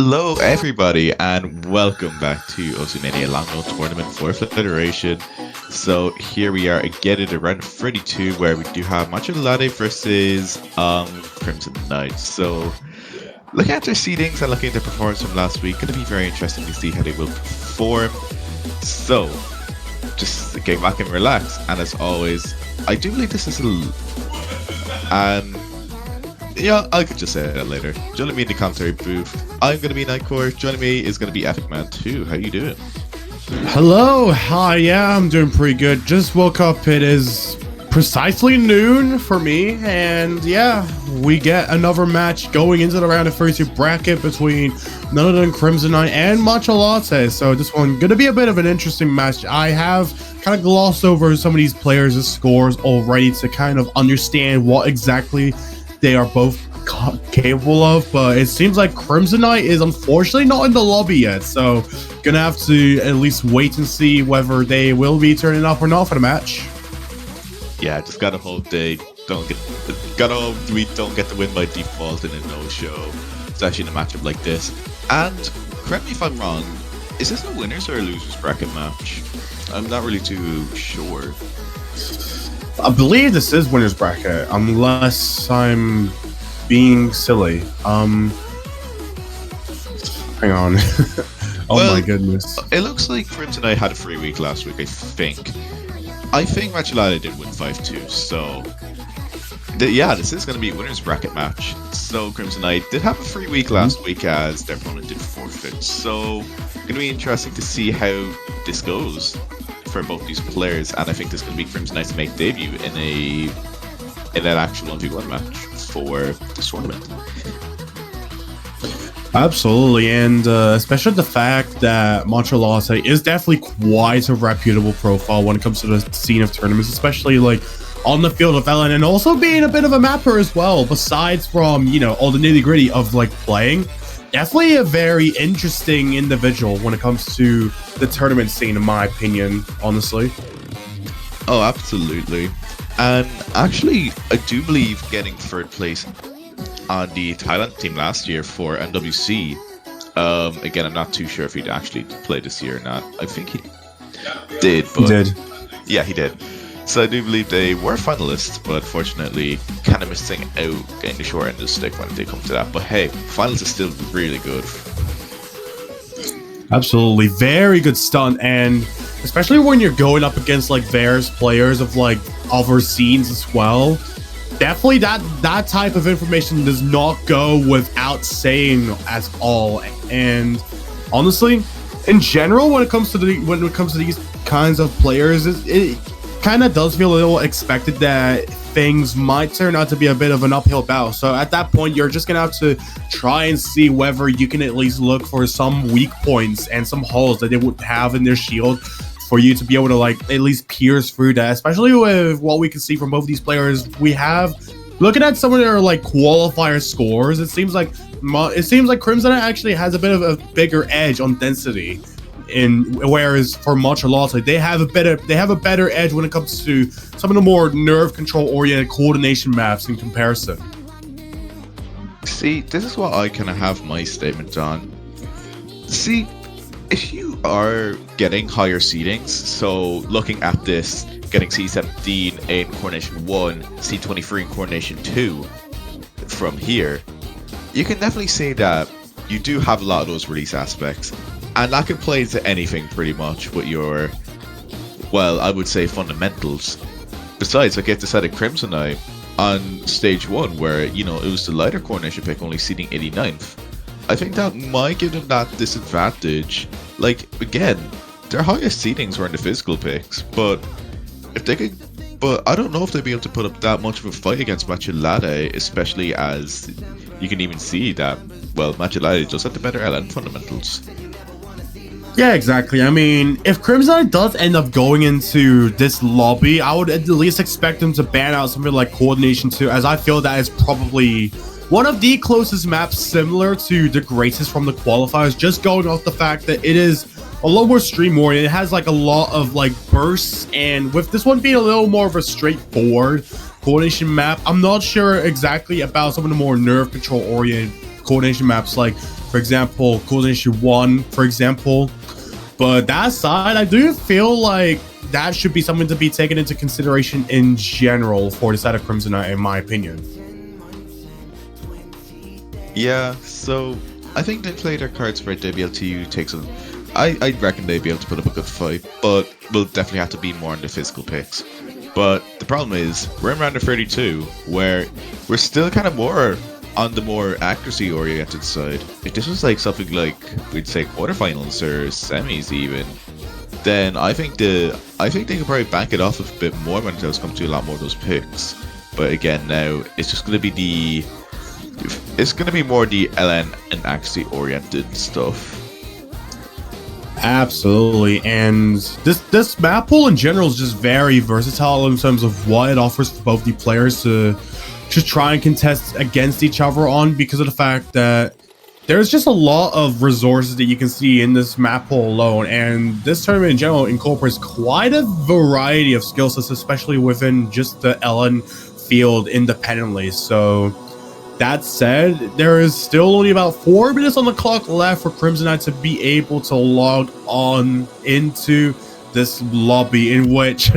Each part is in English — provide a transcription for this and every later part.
Hello, everybody, and welcome back to Oceania Long No Tournament for Federation. So here we are again in the round of 32, where we do have MatchaLatte versus Crimzenite. So looking at their seedings and looking at their performance from last week, going to be very interesting to see how they will perform. So just get back and relax. And as always, I do believe this is yeah, I could just say that later. Joining me in the commentary booth, I'm going to be Nightcore. Joining me is going to be Epic Man 2. How you doing? Hello, hi, yeah, I'm doing pretty good. Just woke up, it is precisely noon for me, and yeah, we get another match going into the round of 32 bracket between none other than Crimzenite and MatchaLatte. So this one going to be a bit of an interesting match. I have kind of glossed over some of these players' scores already to kind of understand what exactly they are both capable of, but it seems like Crimzenite is unfortunately not in the lobby yet, so gonna have to at least wait and see whether they will be turning up or not for the match. Yeah, just gotta hope we don't get the win by default in a no-show, especially in a matchup like this. And correct me if I'm wrong, is this a winners or a losers bracket match? I'm not really too sure. I believe this is winner's bracket, unless I'm being silly. Hang on. Well, my goodness. It looks like Crimzenite had a free week last week, I think. I think MatchaLatte did win 5-2, so yeah, this is going to be a winner's bracket match. So Crimzenite did have a free week last week as their opponent did forfeit, so going to be interesting to see how this goes for both these players, and I think this is going to be Crimzenite's make debut in an actual 1v1 match for this tournament. Absolutely, and especially the fact that MatchaLatte is definitely quite a reputable profile when it comes to the scene of tournaments, especially like on the field of LN, and also being a bit of a mapper as well, besides from, you know, all the nitty-gritty of like playing. Definitely a very interesting individual when it comes to the tournament scene, in my opinion, honestly. Oh, absolutely. And actually, I do believe getting third place on the Thailand team last year for MWC. Again, I'm not too sure if he'd actually play this year or not. I think he did. But he did. Yeah, he did. So I do believe they were finalists, but unfortunately kind of missing out, getting the short end of the stick when they come to that. But hey, finals is still really good. Absolutely, very good stunt, and especially when you're going up against like various players of like other scenes as well. Definitely that type of information does not go without saying at all. And honestly, in general, when it comes to these kinds of players, it kind of does feel a little expected that things might turn out to be a bit of an uphill battle. So at that point, you're just gonna have to try and see whether you can at least look for some weak points and some holes that they would have in their shield for you to be able to like at least pierce through that. Especially with what we can see from both these players, we have looking at some of their like qualifier scores. It seems like Crimzenite actually has a bit of a bigger edge on density. Whereas for MatchaLatte, they have a better edge when it comes to some of the more nerve control oriented coordination maps in comparison. See, this is what I kind of have my statement on. See, if you are getting higher seedings, so looking at this, getting C17 in Coordination 1, C23 in Coordination 2 from here, you can definitely say that you do have a lot of those release aspects. And that can play into anything pretty much with your, well, I would say fundamentals. Besides, like if they said at Crimzenite on stage 1, where, you know, it was the lighter coordination pick only seeding 89th, I think that might give them that disadvantage. Like, again, their highest seedings were in the physical picks, but if they could, but I don't know if they'd be able to put up that much of a fight against MatchaLatte, especially as you can even see that, well, MatchaLatte does have the better LN fundamentals. Yeah, exactly. I mean, if Crimzenite does end up going into this lobby, I would at least expect them to ban out something like Coordination 2, as I feel that is probably one of the closest maps similar to the greatest from the qualifiers, just going off the fact that it is a little more stream oriented. It has like a lot of like bursts, and with this one being a little more of a straightforward coordination map, I'm not sure exactly about some of the more nerve control oriented coordination maps like For example, Coordination 1, for example. But that side, I do feel like that should be something to be taken into consideration in general for the side of Crimzenite, in my opinion. Yeah, so I think they play their cards right. They'll be able to take some. I reckon they'd be able to put up a good fight, but we'll definitely have to be more on the physical picks. But the problem is, we're in round of 32, where we're still kind of more on the more accuracy-oriented side. If this was like something like, we'd say quarterfinals or semis even, then I think they could probably bank it off a bit more when it does come to a lot more of those picks. But again, now it's just going to be more the LN and accuracy-oriented stuff. Absolutely, and this map pool in general is just very versatile in terms of what it offers for both the players to just try and contest against each other on, because of the fact that there's just a lot of resources that you can see in this map pool alone, and this tournament in general incorporates quite a variety of skill sets, especially within just the LN field independently. So that said, there is still only about 4 minutes on the clock left for Crimzenite to be able to log on into this lobby, in which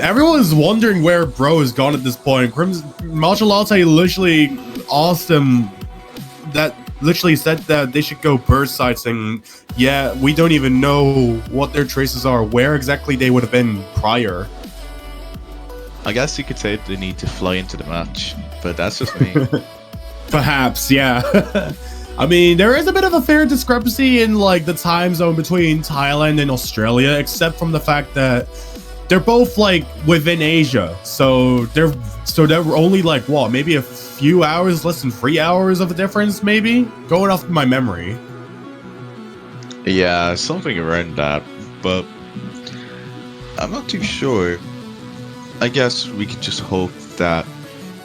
everyone is wondering where Bro is gone at this point. MatchaLatte literally asked him that, literally said that they should go burst side, saying, yeah, we don't even know what their traces are, where exactly they would have been prior. I guess you could say they need to fly into the match, but that's just me. Perhaps, yeah. I mean, there is a bit of a fair discrepancy in like the time zone between Thailand and Australia, except from the fact that they're both like within Asia. So they're only like what, maybe a few hours, less than 3 hours of a difference, maybe? Going off of my memory. Yeah, something around that, but I'm not too sure. I guess we could just hope that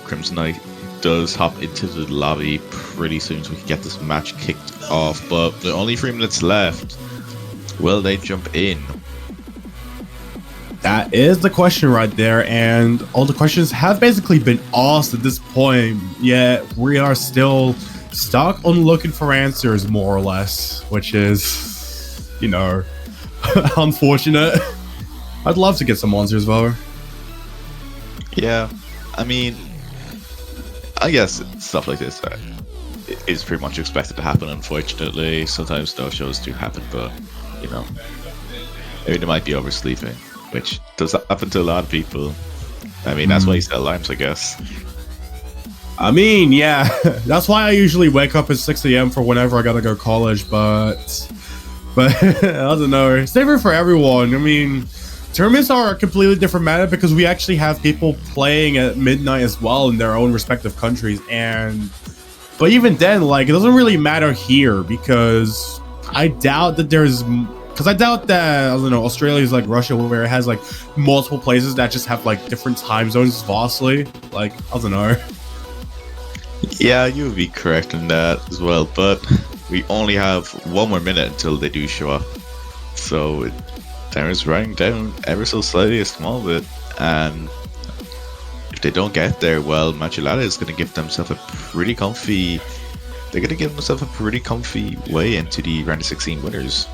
Crimzenite does hop into the lobby pretty soon so we can get this match kicked off. But with only 3 minutes left, will they jump in? That is the question right there, and all the questions have basically been asked at this point, yet we are still stuck on looking for answers, more or less, which is, you know, unfortunate. I'd love to get some answers though. Yeah, I mean, I guess stuff like this is pretty much expected to happen, unfortunately. Sometimes those shows do happen, but, you know, maybe they might be oversleeping, which does happen to a lot of people. I mean, that's why you sell alarms, I guess. I mean, yeah, that's why I usually wake up at 6 a.m. for whenever I gotta go to college, but I don't know, it's different for everyone. I mean, tournaments are a completely different matter because we actually have people playing at midnight as well in their own respective countries, but even then, like, it doesn't really matter here because I doubt that I don't know, Australia is like Russia, where it has like multiple places that just have like different time zones vastly. Like, I don't know. Yeah, you would be correct in that as well, but we only have 1 more minute until they do show up. So time is running down ever so slightly, a small bit, and if they don't get there, well, MatchaLatte is going to give themselves a pretty comfy. They're going to give themselves a pretty comfy way into the round of 16 winners.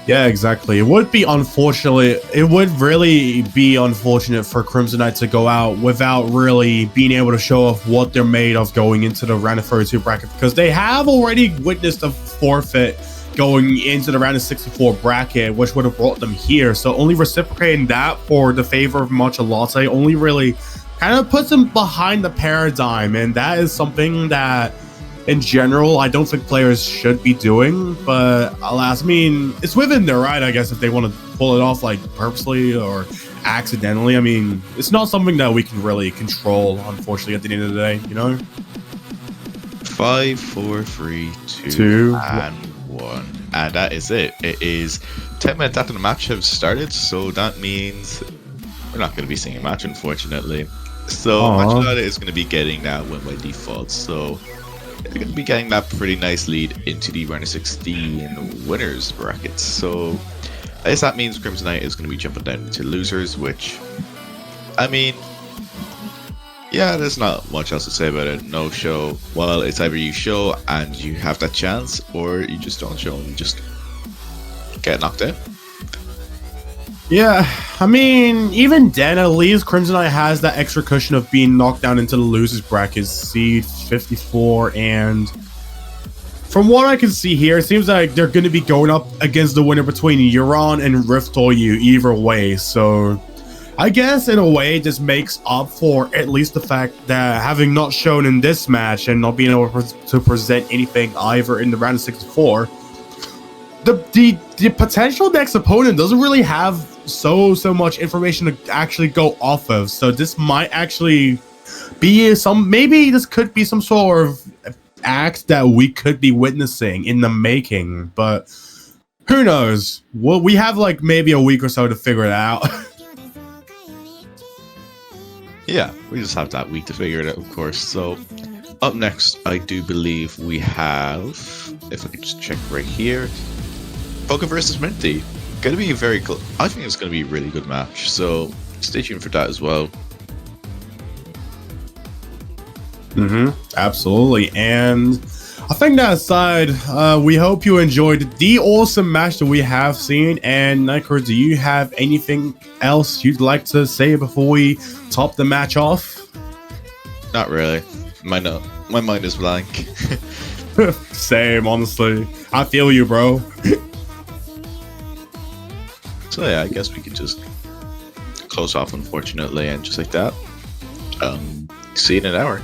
Yeah, exactly. It would really be unfortunate for Crimzenite to go out without really being able to show off what they're made of going into the round of 32 bracket, because they have already witnessed a forfeit going into the round of 64 bracket, which would have brought them here. So only reciprocating that for the favor of MatchaLatte only really kind of puts them behind the paradigm, and that is something that in general I don't think players should be doing. But alas, I mean, it's within their right, I guess, if they want to pull it off like purposely or accidentally. I mean, it's not something that we can really control, unfortunately, at the end of the day, you know. 5, 4, 3, 2, and 1, and that is it. It is 10 minutes after the match has started, so that means we're not going to be seeing a match, unfortunately. So MatchaLatte is going to be getting that win by default, so they're going to be getting that pretty nice lead into the round of 16 winners brackets. So I guess that means Crimzenite is going to be jumping down to losers, which, I mean, Yeah, there's not much else to say about it. No show. Well, it's either you show and you have that chance, or you just don't show and you just get knocked out. Yeah, I mean, even then, at least Crimzenite has that extra cushion of being knocked down into the losers bracket, seed 54, and from what I can see here, it seems like they're going to be going up against the winner between Euron and Riftoyu either way, so I guess in a way this makes up for at least the fact that having not shown in this match and not being able to present anything either in the round of 64, the potential next opponent doesn't really have so much information to actually go off of, so this might actually be maybe this could be some sort of act that we could be witnessing in the making, but who knows? Well, we have like maybe a week or so to figure it out. Yeah, we just have that week to figure it out, of course. So up next, I do believe we have, if I could just check right here, Poca versus Minty. Going to be very cool. I think it's going to be a really good match, so stay tuned for that as well. Absolutely. And I think that aside, we hope you enjoyed the awesome match that we have seen. And Nightcore, do you have anything else you'd like to say before we top the match off? Not really. My mind is blank. Same, honestly. I feel you, bro. So yeah, I guess we could just close off, unfortunately, and just like that. See you in an hour.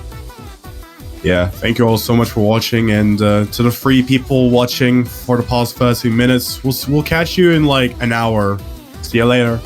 Yeah, thank you all so much for watching, and to the 3 people watching for the past 30 minutes, we'll catch you in like an hour. See you later.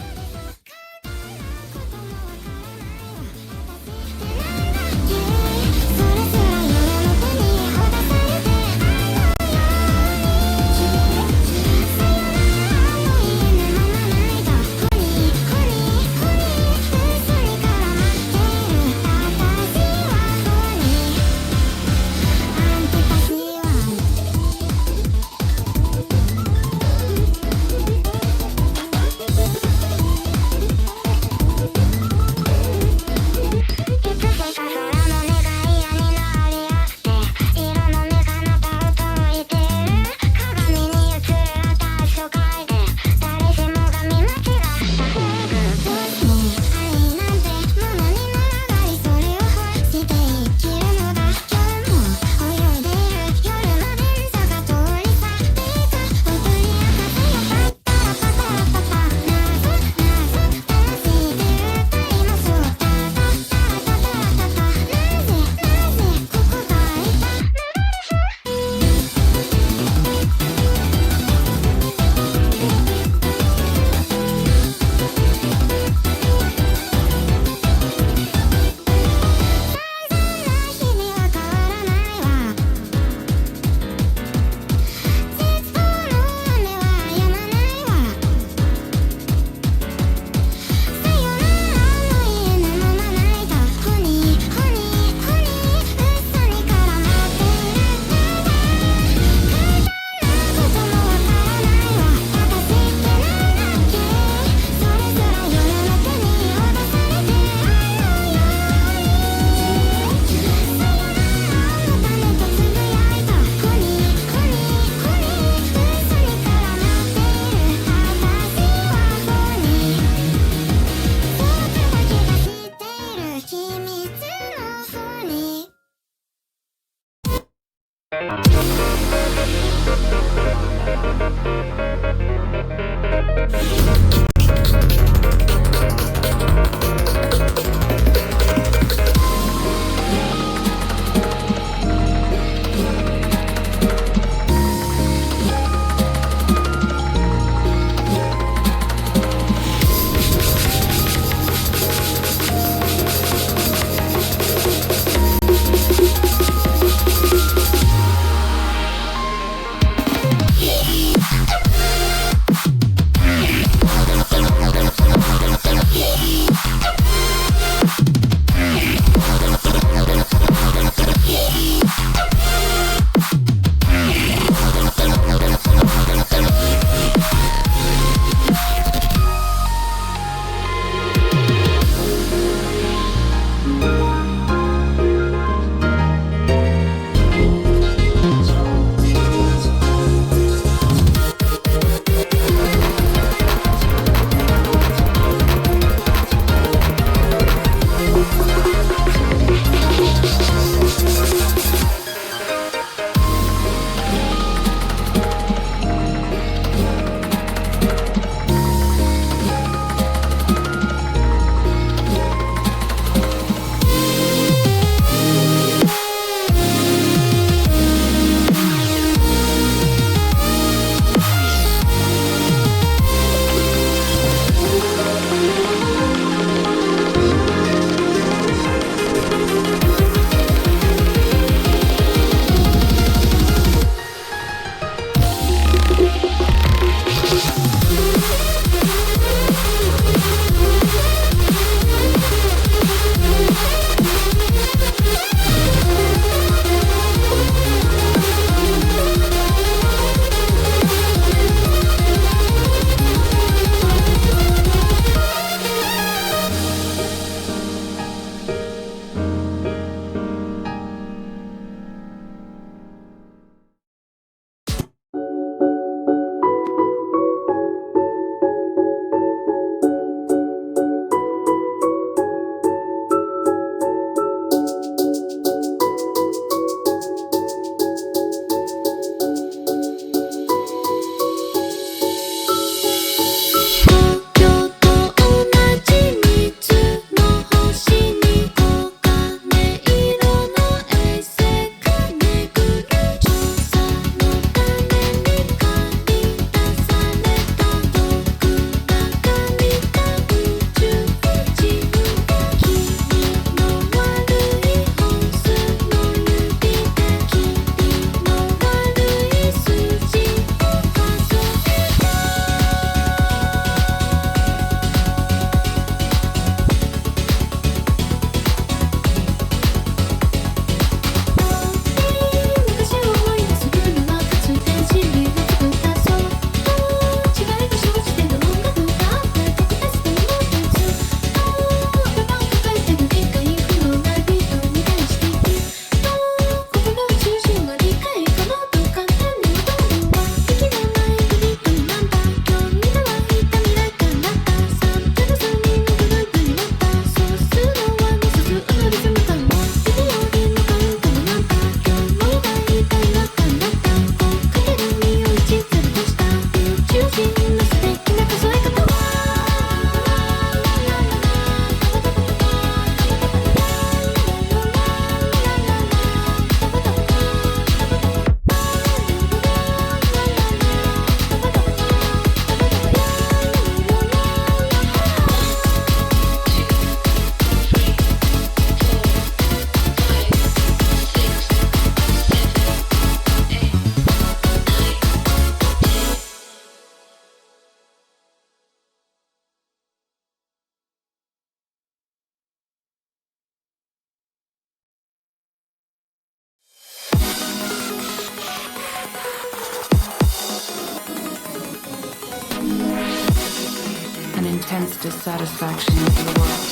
An intense dissatisfaction with the world.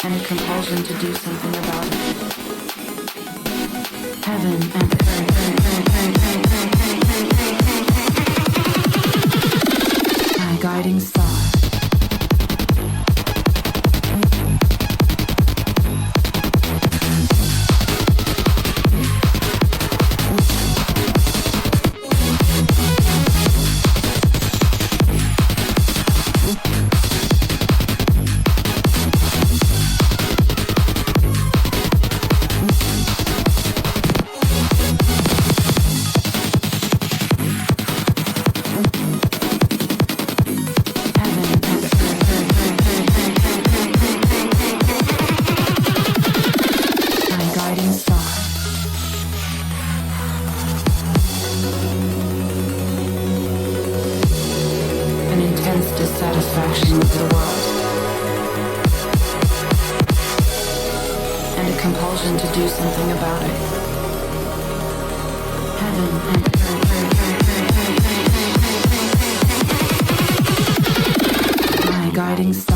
And a compulsion to do something about it. Heaven and earth. My guiding star. Dissatisfaction with the world, and a compulsion to do something about it. Heaven and earth. My guiding star.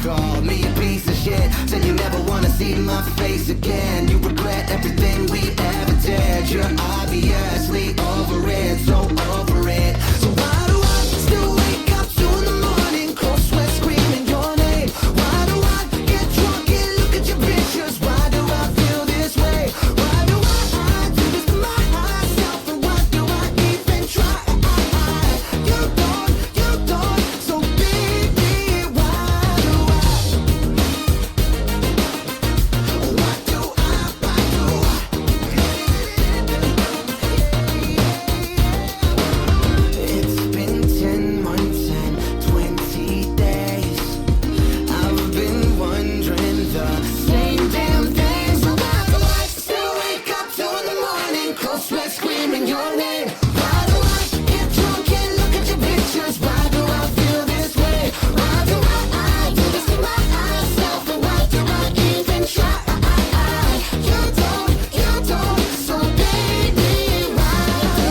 called me a piece of shit. Said you never wanna see my face again. You regret everything we ever did. You're obviously over it, so over it. So why do I still wake up 2 in the morning, cold sweat screaming your name? Why do I get drunk and look at your pictures? Why do I feel this way? Why do I do this to myself? And why do I even try? You don't, so baby, why do It's been 10 months and 20 days. I've been wondering the same damn thing. So why do I still wake up 2 in the morning, cold sweat screaming your name? Why do I get drunk and look at your pictures? Why do I feel this way? Why do I do this to myself? And why do I even try? You don't, so baby, why do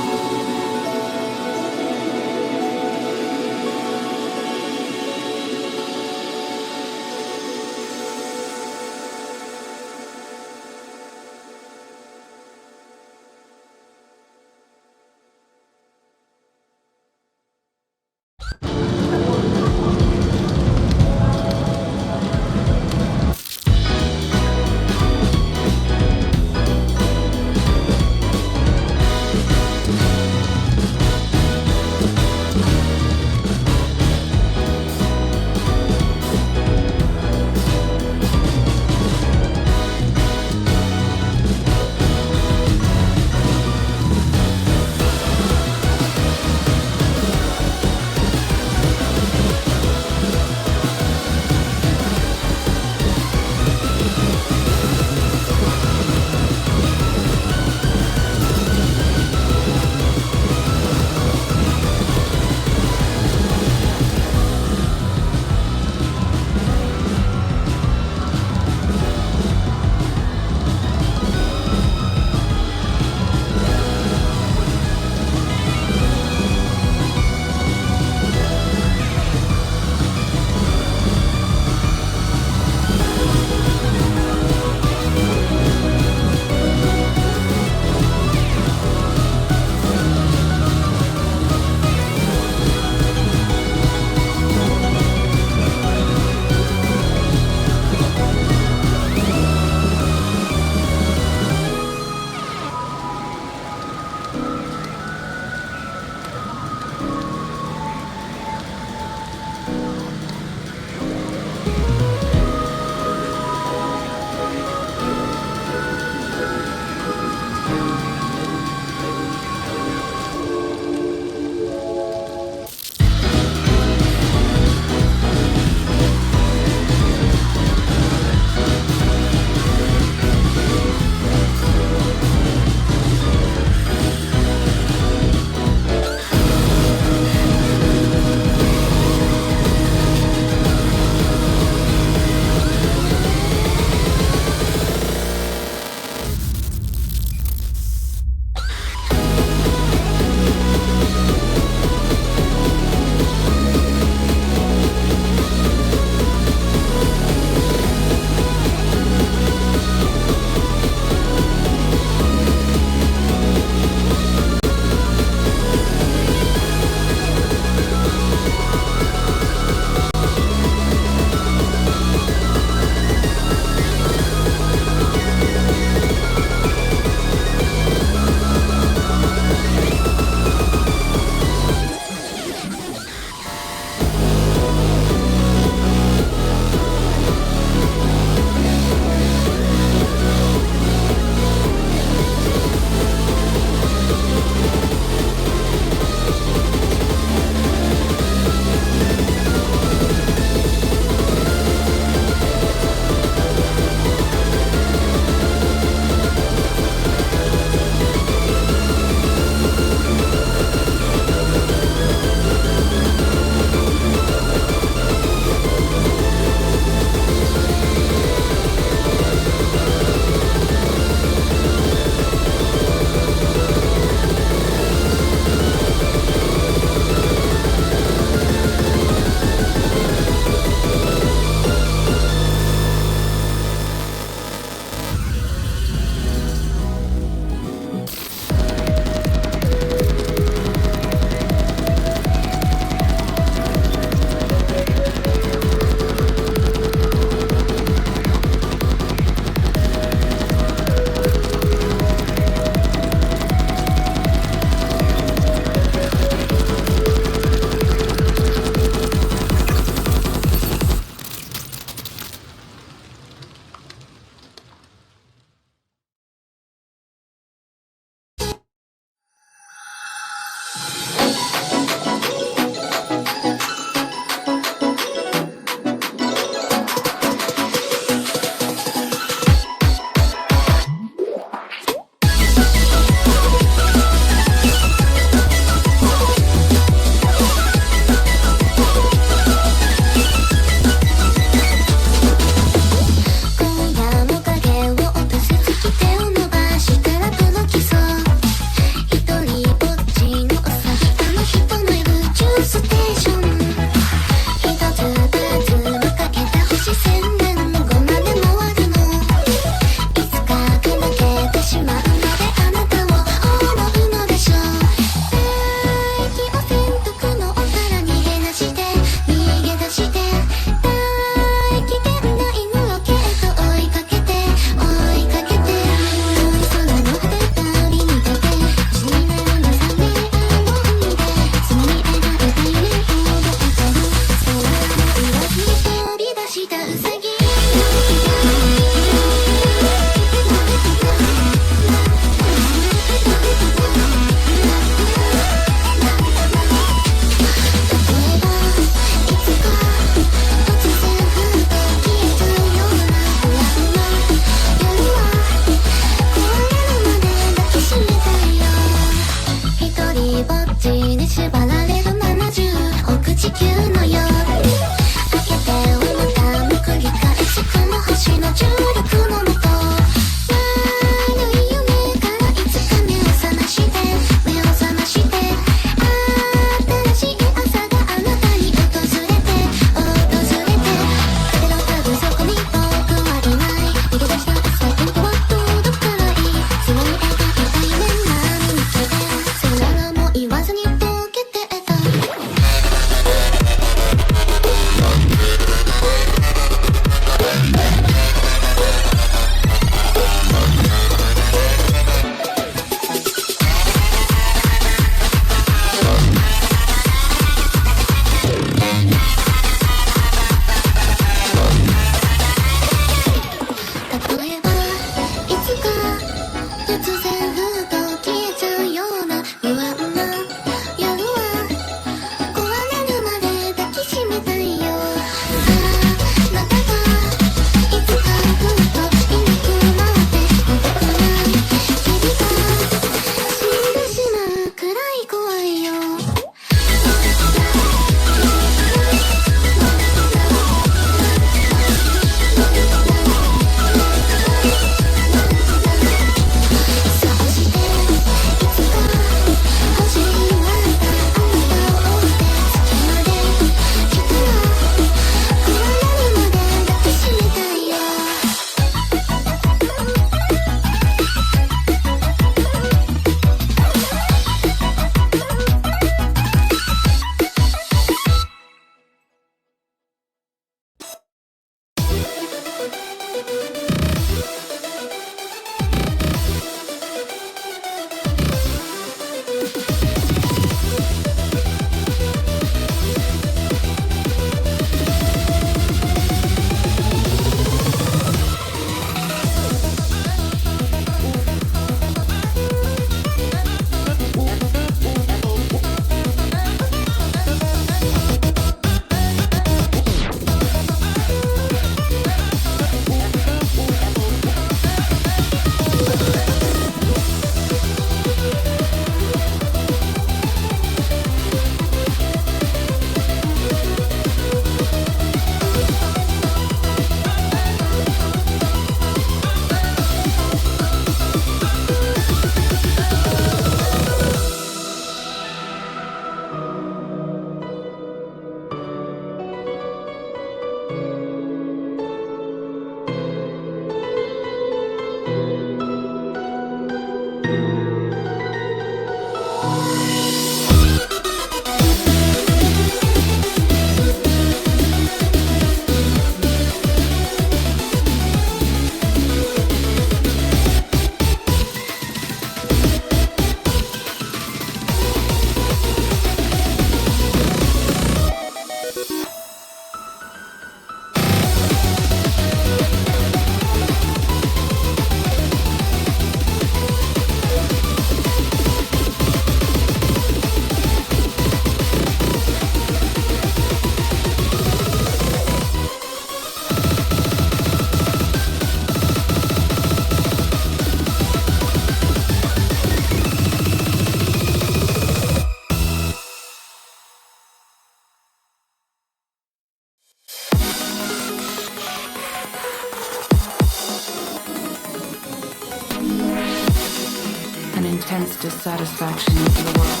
An intense dissatisfaction with the world.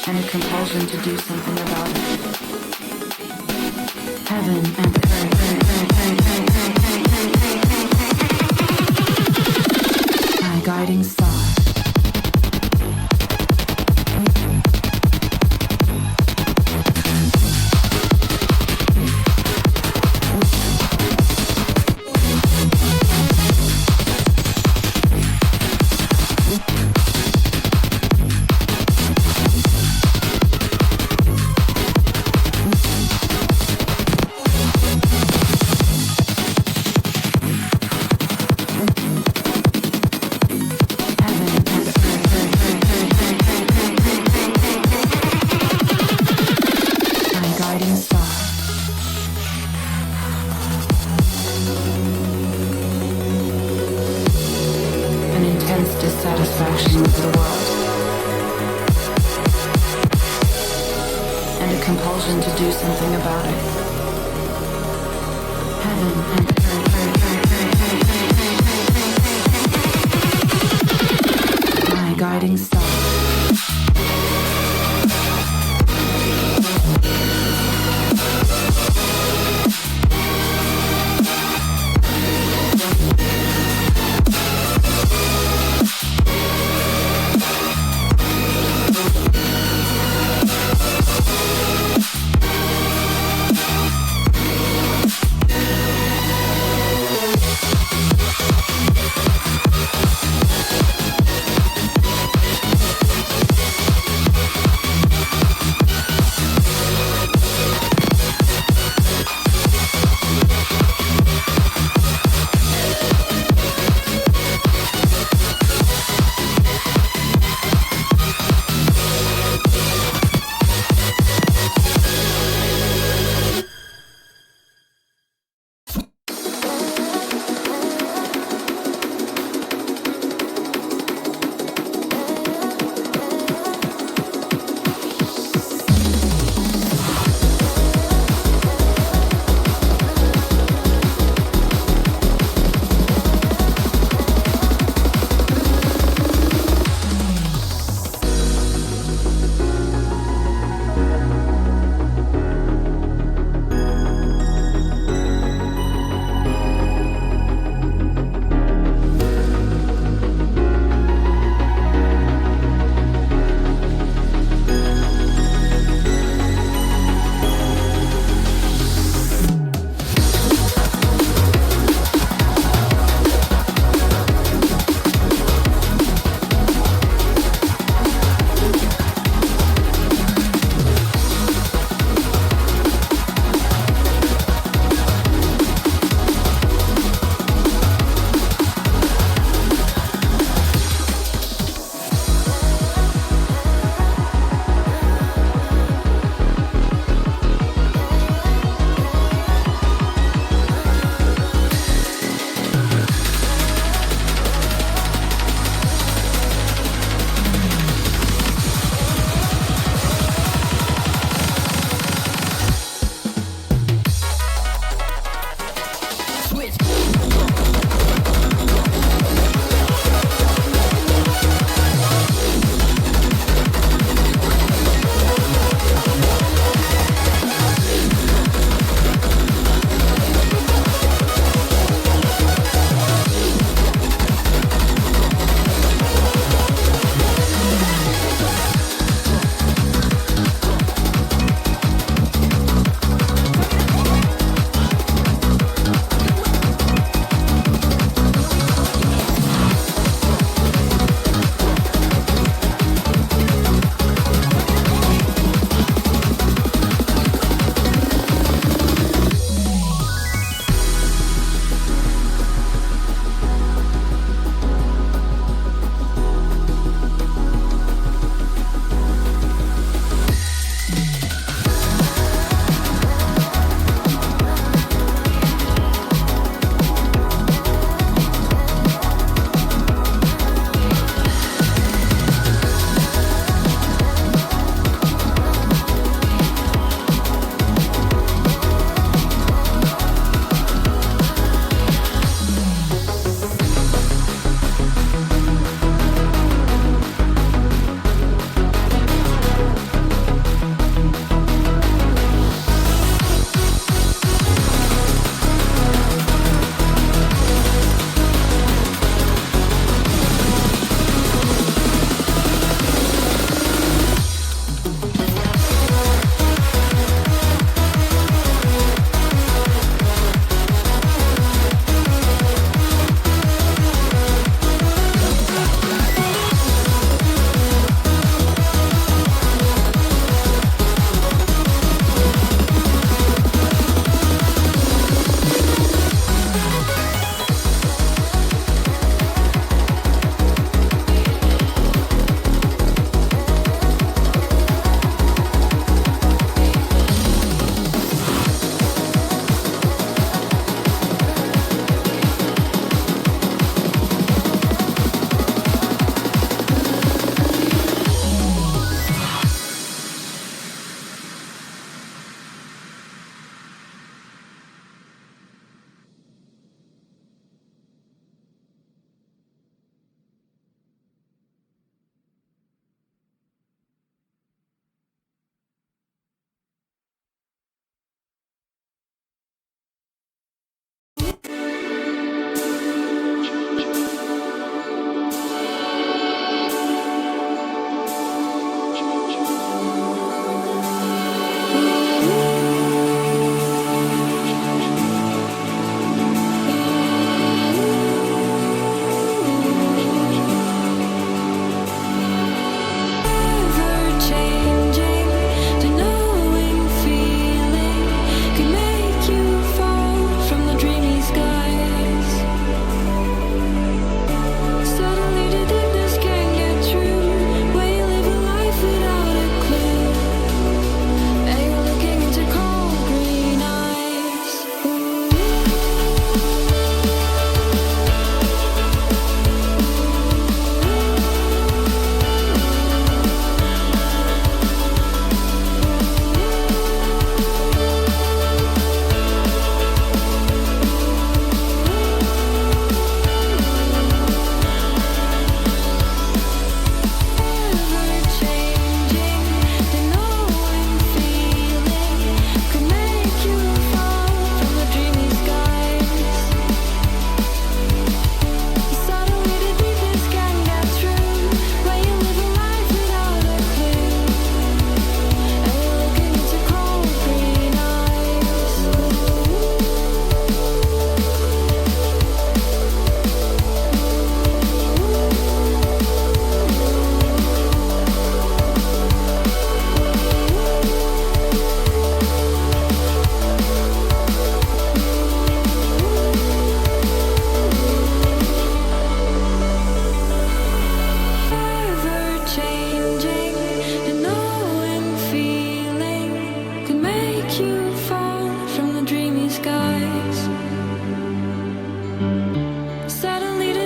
And a compulsion to do something about it. Heaven and earth. My guiding star. Dissatisfaction with the world, and a compulsion to do something about it. Heaven and earth. My guiding star.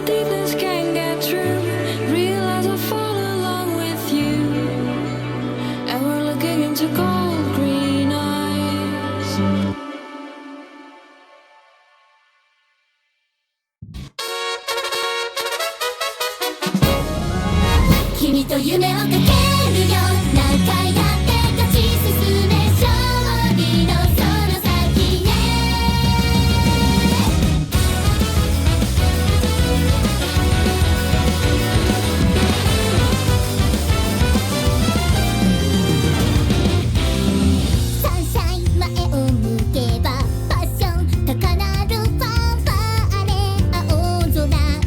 deepness can get through. Realize I'll fall along with you, and we're looking into cold green eyes. 君と夢をかけるよ何回だって勝ち進め勝利のその先へサンシャイン前を向けばパッション高鳴るファンファーレ青空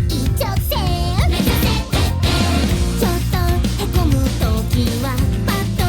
一直線目指せちょっとへこむ時はパッと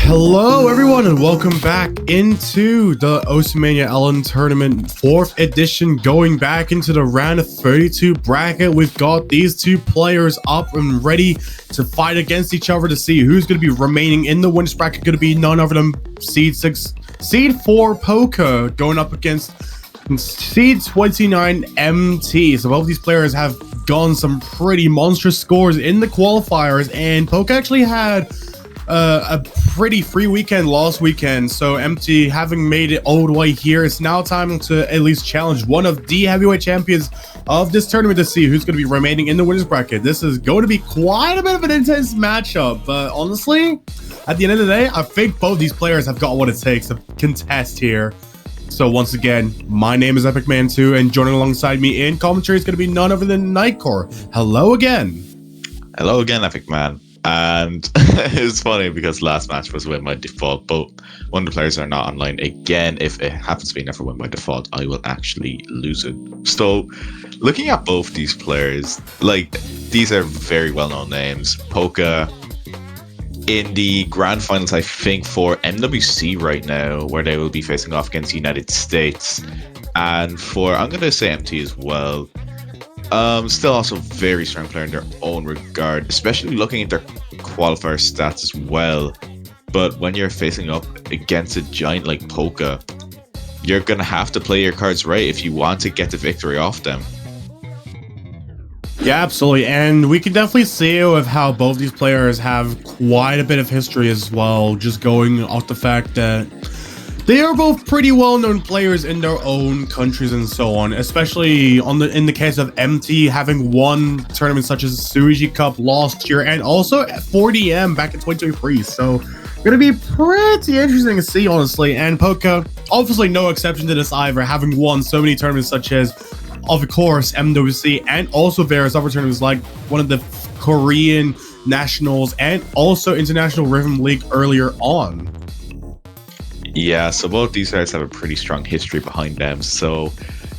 Hello, everyone, and welcome back into the OMLN4 tournament 4th edition. Going back into the round of 32 bracket, we've got these two players up and ready to fight against each other to see who's going to be remaining in the winners bracket. Going to be none other than seed 4 Poca going up against seed 29 MT. So both these players have gone some pretty monstrous scores in the qualifiers, and Poca actually had a pretty free weekend last weekend, so MT having made it all the way here, it's now time to at least challenge one of the heavyweight champions of this tournament to see who's going to be remaining in the winners bracket. This is going to be quite a bit of an intense matchup, but honestly, at the end of the day, I think both these players have got what it takes to contest here. So once again, my name is epicman2, and joining alongside me in commentary is going to be none other than Nightcore. Hello again. Hello again, Epic Man. And it's funny because last match was win by default, but one of the players are not online again. If it happens to be never win by default, I will actually lose it. So looking at both these players, like, these are very well-known names. Poca in the grand finals, I think, for MWC right now, where they will be facing off against United States. And for, I'm going to say MT as well. Still also very strong player in their own regard, especially looking at their qualifier stats as well. But when you're facing up against a giant like Poca, you're gonna have to play your cards right if you want to get the victory off them. Yeah, absolutely, and we can definitely see with how both these players have quite a bit of history as well, just going off the fact that they are both pretty well-known players in their own countries and so on, especially in the case of MT having won tournaments such as the Suiji Cup last year and also 4DM back in 2023. So gonna be pretty interesting to see, honestly. And Poca, obviously no exception to this either, having won so many tournaments such as, of course, MWC and also various other tournaments like one of the Korean Nationals and also International Rhythm League earlier on. Yeah, so both these guys have a pretty strong history behind them, so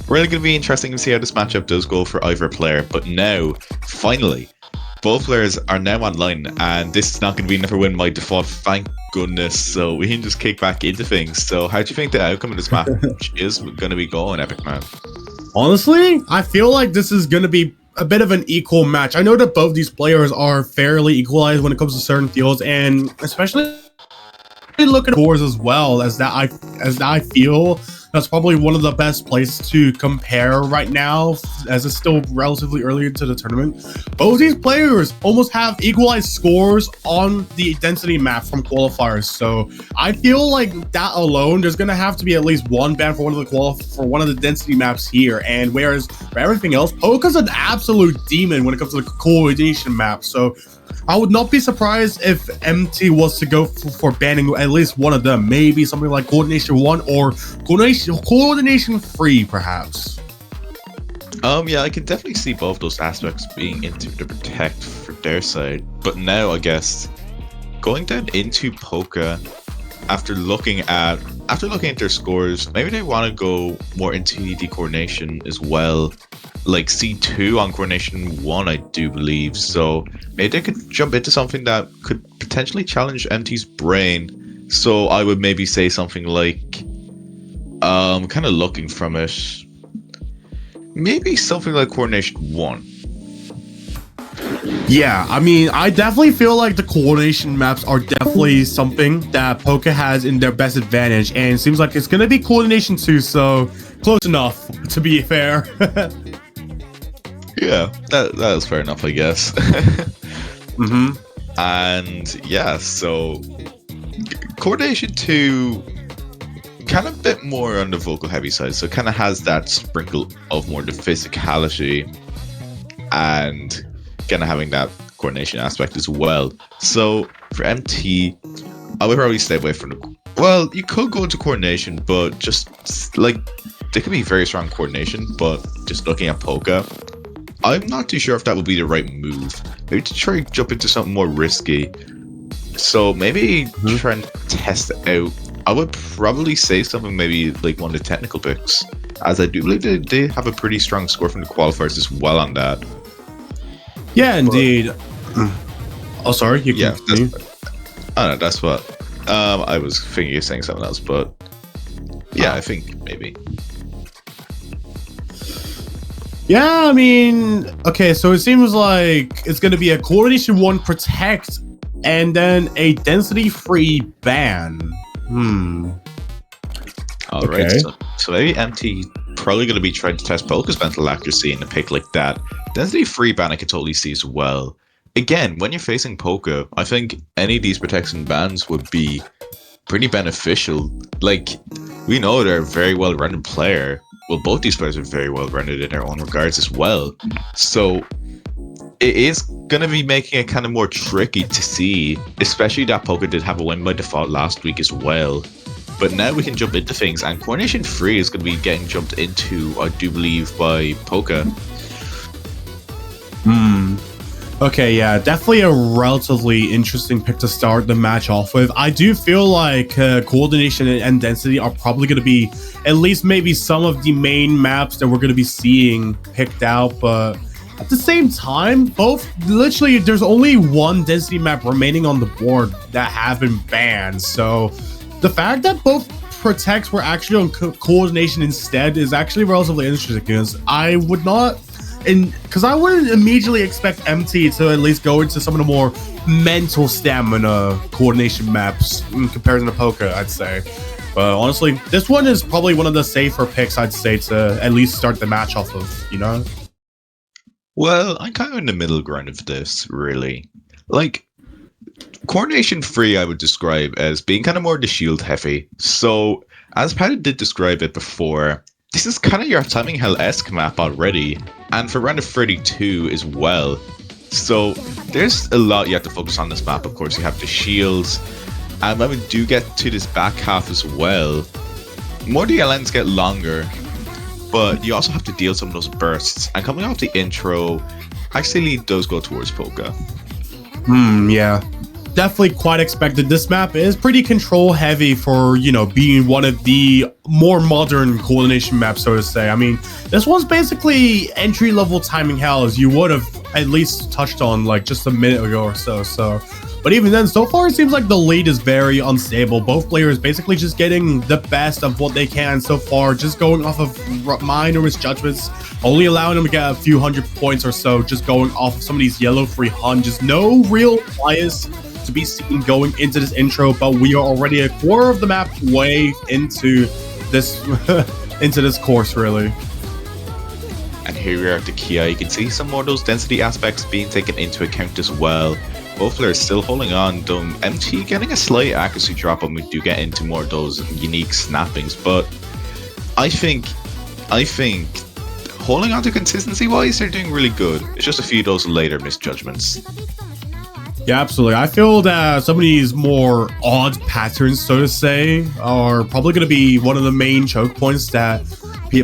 really going to be interesting to see how this matchup does go for either player. But now, finally, both players are now online, and this is not going to be never win by default, thank goodness, so we can just kick back into things. So how do you think the outcome of this match is going to be going, Epic Man? Honestly, I feel like this is going to be a bit of an equal match. I know that both these players are fairly equalized when it comes to certain fields, and especially look at scores as well, as that I feel that's probably one of the best places to compare right now, as it's still relatively early into the tournament. Both these players almost have equalized scores on the density map from qualifiers, so I feel like that alone, there's gonna have to be at least one ban for one of the density maps here. And whereas for everything else, Poca's an absolute demon when it comes to the coordination map. So I would not be surprised if MT was to go for banning at least one of them. Maybe something like Coordination 1 or Coordination 3, perhaps. Yeah, I can definitely see both those aspects being into the protect for their side. But now, I guess, going down into Poca, after looking at their scores, maybe they want to go more into the coordination as well. Like C2 on Coordination 1, I do believe. So maybe they could jump into something that could potentially challenge MT's brain. So I would maybe say something like, kind of looking from it, maybe something like Coordination 1. Yeah, I mean, I definitely feel like the coordination maps are definitely something that Poca has in their best advantage, and it seems like it's going to be Coordination 2, so close enough, to be fair. Yeah, that is fair enough, I guess. And yeah, so Coordination 2, kind of a bit more on the vocal heavy side, so it kind of has that sprinkle of more the physicality and kind of having that coordination aspect as well. So for MT, I would probably stay away from the, well, you could go into coordination, but just like, they could be very strong coordination, but just looking at Poca, I'm not too sure if that would be the right move. Maybe to try and jump into something more risky. So maybe try and test it out. I would probably say something maybe like one of the technical picks, as I do believe they have a pretty strong score from the qualifiers as well on that. Yeah, indeed. Oh, sorry. You can continue. I don't know, that's what I was thinking you're saying something else, but yeah, I think maybe. Yeah, I mean, okay, so it seems like it's going to be a Coordination 1 Protect and then a Density Free ban. Alright, Okay. so maybe MT probably going to be trying to test Poca's mental accuracy in a pick like that. Density Free ban I could totally see as well. Again, when you're facing Poca, I think any of these protection bans would be pretty beneficial. Like, we know they're a very well-rounded player. Well, both these players are very well-rounded in their own regards as well. So, it is going to be making it kind of more tricky to see, especially that Poca did have a win by default last week as well. But now we can jump into things, and Coordination 3 is going to be getting jumped into, I do believe, by Poca. Okay, yeah, definitely a relatively interesting pick to start the match off with. I do feel like Coordination and Density are probably going to be at least maybe some of the main maps that we're going to be seeing picked out, but at the same time, both, literally, there's only one Density map remaining on the board that have been banned, so the fact that both Protects were actually on Coordination instead is actually relatively interesting, because I would not... because I wouldn't immediately expect MT to at least go into some of the more mental stamina coordination maps in comparison to Poca, I'd say. But honestly, this one is probably one of the safer picks, I'd say, to at least start the match off of, you know? Well, I'm kind of in the middle ground of this, really. Like, Coordination 3 I would describe as being kind of more the shield heavy. So, as Patty did describe it before, this is kind of your Timing Hell-esque map already, and for round of 32 as well. So there's a lot you have to focus on this map. Of course, you have the shields, and when we do get to this back half as well, more DLNs get longer, but you also have to deal some of those bursts. And coming off the intro, actually does go towards Poca. Yeah. Definitely quite expected. This map is pretty control heavy for, you know, being one of the more modern coordination maps, so to say. I mean, this one's basically entry level Timing Hell, as you would have at least touched on like just a minute ago or so. But even then, so far it seems like the lead is very unstable. Both players basically just getting the best of what they can so far, just going off of minor misjudgments, only allowing them to get a few hundred points or so, just going off of some of these yellow free hunches. No real bias to be seen going into this intro, but we are already a quarter of the map way into this into this course, really. And here we are at the Kia. You can see some more of those density aspects being taken into account as well. Both players still holding on, though MT getting a slight accuracy drop when we do get into more of those unique snappings. But I think holding on to consistency wise, they're doing really good. It's just a few of those later misjudgments. Yeah, absolutely. I feel that some of these more odd patterns, so to say, are probably going to be one of the main choke points that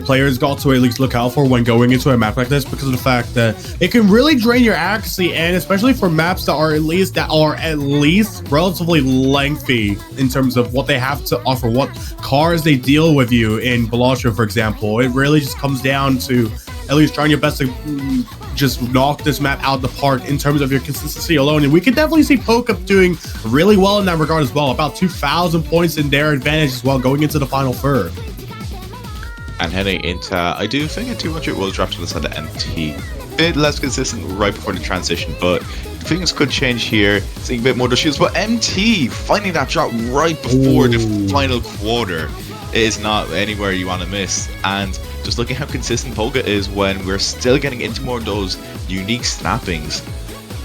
players got to at least look out for when going into a map like this, because of the fact that it can really drain your accuracy, and especially for maps that are at least relatively lengthy in terms of what they have to offer, what cars they deal with you in Bellagio, for example. It really just comes down to at least trying your best to just knock this map out the park in terms of your consistency alone. And we could definitely see Poca doing really well in that regard as well. About 2,000 points in their advantage as well going into the final third. And heading into, I do think a 200 will drop to the side of MT. Bit less consistent right before the transition, but things could change here. Seeing a bit more of the shields, but MT finding that drop right before the final quarter is not anywhere you want to miss. And just looking how consistent Poca is when we're still getting into more of those unique snappings.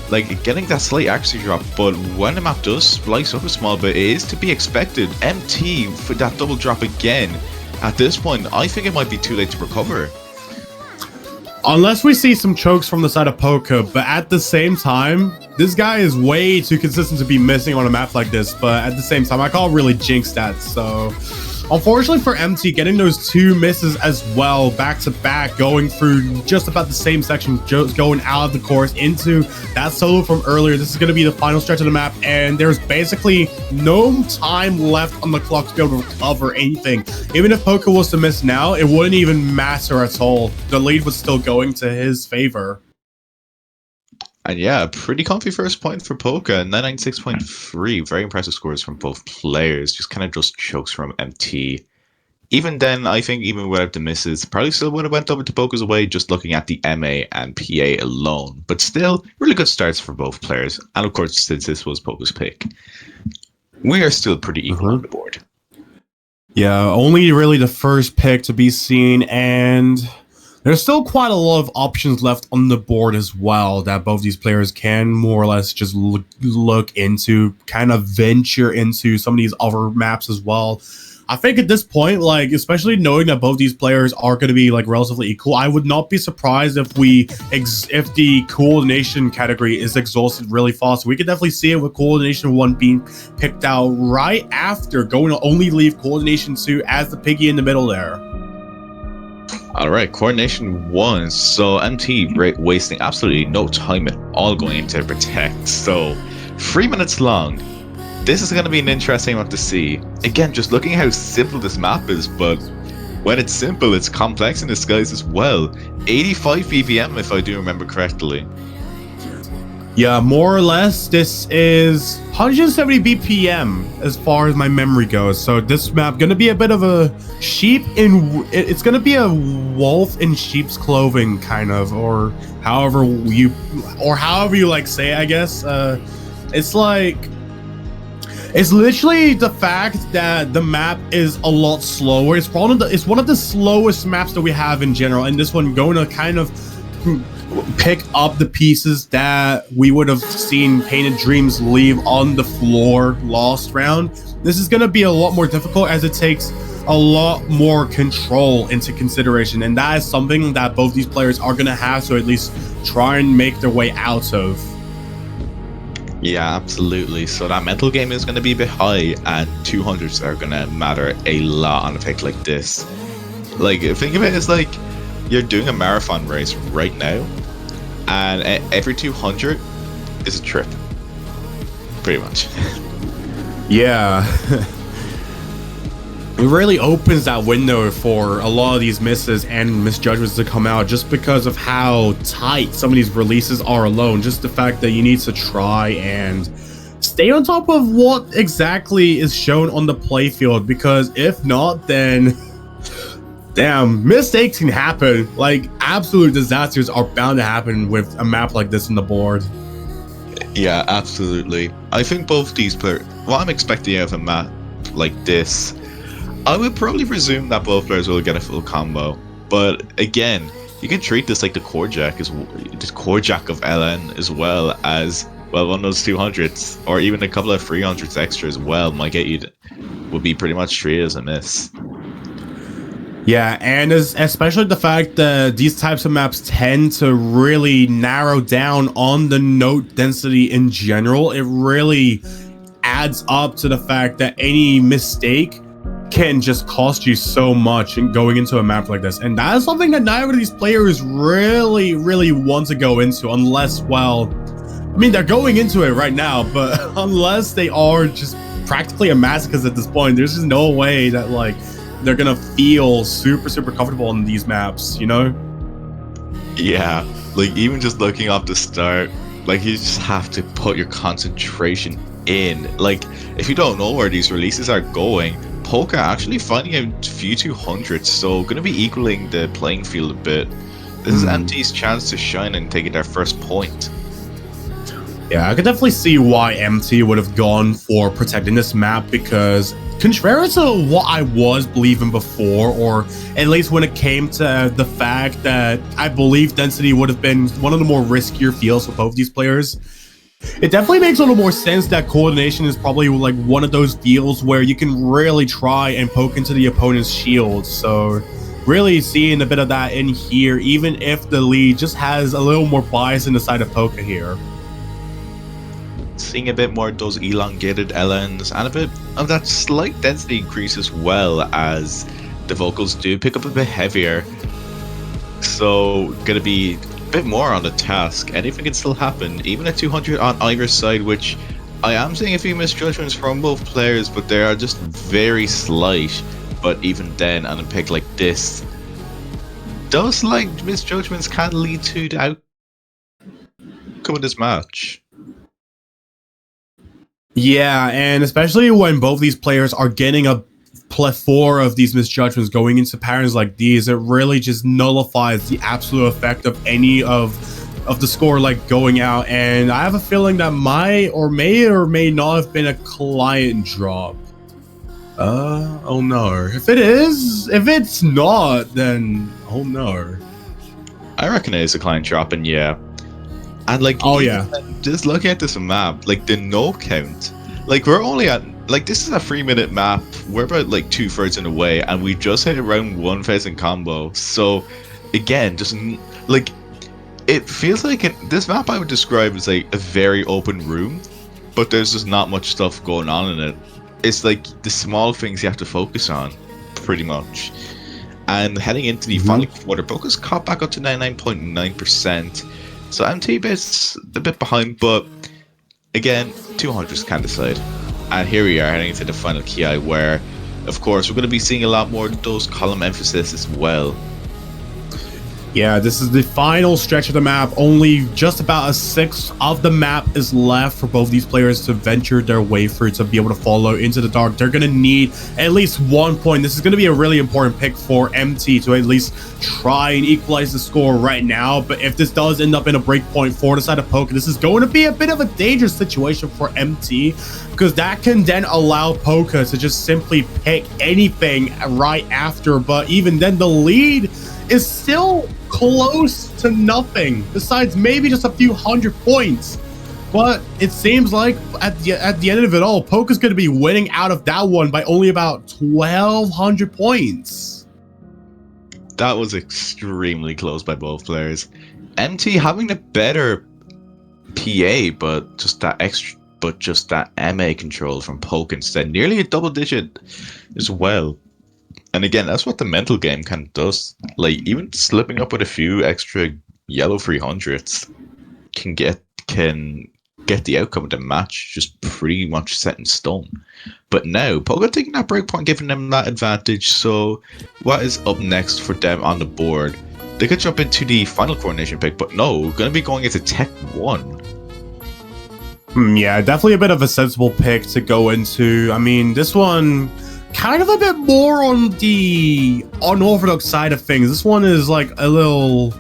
Like, getting that slight accuracy drop, but when the map does splice up a small bit, it is to be expected. MT for that double drop again. At this point, I think it might be too late to recover. Unless we see some chokes from the side of Poca, but at the same time, this guy is way too consistent to be missing on a map like this, but at the same time, I can't really jinx that, so... Unfortunately for MT, getting those two misses as well, back to back, going through just about the same section, going out of the course into that solo from earlier. This is going to be the final stretch of the map, and there's basically no time left on the clock to be able to recover anything. Even if Poca was to miss now, it wouldn't even matter at all. The lead was still going to his favor. And yeah, pretty comfy first point for Poca, 996.3. Very impressive scores from both players. Just kind of just chokes from MT. Even then, I think even without the misses, probably still would have went over to Poca's way just looking at the MA and PA alone. But still, really good starts for both players. And of course, since this was Poca's pick, we are still pretty equal on the board. Yeah, only really the first pick to be seen, and there's still quite a lot of options left on the board as well that both these players can more or less just look into, kind of venture into some of these other maps as well. I think at this point, like, especially knowing that both these players are going to be like relatively equal, I would not be surprised if if the coordination category is exhausted really fast. We could definitely see it with coordination 1 being picked out right after going to only leave coordination 2 as the piggy in the middle there. All right, coordination 1. So MT wasting absolutely no time at all going into protect. So 3 minutes long. This is going to be an interesting one to see. Again, just looking at how simple this map is, but when it's simple, it's complex in disguise as well. 85 BPM, if I do remember correctly. Yeah, more or less, this is 170 BPM as far as my memory goes. So this map gonna be a bit of a it's gonna be a wolf in sheep's clothing, kind of, or however you like say it, I guess. It's like, it's literally the fact that the map is a lot slower. It's one of the slowest maps that we have in general, and this one going to kind of pick up the pieces that we would have seen Painted Dreams leave on the floor last round. This is going to be a lot more difficult as it takes a lot more control into consideration, and that is something that both these players are going to have to at least try and make their way out of. Yeah, absolutely. So that mental game is going to be a bit high, and 200s are going to matter a lot on a pick like this. Like, think of it as like you're doing a marathon race right now, and every 200 is a trip. Pretty much. Yeah. It really opens that window for a lot of these misses and misjudgments to come out just because of how tight some of these releases are alone. Just the fact that you need to try and stay on top of what exactly is shown on the playfield, because if not, then damn, mistakes can happen. Like, absolute disasters are bound to happen with a map like this on the board. Yeah, absolutely. I think both these players, what I'm expecting out of a map like this, I would probably presume that both players will get a full combo, but again, you can treat this like the core jack of LN, as well as, well, one of those 200s or even a couple of 300s extra as well might get you would be pretty much treated as a miss. Yeah, and especially the fact that these types of maps tend to really narrow down on the note density in general. It really adds up to the fact that any mistake can just cost you so much in going into a map like this, and that is something that neither of these players really want to go into, unless, well, I mean, they're going into it right now, but unless they are just practically a masochist at this point, there's just no way that, like, they're gonna feel super comfortable on these maps, you know? Yeah, like, even just looking off the start, like, you just have to put your concentration in. Like, if you don't know where these releases are going, Poca actually finding a few 200s, so going to be equaling the playing field a bit. This is MT's chance to shine and take their first point. Yeah, I could definitely see why MT would have gone for protecting this map, because contrary to what I was believing before, or at least when it came to the fact that I believe density would have been one of the more riskier fields for both these players, it definitely makes a little more sense that coordination is probably like one of those fields where you can really try and poke into the opponent's shield. So really seeing a bit of that in here, even if the lead just has a little more bias in the side of Poca here. Seeing a bit more of those elongated LNs and a bit of that slight density increase as well, as the vocals do pick up a bit heavier. So gonna be bit more on the task. Anything can still happen, even a 200 on either side, which I am seeing a few misjudgments from both players, but they are just very slight. But even then, on a pick like this, those slight misjudgments can lead to the outcome of this match. Yeah, and especially when both these players are getting a plethora of these misjudgments going into patterns like these, it really just nullifies the absolute effect of any of the score like going out. And I have a feeling that may or may not have been a client drop. Oh no. If it's not, then oh no. I reckon it is a client drop, and yeah. And like, oh yeah, just looking at this map, like the no count, like we're only at, like, this is a 3-minute map, we're about like 2/3 in the way, and we just hit around 1,000 combo. So again, just like, it feels like this map I would describe as like a very open room, but there's just not much stuff going on in it. It's like the small things you have to focus on, pretty much. And heading into the final quarter, Poca's caught back up to 99.9%. So MTtyy233's a bit behind, but again, 200s can't decide. And here we are heading into the final KI, where, of course, we're going to be seeing a lot more of those column emphasis as well. Yeah, this is the final stretch of the map. Only just about a sixth of the map is left for both these players to venture their way through, to be able to follow into the dark. They're going to need at least 1 point. This is going to be a really important pick for MT to at least try and equalize the score right now. But if this does end up in a break point for the side of Poca, this is going to be a bit of a dangerous situation for MT, because that can then allow Poca to just simply pick anything right after. But even then, the lead is still close to nothing, besides maybe just a few 100 points. But it seems like at the end of it all, Poca's going to be winning out of that one by only about 1,200 points. That was extremely close by both players. MT having the better PA, but just that MA control from Poca instead, nearly a double digit as well. And again, that's what the mental game kind of does. Like, even slipping up with a few extra yellow 300s can get the outcome of the match just pretty much set in stone. But now, Poca taking that breakpoint, giving them that advantage. So what is up next for them on the board? They could jump into the final coordination pick, but no, going to be going into Tech 1. Yeah, definitely a bit of a sensible pick to go into. I mean, this one kind of a bit more on the unorthodox side of things. This one is like a little...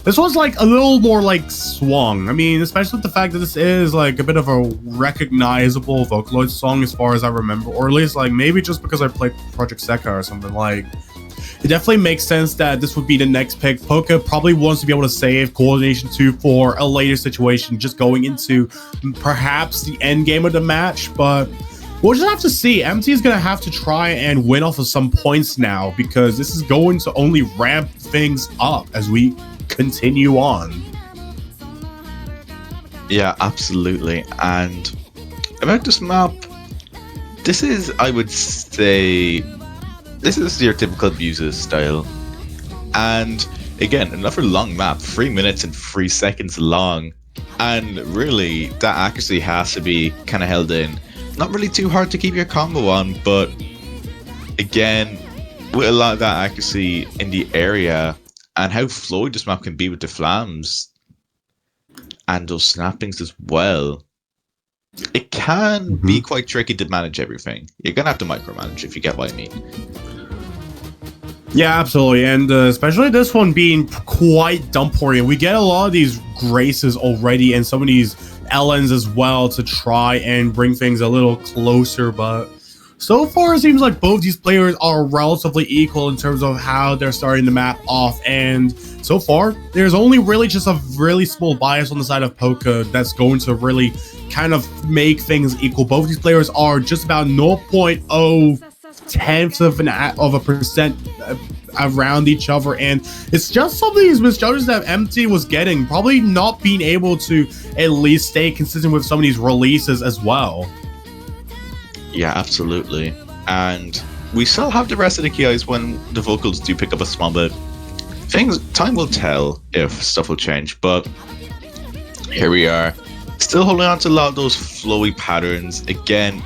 This one's like a little more like swung. I mean, especially with the fact that this is like a bit of a recognizable Vocaloid song as far as I remember. Or at least like maybe just because I played Project Sekka or something. Like, it definitely makes sense that this would be the next pick. Poca probably wants to be able to save Coordination 2 for a later situation, just going into perhaps the end game of the match. But we'll just have to see. MT is going to have to try and win off of some points now, because this is going to only ramp things up as we continue on. Yeah, absolutely. And about this map, this is, I would say, this is your typical Abuses style. And again, another long map, 3 minutes and 3 seconds long. And really, that accuracy has to be kind of held in. Not really too hard to keep your combo on, but again, with a lot of that accuracy in the area, and how fluid this map can be with the flams and those snappings as well, it can be quite tricky to manage everything. You're gonna have to micromanage, if you get what I mean. Yeah, absolutely. And especially this one being quite dump-oriented. We get a lot of these graces already and some of these LNs as well to try and bring things a little closer, but so far it seems like both these players are relatively equal in terms of how they're starting the map off, and so far there's only really just a really small bias on the side of Poca that's going to really kind of make things equal. Both these players are just about 0.0 tenths of a percent around each other, and it's just some of these misjudgments that MT was getting, probably not being able to at least stay consistent with some of these releases as well. Yeah, absolutely. And we still have the rest of the KIs when the vocals do pick up a small bit. Time will tell if stuff will change, but here we are. Still holding on to a lot of those flowy patterns. Again,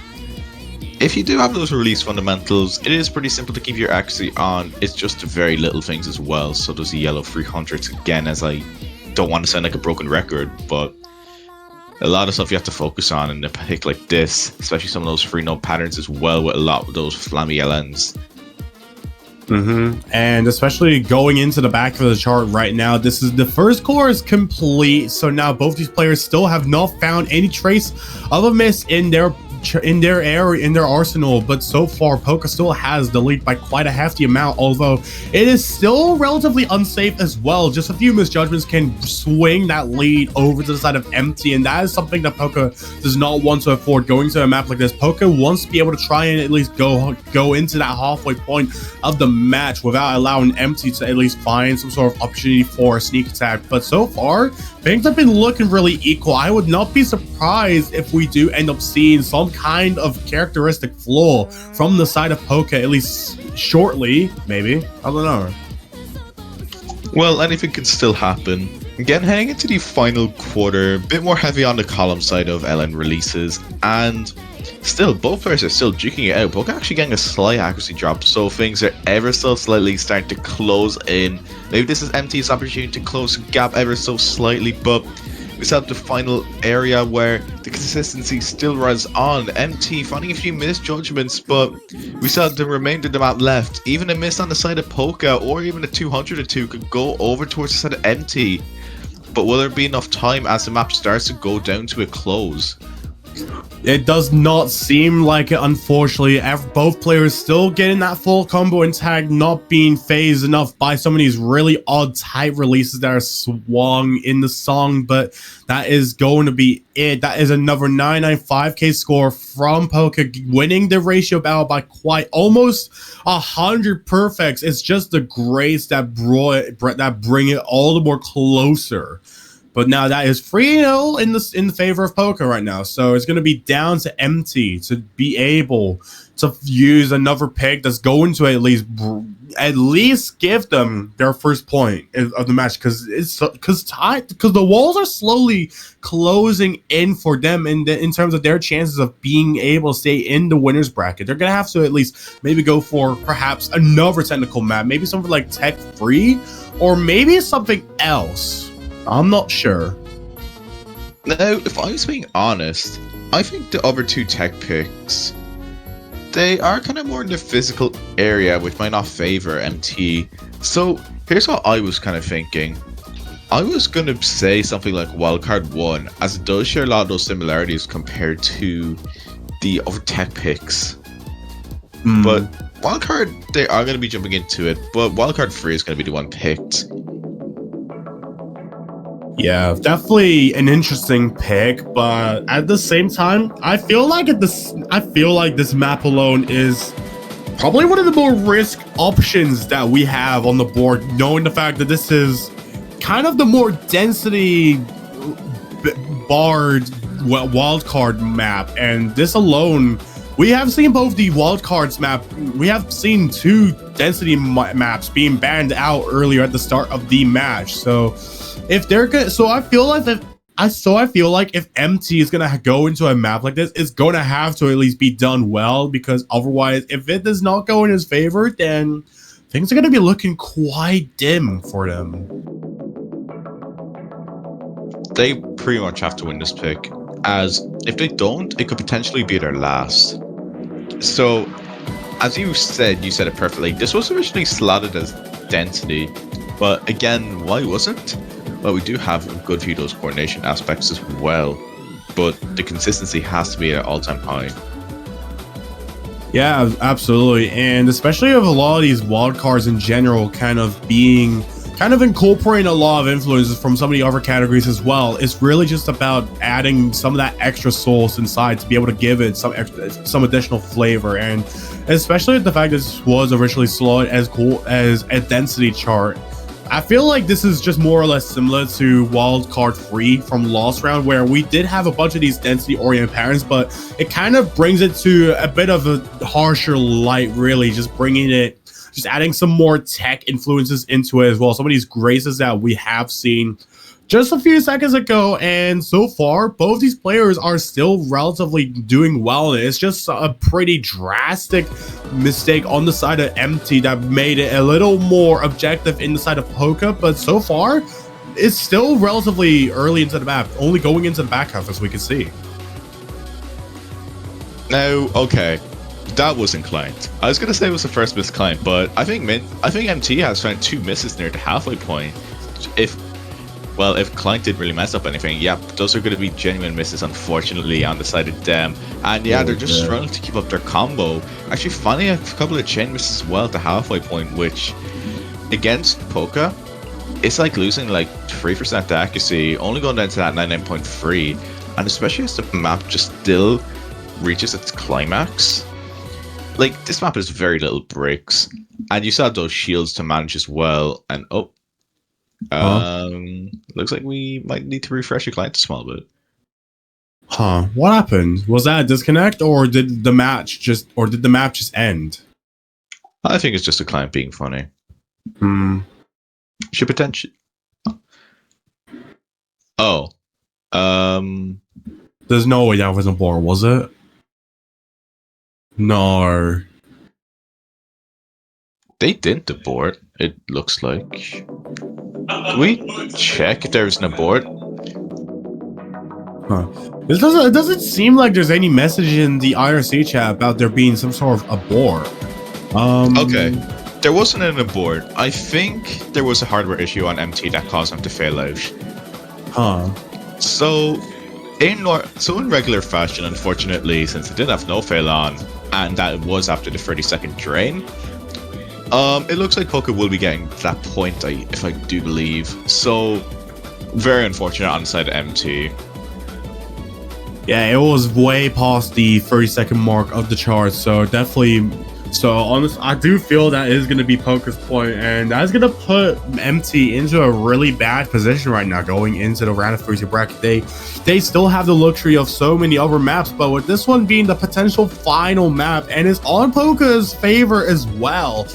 if you do have those release fundamentals, it is pretty simple to keep your accuracy on. It's just the very little things as well. So those yellow 300s, again, as I don't want to sound like a broken record, but a lot of stuff you have to focus on in a pick like this, especially some of those free note patterns as well, with a lot of those flammy LNs. And especially going into the back of the chart right now, this is the first core is complete. So now both these players still have not found any trace of a miss in their area, in their arsenal, but so far Poca still has the lead by quite a hefty amount, although it is still relatively unsafe as well. Just a few misjudgments can swing that lead over to the side of MT, and that is something that Poca does not want to afford. Going to a map like this, Poca wants to be able to try and at least go into that halfway point of the match without allowing MT to at least find some sort of opportunity for a sneak attack. But so far things have been looking really equal. I would not be surprised if we do end up seeing some kind of characteristic flaw from the side of Poca, at least shortly, maybe. I don't know. Well, anything can still happen. Again, heading into the final quarter, a bit more heavy on the column side of LN releases, and still, both players are still duking it out. Poca actually getting a slight accuracy drop, so things are ever so slightly starting to close in. Maybe this is MT's opportunity to close the gap ever so slightly, but we still have the final area where the consistency still runs on. MT finding a few misjudgments, but we still have the remainder of the map left. Even a miss on the side of Poca, or even a 200 or 2 could go over towards the side of MT. But will there be enough time as the map starts to go down to a close? It does not seem like it, unfortunately. Both players still getting that full combo and tag, not being phased enough by some of these really odd type releases that are swung in the song, but that is going to be it. That is another 995k score from Poca, winning the ratio battle by quite almost 100 perfects. It's just the grace that bring it all the more closer. But now that is 3-0 in the favor of Poca right now. So it's going to be down to MT to be able to use another pick that's going to at least give them their first point of the match, because the walls are slowly closing in for them in terms of their chances of being able to stay in the winner's bracket. They're going to have to at least maybe go for perhaps another technical map, maybe something like Tech Free, or maybe something else. I'm not sure. Now, if I was being honest, I think the other two tech picks, they are kind of more in the physical area, which might not favor MT. So here's what I was kind of thinking. I was going to say something like Wildcard 1, as it does share a lot of those similarities compared to the other tech picks. But Wildcard, they are going to be jumping into it, but Wildcard 3 is going to be the one picked. Yeah, definitely an interesting pick, but at the same time, I feel like this map alone is probably one of the more risk options that we have on the board, knowing the fact that this is kind of the more density barred wildcard map, and this alone, we have seen both the wildcards map. We have seen 2 density maps being banned out earlier at the start of the match. So if they're good, I feel like if MT is gonna go into a map like this, it's gonna have to at least be done well, because otherwise, if it does not go in his favor, then things are gonna be looking quite dim for them. They pretty much have to win this pick, as if they don't, it could potentially be their last. So, as you said it perfectly. This was originally slotted as density, but again, why wasn't? Well, we do have a good few of those coordination aspects as well, but the consistency has to be at all-time high. Yeah, absolutely, and especially with a lot of these wildcards in general kind of incorporating a lot of influences from some of the other categories as well. It's really just about adding some of that extra sauce inside to be able to give it some additional flavor, and especially with the fact that this was originally slotted as a density chart. I feel like this is just more or less similar to Wildcard 3 from last round, where we did have a bunch of these density-oriented patterns, but it kind of brings it to a bit of a harsher light, really, just adding some more tech influences into it as well. Some of these graces that we have seen just a few seconds ago, and so far, both these players are still relatively doing well. It's just a pretty drastic mistake on the side of MT that made it a little more objective in the side of Poca, but so far, it's still relatively early into the map, only going into the back half as we can see. Now, okay, that was inclined. I was gonna say it was the first miss climb, but I think MT has found 2 misses near the halfway point. If Client didn't really mess up anything, yeah, those are going to be genuine misses, unfortunately, on the side of them. And yeah, they're just struggling to keep up their combo. Actually, finding a couple of chain misses as well at the halfway point, which, against Poca, it's like losing like 3% accuracy, only going down to that 99.3. And especially as the map just still reaches its climax. Like, this map has very little breaks. And you still have those shields to manage as well. And looks like we might need to refresh your client a small bit. What happened? Was that a disconnect, or did the match just end? I think it's just a client being funny. Should potentially. Oh. There's no way that was a board, was it? No. They didn't abort, it looks like. Can we check if there's an abort? It doesn't seem like there's any message in the IRC chat about there being some sort of abort. Okay. There wasn't an abort. I think there was a hardware issue on MT that caused them to fail out. So in regular fashion, unfortunately, since it didn't have no fail on, and that was after the 30-second drain, it looks like Poca will be getting that point, if I do believe. So, very unfortunate on the side of MT. Yeah, it was way past the 30-second mark of the chart, so definitely. So, honestly, I do feel that is going to be Poca's point, and that's going to put MT into a really bad position right now going into the round of 30 bracket. They still have the luxury of so many other maps, but with this one being the potential final map, and it's on Poca's favor as well.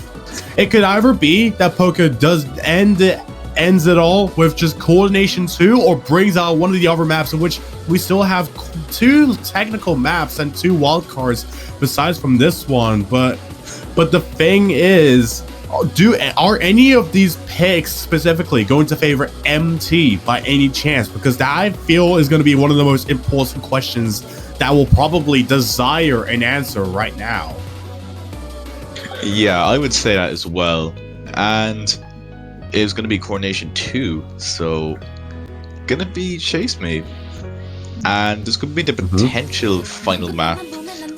It could either be that Poca does ends it all with just Coordination 2, or brings out one of the other maps in which we still have 2 technical maps and 2 wildcards besides from this one. But the thing is, are any of these picks specifically going to favor MT by any chance? Because that, I feel, is going to be one of the most important questions that will probably desire an answer right now. Yeah, I would say that as well. And it's going to be Coordination 2, so going to be Chase Mate. And there's going to be the potential final map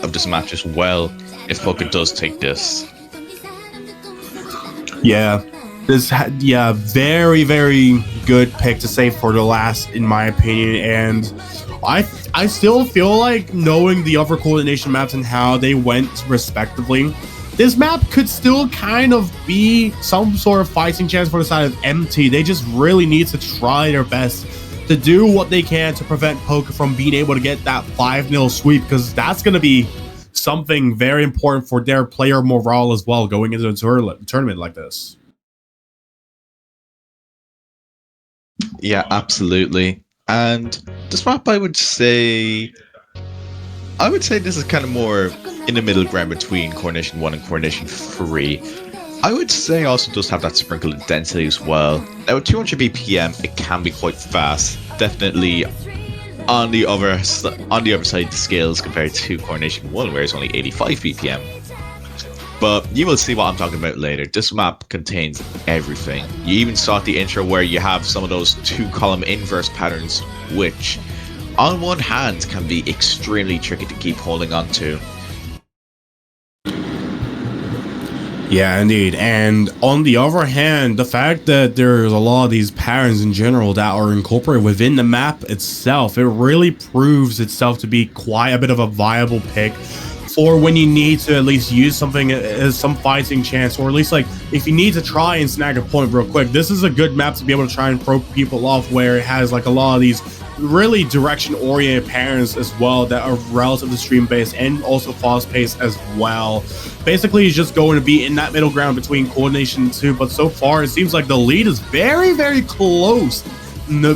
of this match as well, if Poca does take this. Yeah, very, very good pick to say for the last, in my opinion. And I still feel like, knowing the other Coordination maps and how they went respectively, this map could still kind of be some sort of fighting chance for the side of MT. They just really need to try their best to do what they can to prevent Poca from being able to get that 5-0 sweep, because that's going to be something very important for their player morale as well going into a tournament like this. Yeah, absolutely. And this map, I would say this is kind of more in the middle ground between Coordination 1 and Coordination 3. I would say also does have that sprinkle of density as well. Now at 200 BPM, it can be quite fast. Definitely on the other side of the scales compared to Coordination 1, where it's only 85 BPM. But you will see what I'm talking about later. This map contains everything. You even saw at the intro where you have some of those 2-column inverse patterns, which on one hand can be extremely tricky to keep holding on to. Yeah, indeed. And on the other hand, the fact that there's a lot of these patterns in general that are incorporated within the map itself, it really proves itself to be quite a bit of a viable pick for when you need to at least use something as some fighting chance, or at least like if you need to try and snag a point real quick. This is a good map to be able to try and throw people off, where it has like a lot of these really direction-oriented patterns as well that are relatively stream-based and also fast-paced as well. Basically, it's just going to be in that middle ground between Coordination 2, but so far it seems like the lead is very, very close.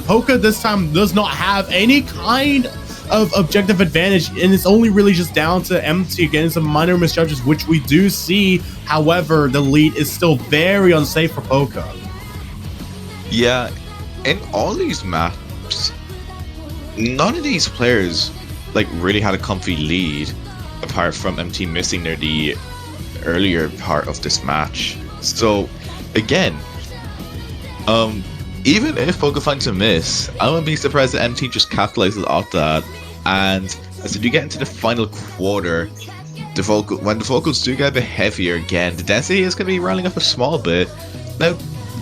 Poca this time does not have any kind of objective advantage, and it's only really just down to MT getting some minor misjudges, which we do see. However, the lead is still very unsafe for Poca. Yeah, in all these maps, none of these players like really had a comfy lead, apart from MT missing near the earlier part of this match. So again, even if Poca finds a miss, I wouldn't be surprised that MT just capitalizes off that. And as you get into the final quarter, when the vocals do get a bit heavier again, the density is going to be rolling up a small bit. Now,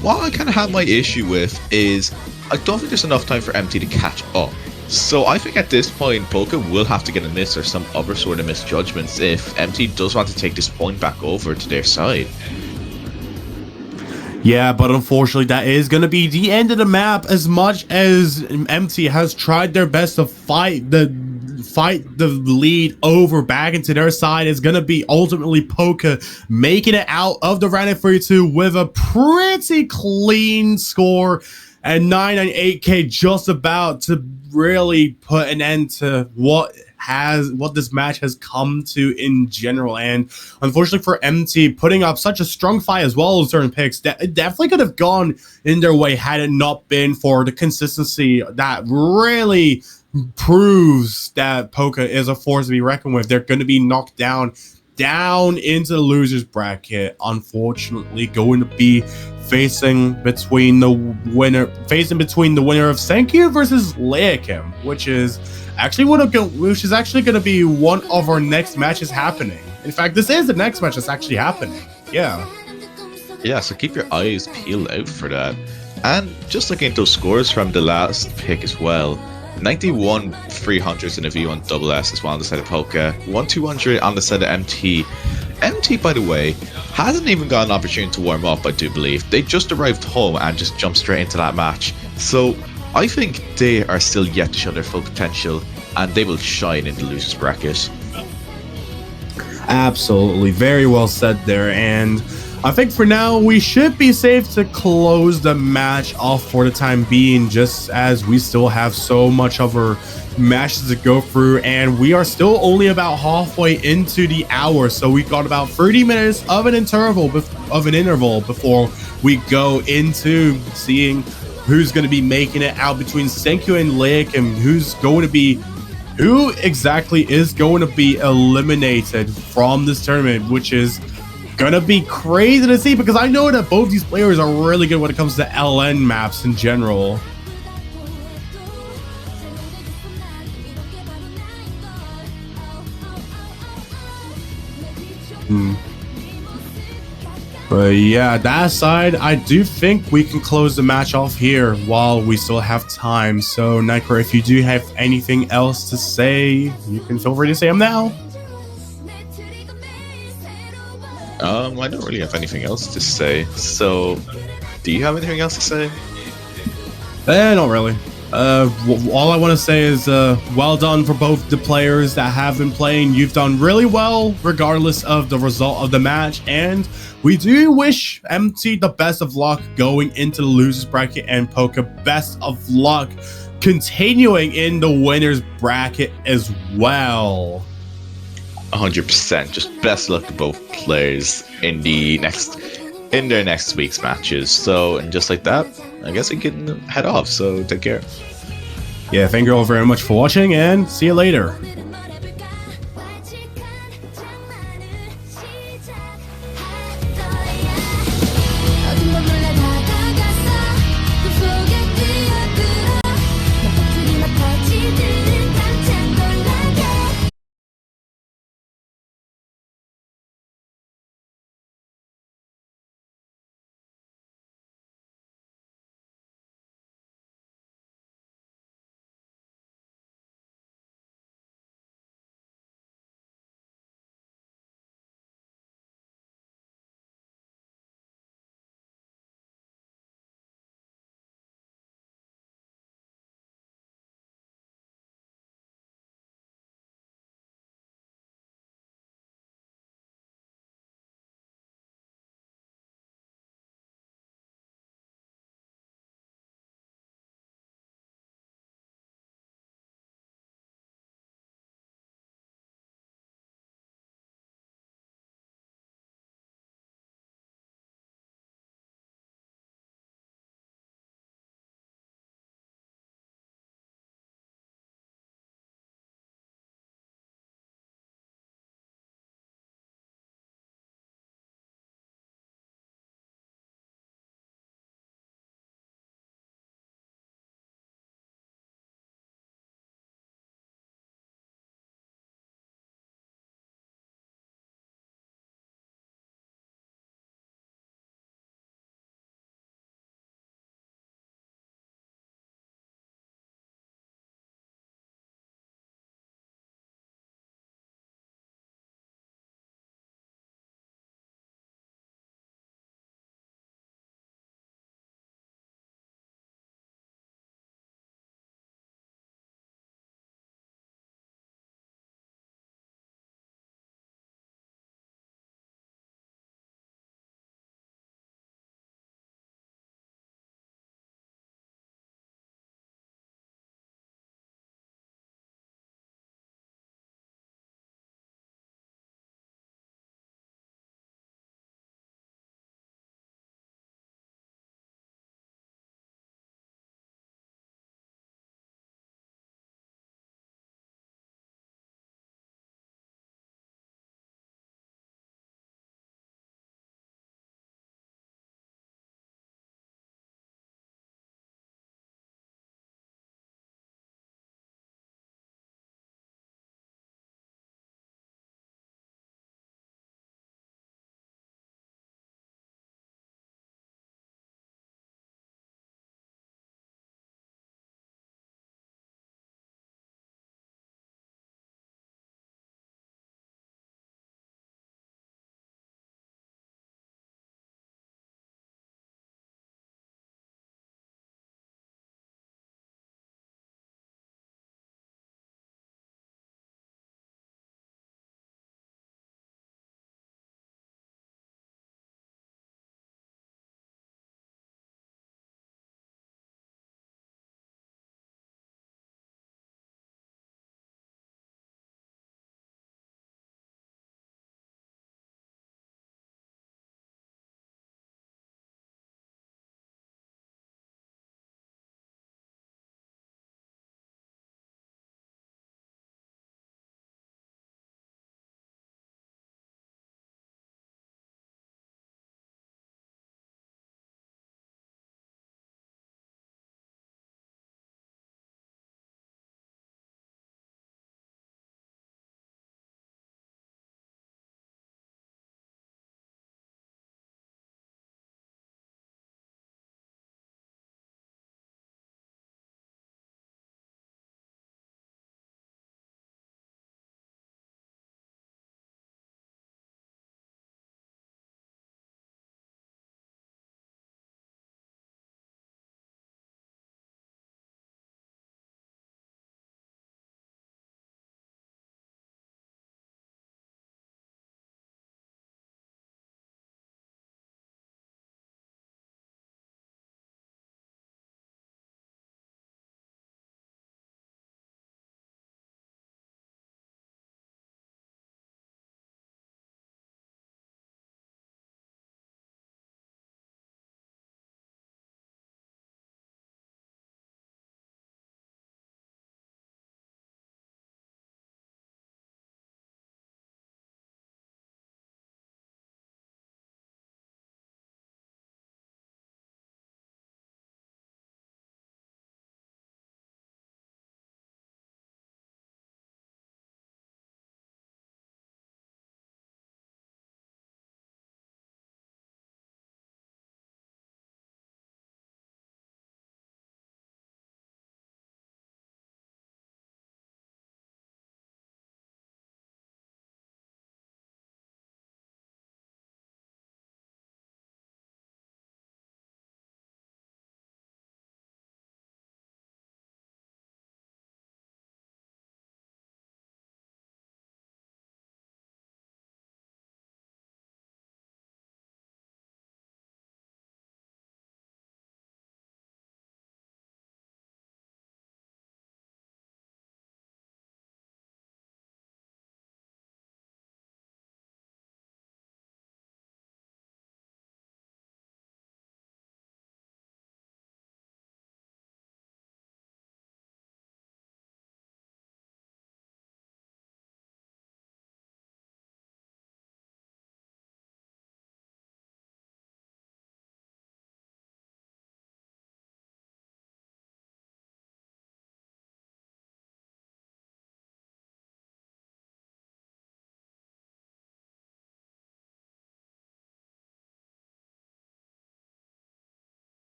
what I kind of have my issue with is I don't think there's enough time for MT to catch up. So I think at this point, Poca will have to get a miss or some other sort of misjudgments if MT does want to take this point back over to their side. Yeah, but unfortunately, that is going to be the end of the map. As much as MT has tried their best to fight the lead over back into their side, it's going to be ultimately Poca making it out of the round of 32 with a pretty clean score. And 998k just about to really put an end to what this match has come to in general. And unfortunately for MT, putting up such a strong fight as well as certain picks, that definitely could have gone in their way had it not been for the consistency that really proves that Poca is a force to be reckoned with. They're going to be knocked down into the losers bracket, unfortunately going to be facing between the winner of senkhyu versus leahkim, which is actually going to be one of our next matches happening. In fact, this is the next match that's actually happening. Yeah, so keep your eyes peeled out for that. And just looking at those scores from the last pick as well, 91 300s in a V1 double S as well on the side of Poca, 1200 on the side of MT. MT, by the way, hasn't even got an opportunity to warm up, I do believe. They just arrived home and just jumped straight into that match. So I think they are still yet to show their full potential, and they will shine in the losers bracket. absolutely. Very well said there. And I think for now, we should be safe to close the match off for the time being, just as we still have so much other matches to go through, and we are still only about halfway into the hour, so we've got about 30 minutes of an interval before we go into seeing who's going to be making it out between senkhyu and leahkim, who exactly is going to be eliminated from this tournament, which is gonna be crazy to see, because I know that both these players are really good when it comes to LN maps in general. But yeah, that aside, I do think we can close the match off here while we still have time. So Nightcore, if you do have anything else to say, you can feel free to say them now. I don't really have anything else to say. So, do you have anything else to say? Not really. All I want to say is well done for both the players that have been playing. You've done really well regardless of the result of the match, and we do wish MT the best of luck going into the losers bracket, and Poca best of luck continuing in the winners bracket as well. 100%. Just best luck to both players in their next week's matches. So, and just like that, I guess we can head off. So take care. Yeah, thank you all very much for watching, and see you later.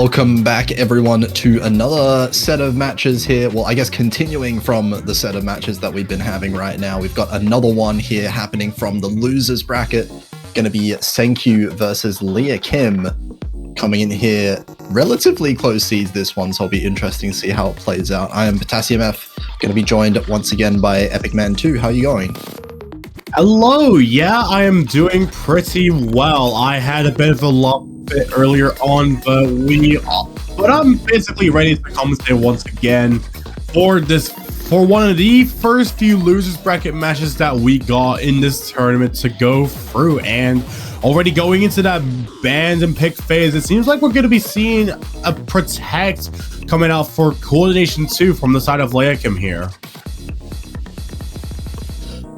Welcome back, everyone, to another set of matches here. Well, I guess continuing from the set of matches that we've been having right now, we've got another one here happening from the losers bracket. Going to be senkhyu versus leahkim coming in here. Relatively close seeds this one, so it'll be interesting to see how it plays out. I am MF, going to be joined once again by Epicman2. How are you going? Hello, yeah, I am doing pretty well. I had a bit of a luck bit earlier on, but I'm basically ready to compensate once again for one of the first few losers bracket matches that we got in this tournament to go through. And already going into that banned and pick phase, it seems like we're going to be seeing a protect coming out for coordination 2 from the side of leahkim here.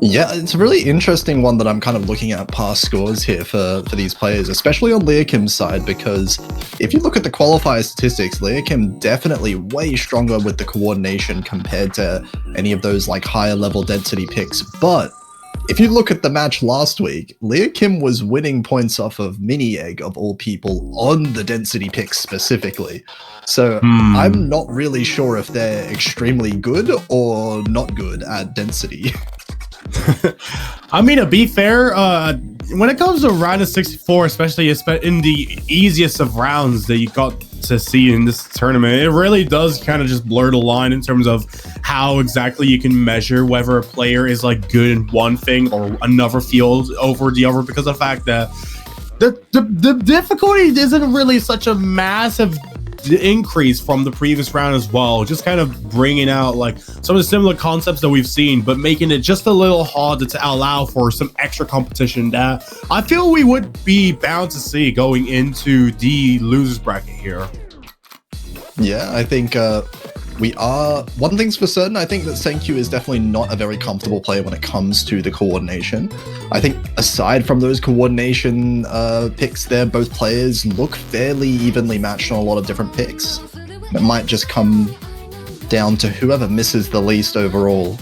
Yeah, it's a really interesting one that I'm kind of looking at past scores here for these players, especially on leahkim's side, because if you look at the qualifier statistics, leahkim definitely way stronger with the coordination compared to any of those like higher level density picks. But if you look at the match last week, leahkim was winning points off of Mini Egg of all people on the density picks specifically. So I'm not really sure if they're extremely good or not good at density. I mean, to be fair, when it comes to round of 64, especially in the easiest of rounds that you got to see in this tournament, it really does kind of just blur the line in terms of how exactly you can measure whether a player is like good in one thing or another field over the other, because of the fact that the difficulty isn't really such a massive increase from the previous round as well, just kind of bringing out like some of the similar concepts that we've seen, but making it just a little harder to allow for some extra competition that I feel we would be bound to see going into the losers bracket here. Yeah, I think we are. One thing's for certain, I think that senkhyu is definitely not a very comfortable player when it comes to the coordination. I think aside from those coordination picks there, both players look fairly evenly matched on a lot of different picks. It might just come down to whoever misses the least overall.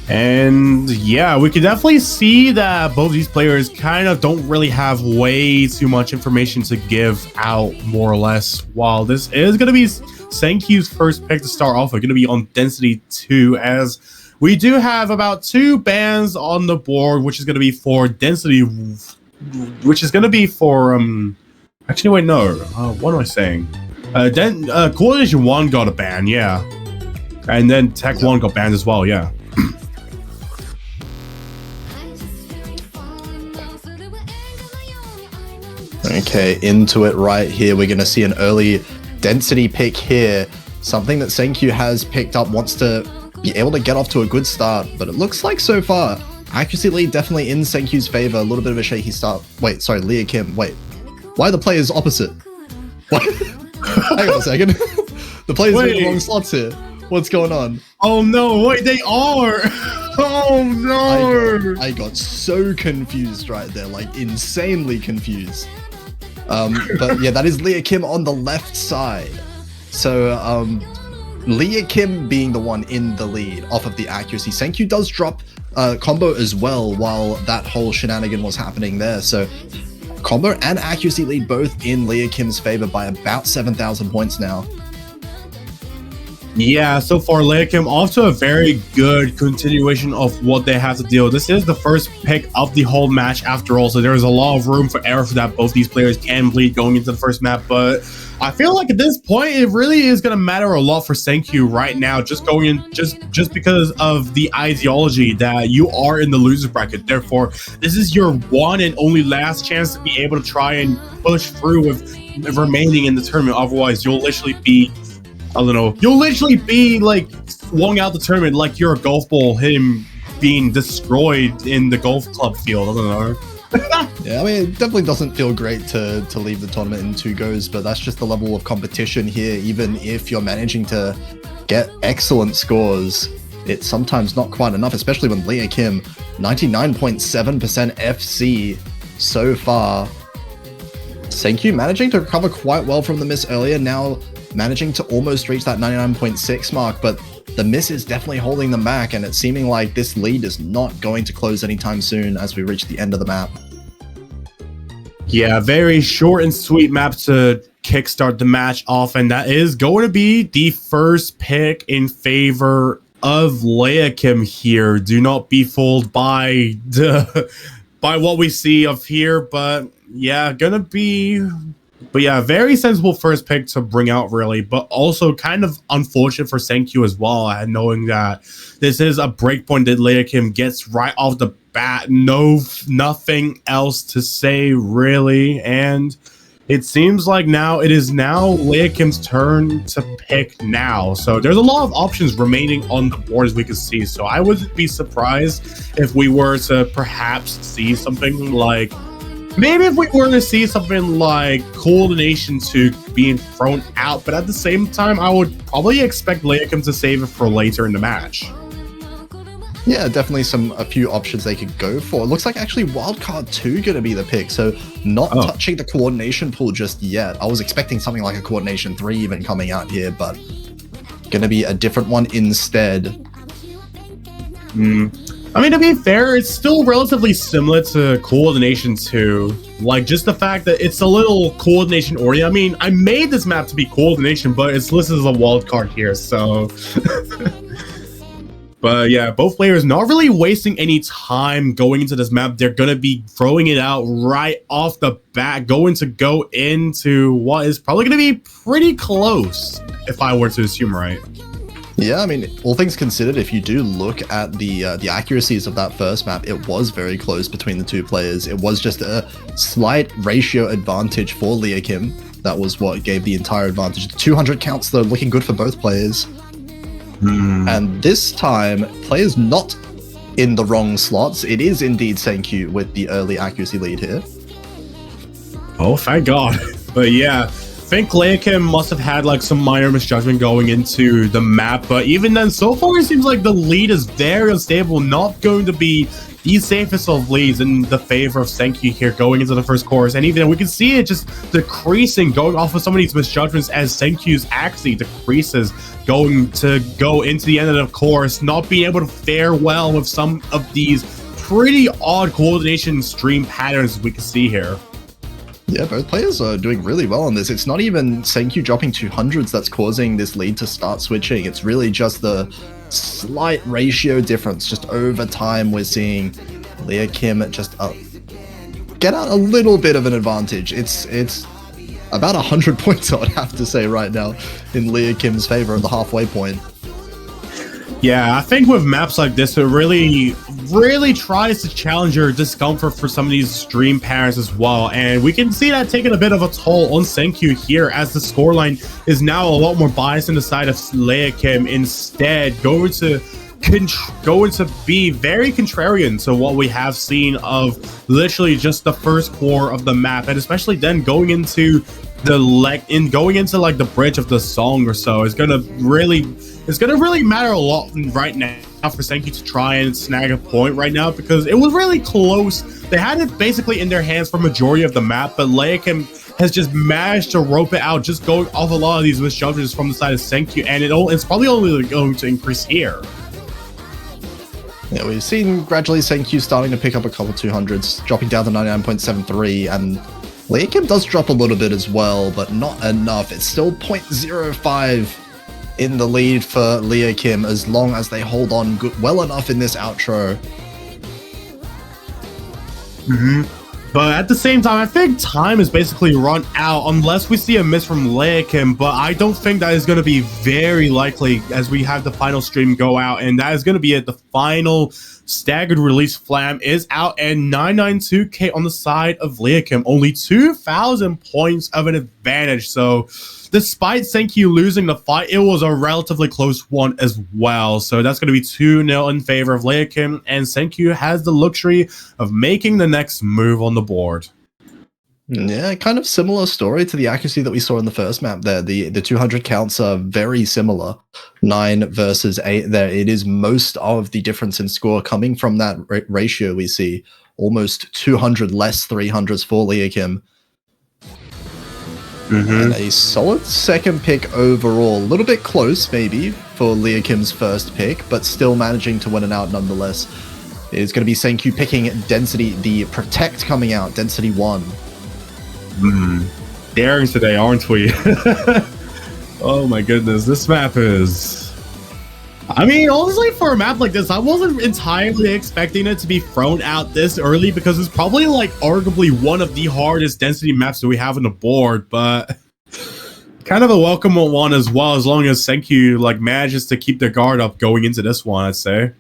And yeah, we can definitely see that both these players kind of don't really have way too much information to give out, more or less. While this is going to be senkhyu's first pick to start off, we're going to be on density 2, as we do have about 2 bans on the board, which is going to be for density, which is going to be for actually wait, no, what am I saying? Coordination 1 got a ban, yeah, and then tech 1 got banned as well, yeah. Okay, into it right here. We're going to see an early density pick here. Something that senkhyu has picked up, wants to be able to get off to a good start, but it looks like so far, accuracy lead definitely in senkhyu's favor. A little bit of a shaky start. Wait, sorry, leahkim. Wait, why are the players opposite? What? Hang on a second. The players are in the wrong slots here. What's going on? Oh no, wait, they are! Oh no! I got so confused right there, like insanely confused. But yeah, that is leahkim on the left side. So leahkim being the one in the lead off of the accuracy. senkhyu does drop combo as well while that whole shenanigan was happening there. So combo and accuracy lead both in leahkim's favor by about 7,000 points now. Yeah, so far leahkim off to a very good continuation of what they have to deal with. This is the first pick of the whole match after all, so there's a lot of room for error for that both these players can bleed going into the first map. But I feel like at this point it really is going to matter a lot for senkhyu right now, just going in just because of the ideology that you are in the losers bracket. Therefore, this is your one and only last chance to be able to try and push through with remaining in the tournament. Otherwise, you'll literally be, I don't know, you'll literally be like swung out the tournament like you're a golf ball, him being destroyed in the golf club field. I don't know. Yeah, I mean, it definitely doesn't feel great to leave the tournament in 2 goes, but that's just the level of competition here. Even if you're managing to get excellent scores, it's sometimes not quite enough, especially when leahkim, 99.7% FC so far. senkhyu managing to recover quite well from the miss earlier, now managing to almost reach that 99.6 mark, but the miss is definitely holding them back, and it's seeming like this lead is not going to close anytime soon as we reach the end of the map. Yeah, very short and sweet map to kickstart the match off, and that is going to be the first pick in favor of leahkim here. Do not be fooled by by what we see of here, but yeah, very sensible first pick to bring out, really, but also kind of unfortunate for senkhyu as well, and knowing that this is a breakpoint that leahkim gets right off the bat. Nothing else to say, really, and it seems like it is now leahkim's turn to pick now. So there's a lot of options remaining on the board, as we can see. So I wouldn't be surprised if we were to perhaps see something like, maybe if we were to see something like Coordination 2 being thrown out, but at the same time, I would probably expect leahkim to save it for later in the match. Yeah, definitely a few options they could go for. It looks like actually Wildcard 2 going to be the pick, so not touching the Coordination pool just yet. I was expecting something like a Coordination 3 even coming out here, but going to be a different one instead. I mean, to be fair, it's still relatively similar to Coordination 2. Like, just the fact that it's a little Coordination oriented. I mean, I made this map to be Coordination, but it's listed as a wildcard here, so... But yeah, both players not really wasting any time going into this map. They're going to be throwing it out right off the bat, going to go into what is probably going to be pretty close, if I were to assume right. Yeah, I mean, all things considered, if you do look at the accuracies of that first map, it was very close between the two players. It was just a slight ratio advantage for leahkim. That was what gave the entire advantage. The 200 counts, though, looking good for both players. And this time, players not in the wrong slots. It is indeed senkhyu with the early accuracy lead here. Oh, thank God. But yeah, I think leahkim must have had like some minor misjudgment going into the map, but even then, so far it seems like the lead is very unstable, not going to be the safest of leads in the favor of senkhyu here going into the first course. And even then, we can see it just decreasing, going off of some of these misjudgments as senkhyu's actually decreases, going to go into the end of the course, not being able to fare well with some of these pretty odd coordination stream patterns we can see here. Yeah, both players are doing really well on this. It's not even senkhyu dropping 200s that's causing this lead to start switching. It's really just the slight ratio difference. Just over time, we're seeing leahkim just get out a little bit of an advantage. It's about 100 points, I would have to say right now, in leahkim's favor at the halfway point. Yeah, I think with maps like this, it really tries to challenge your discomfort for some of these stream patterns as well. And we can see that taking a bit of a toll on senkhyu here, as the scoreline is now a lot more biased in the side of leahkim, instead going to be very contrarian to what we have seen of literally just the first core of the map, and especially then going into the bridge of the song or so. It's gonna really matter a lot right now for senkhyu to try and snag a point right now, because it was really close. They had it basically in their hands for majority of the map, but leahkim has just managed to rope it out, just going off a lot of these misjudgments from the side of senkhyu, and it's probably only going to increase here. Yeah, we've seen gradually senkhyu starting to pick up a couple 200s, dropping down to 99.73, and leahkim does drop a little bit as well, but not enough. It's still 0.05 in the lead for leahkim, as long as they hold on well enough in this outro. But at the same time, I think time is basically run out unless we see a miss from leahkim, but I don't think that is going to be very likely as we have the final stream go out, and that is going to be it. The final staggered release flam is out, and 992k on the side of leahkim, only 2,000 points of an advantage. So despite senkhyu losing the fight, it was a relatively close one as well. So that's going to be 2-0 in favor of leahkim, and senkhyu has the luxury of making the next move on the board. Yeah, kind of similar story to the accuracy that we saw in the first map there. The 200 counts are very similar. 9 versus 8 there. It is most of the difference in score coming from that ratio we see. Almost 200 less 300s for leahkim. And a solid second pick overall. A little bit close, maybe, for leahkim's first pick, but still managing to win it out nonetheless. It's going to be senkhyu picking Density, the Protect coming out, Density 1. Daring today, aren't we? Oh my goodness, this map is... I mean, honestly, for a map like this, I wasn't entirely expecting it to be thrown out this early because it's probably like arguably one of the hardest density maps that we have on the board, but kind of a welcome one as well, as long as senkhyu like manages to keep their guard up going into this one, I'd say.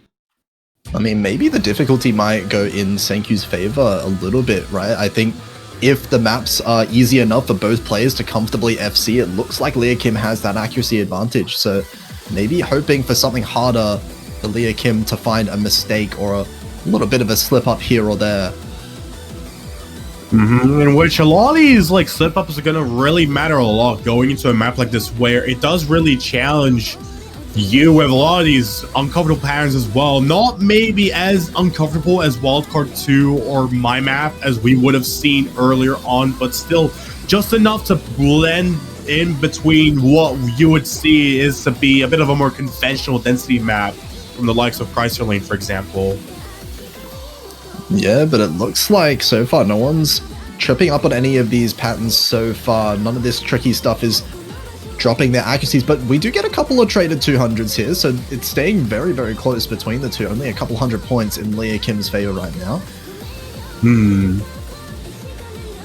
I mean, maybe the difficulty might go in senkhyu's favor a little bit, right? I think if the maps are easy enough for both players to comfortably FC, it looks like leahkim has that accuracy advantage, so maybe hoping for something harder for leahkim to find a mistake or a little bit of a slip up here or there. In which a lot of these like slip ups are gonna really matter a lot going into a map like this, where it does really challenge you with a lot of these uncomfortable patterns as well. Not maybe as uncomfortable as Wildcard 2 or my map as we would have seen earlier on, but still just enough to blend in between what you would see is to be a bit of a more conventional density map from the likes of Crimzenite, for example. Yeah, but it looks like so far no one's tripping up on any of these patterns so far. None of this tricky stuff is dropping their accuracies, but we do get a couple of traded 200s here, so it's staying very, very close between the two. Only a couple hundred points in leahkim's favor right now.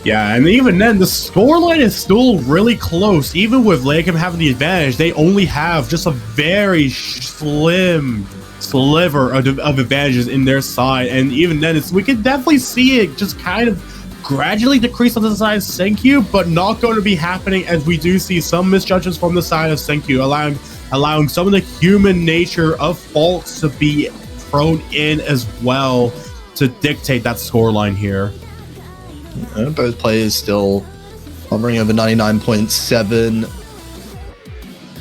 Yeah, and even then, the scoreline is still really close. Even with leahkim having the advantage, they only have just a very slim sliver of advantages in their side. And even then, we can definitely see it just kind of gradually decrease on the side of senkhyu, but not going to be happening, as we do see some misjudgments from the side of senkhyu, allowing some of the human nature of faults to be thrown in as well to dictate that scoreline here. Both players still hovering over 99.7.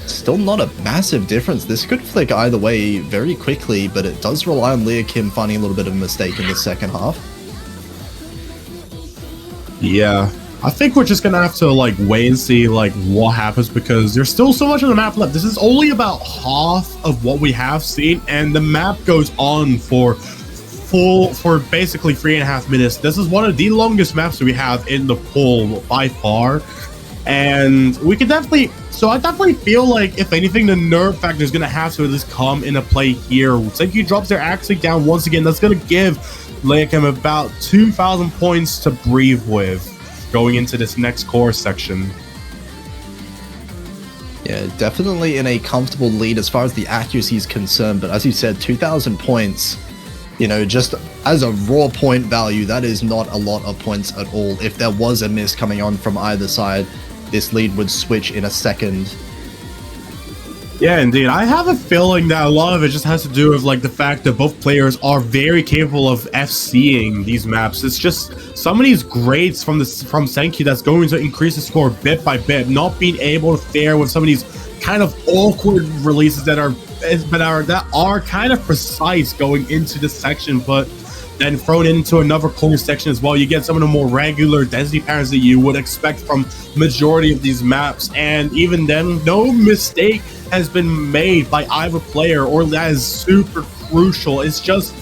Still not a massive difference. This could flick either way very quickly, but it does rely on leahkim finding a little bit of a mistake in the second half. Yeah, I think we're just gonna have to like wait and see like what happens, because there's still so much of the map left. This is only about half of what we have seen, and the map goes on for basically 3.5 minutes. This is one of the longest maps that we have in the pool by far, and we could definitely, so I definitely feel like if anything, the nerf factor is gonna have to at least come into play here. senkhyu drops their accuracy down once again. That's gonna give leahkim about 2,000 points to breathe with going into this next core section. Yeah, definitely in a comfortable lead as far as the accuracy is concerned, but as you said, 2,000 points, you know, just as a raw point value, that is not a lot of points at all. If there was a miss coming on from either side, this lead would switch in a second. Yeah, indeed. I have a feeling that a lot of it just has to do with like the fact that both players are very capable of FCing these maps. It's just some of these grades from senkhyu that's going to increase the score bit by bit, not being able to fare with some of these kind of awkward releases that are kind of precise going into this section, but then thrown into another core section as well. You get some of the more regular density patterns that you would expect from majority of these maps, and even then, no mistake has been made by either player, or that is super crucial. It's just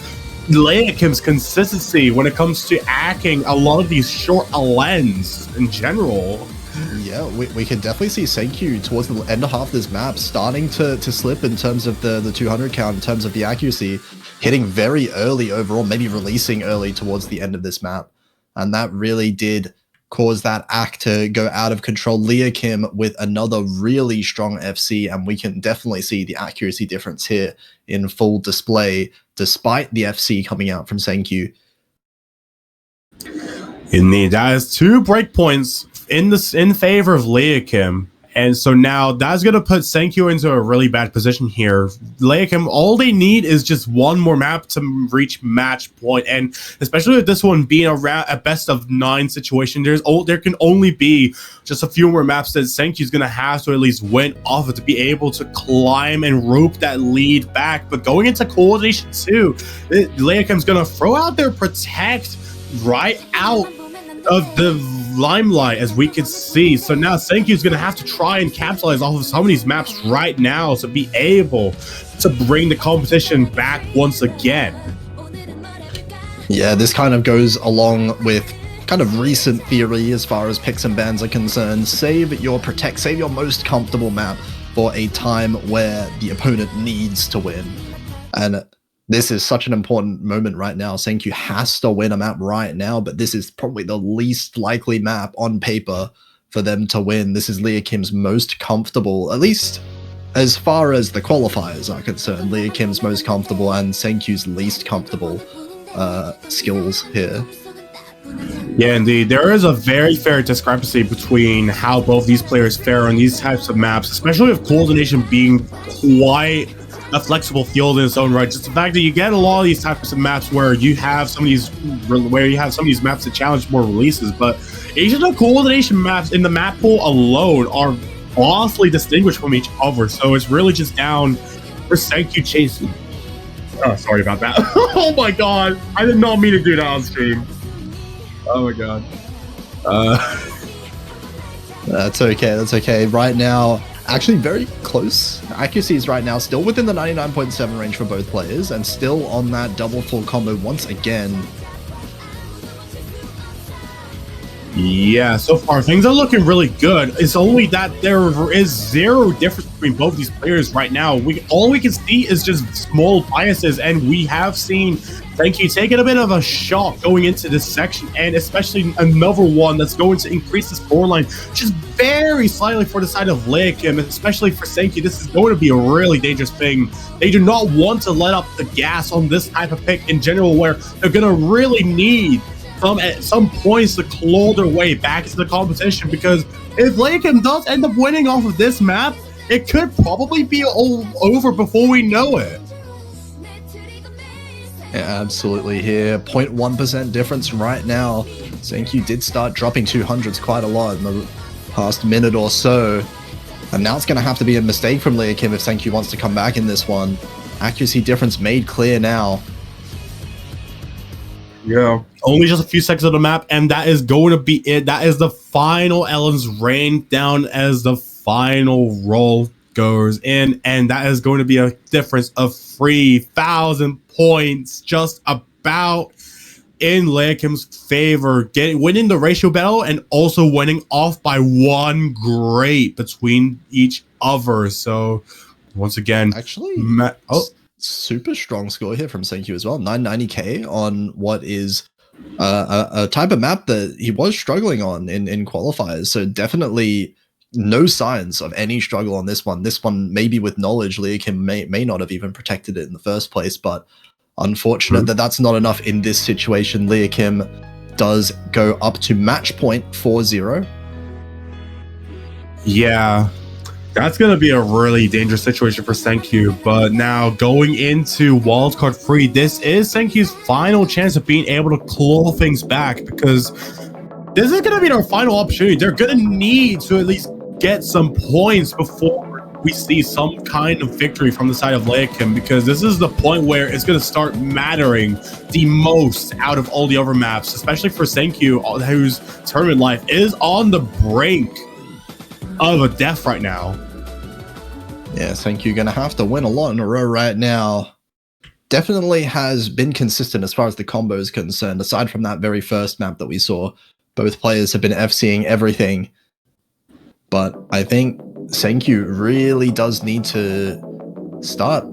leahkim's consistency when it comes to acting a lot of these short lens in general. Yeah, we can definitely see senkhyu towards the end of half of this map starting to slip in terms of the 200 count, in terms of the accuracy, hitting very early overall, maybe releasing early towards the end of this map. And that really did cause that act to go out of control. leahkim with another really strong FC, and we can definitely see the accuracy difference here in full display, despite the FC coming out from senkhyu. Indeed, that is 2 breakpoints in favor of leahkim, and so now that's gonna put senkhyu into a really bad position here. leahkim, all they need is just one more map to reach match point, and especially with this one being a best of 9 situation, there can only be just a few more maps that senkyu's gonna have to at least win off of to be able to climb and rope that lead back. But going into coordination 2, leahkim's gonna throw out their protect right out of the limelight, as we can see. So now senkyu's gonna have to try and capitalize off of some of these maps right now to be able to bring the competition back once again. Yeah, this kind of goes along with kind of recent theory as far as picks and bans are concerned. Save your most comfortable map for a time where the opponent needs to win. And this is such an important moment right now. senkhyu has to win a map right now, but this is probably the least likely map on paper for them to win. This is leahkim's most comfortable, at least as far as the qualifiers are concerned. leahkim's most comfortable and senkhyu's least comfortable skills here. Yeah, indeed. There is a very fair discrepancy between how both these players fare on these types of maps, especially with coordination being quite a flexible field in its own right. Just the fact that you get a lot of these types of maps where you have some of these maps that challenge more releases, but each of the coordination maps in the map pool alone are vastly distinguished from each other. So it's really just down for senkhyu chasing. Oh, sorry about that. Oh my god, I did not mean to do that on stream. Oh my god. That's okay. That's okay. Right now, actually very close. Accuracy is right now still within the 99.7 range for both players, and still on that double full combo once again. Yeah, so far things are looking really good. It's only that there is zero difference between both these players right now. All we can see is just small biases, and we have seen senkhyu taking a bit of a shock going into this section, and especially another one that's going to increase the scoreline just very slightly for the side of leahkim, especially for senkhyu. This is going to be a really dangerous thing. They do not want to let up the gas on this type of pick in general, where they're going to really need at some points to claw their way back into the competition, because if leahkim does end up winning off of this map, it could probably be all over before we know it. Yeah, absolutely here. 0.1% difference right now. senkhyu did start dropping 200s quite a lot in the past minute or so. And now it's going to have to be a mistake from leahkim if senkhyu wants to come back in this one. Accuracy difference made clear now. Yeah. Only just a few seconds of the map, and that is going to be it. That is the final Ellen's rain down as the final roll goes in, and that is going to be a difference of 3,000 points, just about in leahkim's favor, winning the ratio battle and also winning off by one grade between each other. So once again, actually, super strong score here from senkhyu as well. 990k on what is a type of map that he was struggling on in qualifiers. So definitely no signs of any struggle on this one. This one, maybe with knowledge, leahkim may not have even protected it in the first place, but unfortunate that that's not enough in this situation. leahkim does go up to match point 4-0. Yeah. That's going to be a really dangerous situation for senkhyu, but now going into wildcard 3, this is senkhyu's final chance of being able to claw things back, because this is going to be their final opportunity. They're going to need to at least get some points before we see some kind of victory from the side of leahkim, because this is the point where it's going to start mattering the most out of all the other maps, especially for senkhyu, whose tournament life is on the brink of a death right now. Yeah, senkhyu gonna have to win a lot in a row right now. Definitely has been consistent as far as the combo is concerned. Aside from that very first map that we saw, both players have been FCing everything. But I think senkhyu really does need to start,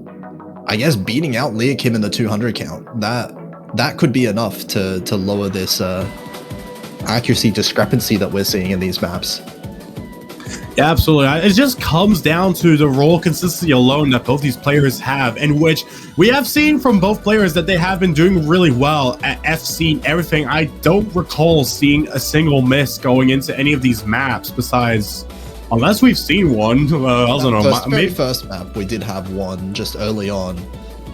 I guess, beating out leahkim in the 200 count. That could be enough to lower this accuracy discrepancy that we're seeing in these maps. Yeah, absolutely. It just comes down to the roll consistency alone that both these players have, in which we have seen from both players that they have been doing really well at FCing everything. I don't recall seeing a single miss going into any of these maps, besides, unless we've seen one. I don't know. Maybe first map we did have one just early on,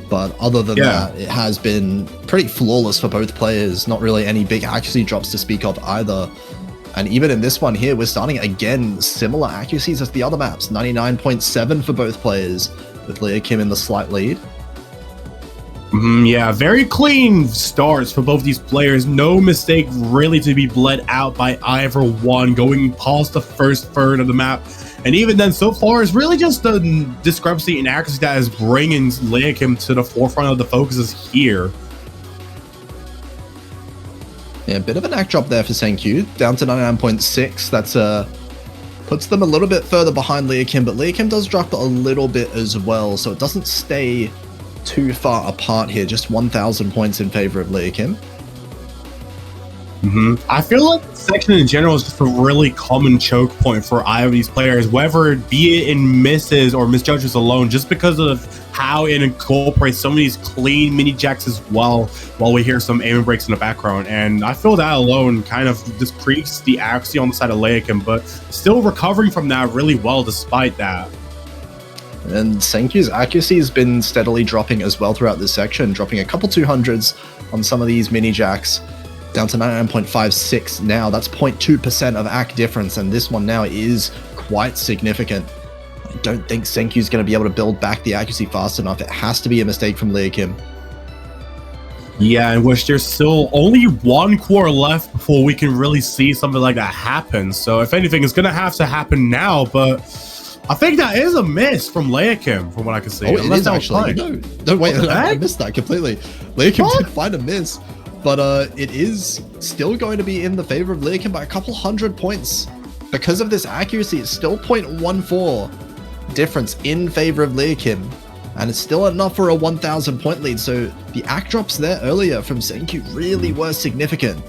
but other than that, it has been pretty flawless for both players. Not really any big accuracy drops to speak of either. And even in this one here, we're starting again similar accuracies as the other maps. 99.7 for both players, with leahkim in the slight lead. Yeah, very clean starts for both these players. No mistake really to be bled out by either one, going past the first third of the map. And even then, so far, it's really just the discrepancy in accuracy that is bringing leahkim to the forefront of the focuses here. Yeah, a bit of an act drop there for senkhyu, down to 99.6. That's puts them a little bit further behind leahkim, but leahkim does drop a little bit as well, so it doesn't stay too far apart here. Just 1,000 points in favor of leahkim. I feel like the section in general is just a really common choke point for either of these players, whether it be it in misses or misjudges alone, just because of how it incorporates some of these clean mini jacks as well, while we hear some aiming breaks in the background. And I feel that alone kind of decreases the accuracy on the side of leahkim, but still recovering from that really well despite that. And senkhyu's accuracy has been steadily dropping as well throughout this section, dropping a couple 200s on some of these mini jacks, down to 99.56 now. That's 0.2% of AC difference, and this one now is quite significant. I don't think senkhyu's going to be able to build back the accuracy fast enough. It has to be a mistake from leahkim. Yeah, in which there's still only one core left before we can really see something like that happen. So if anything, it's going to have to happen now, but I think that is a miss from leahkim, from what I can see. Oh, it is actually. No, wait, I missed that completely. leahkim did find a miss, but it is still going to be in the favor of leahkim by a couple 100 points. Because of this accuracy, it's still 0.14 difference in favor of leahkim, and it's still enough for a 1,000 point lead. So the act drops there earlier from senkhyu really were significant.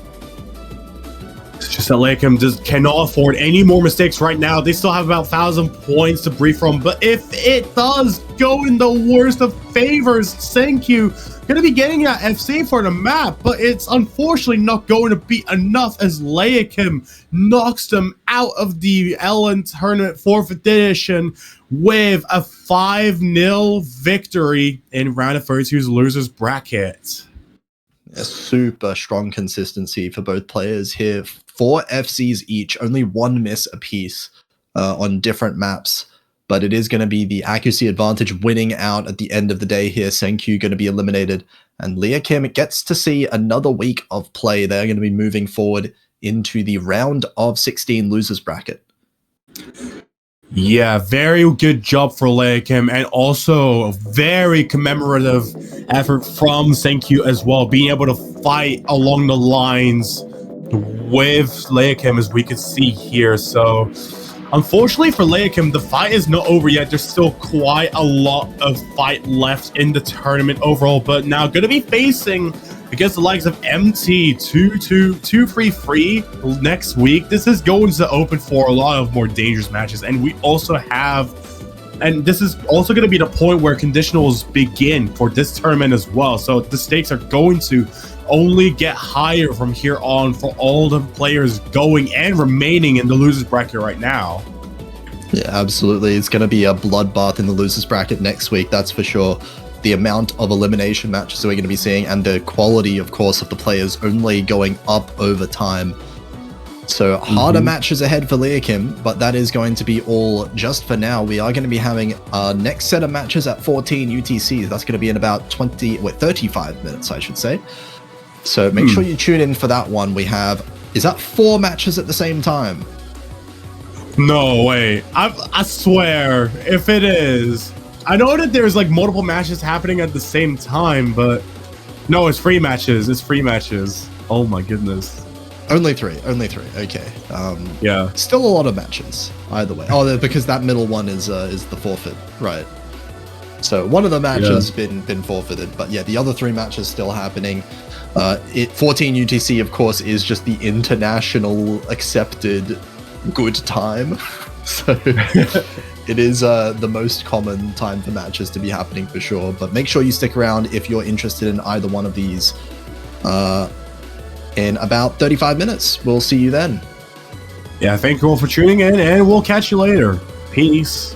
It's just that leahkim just cannot afford any more mistakes right now. They still have about 1,000 points to breathe from, but if it does go in the worst of favors, senkhyu gonna be getting that FC for the map, but it's unfortunately not going to be enough as leahkim knocks them out of the LN tournament 4th edition with a 5-0 victory in round of 32's losers bracket. A super strong consistency for both players here. 4 FCs each, only 1 miss apiece on different maps. But it is going to be the accuracy advantage winning out at the end of the day here. senkhyu going to be eliminated, and leahkim gets to see another week of play. They're going to be moving forward into the round of 16 losers bracket. Yeah, very good job for leahkim, and also a very commemorative effort from senkhyu as well, being able to fight along the lines with leahkim, as we can see here. So unfortunately for leahkim, the fight is not over yet. There's still quite a lot of fight left in the tournament overall, but now going to be facing against the likes of mmttyy233 next week. This is going to open for a lot of more dangerous matches, and we also have, and this is also going to be the point where conditionals begin for this tournament as well. So the stakes are going to only get higher from here on for all the players going and remaining in the losers bracket right now. Yeah, absolutely. It's going to be a bloodbath in the losers bracket next week, that's for sure. The amount of elimination matches that we're going to be seeing, and the quality, of course, of the players only going up over time. So harder matches ahead for leahkim, but that is going to be all just for now. We are going to be having our next set of matches at 14 UTC. That's going to be in about 35 minutes, I should say. So make sure you tune in for that one. We have, is that 4 matches at the same time? No way. I swear, if it is, I know that there's like multiple matches happening at the same time, but no, it's free matches. It's free matches. Oh my goodness. Only three. Okay. Yeah. Still a lot of matches, either way. Oh, because that middle one is the forfeit, right? So one of the matches been forfeited, but yeah, the other 3 matches still happening. 14 UTC, of course, is just the international accepted good time. So it is the most common time for matches to be happening for sure. But make sure you stick around if you're interested in either one of these. In about 35 minutes. We'll see you then. Yeah, thank you all for tuning in, and we'll catch you later. Peace.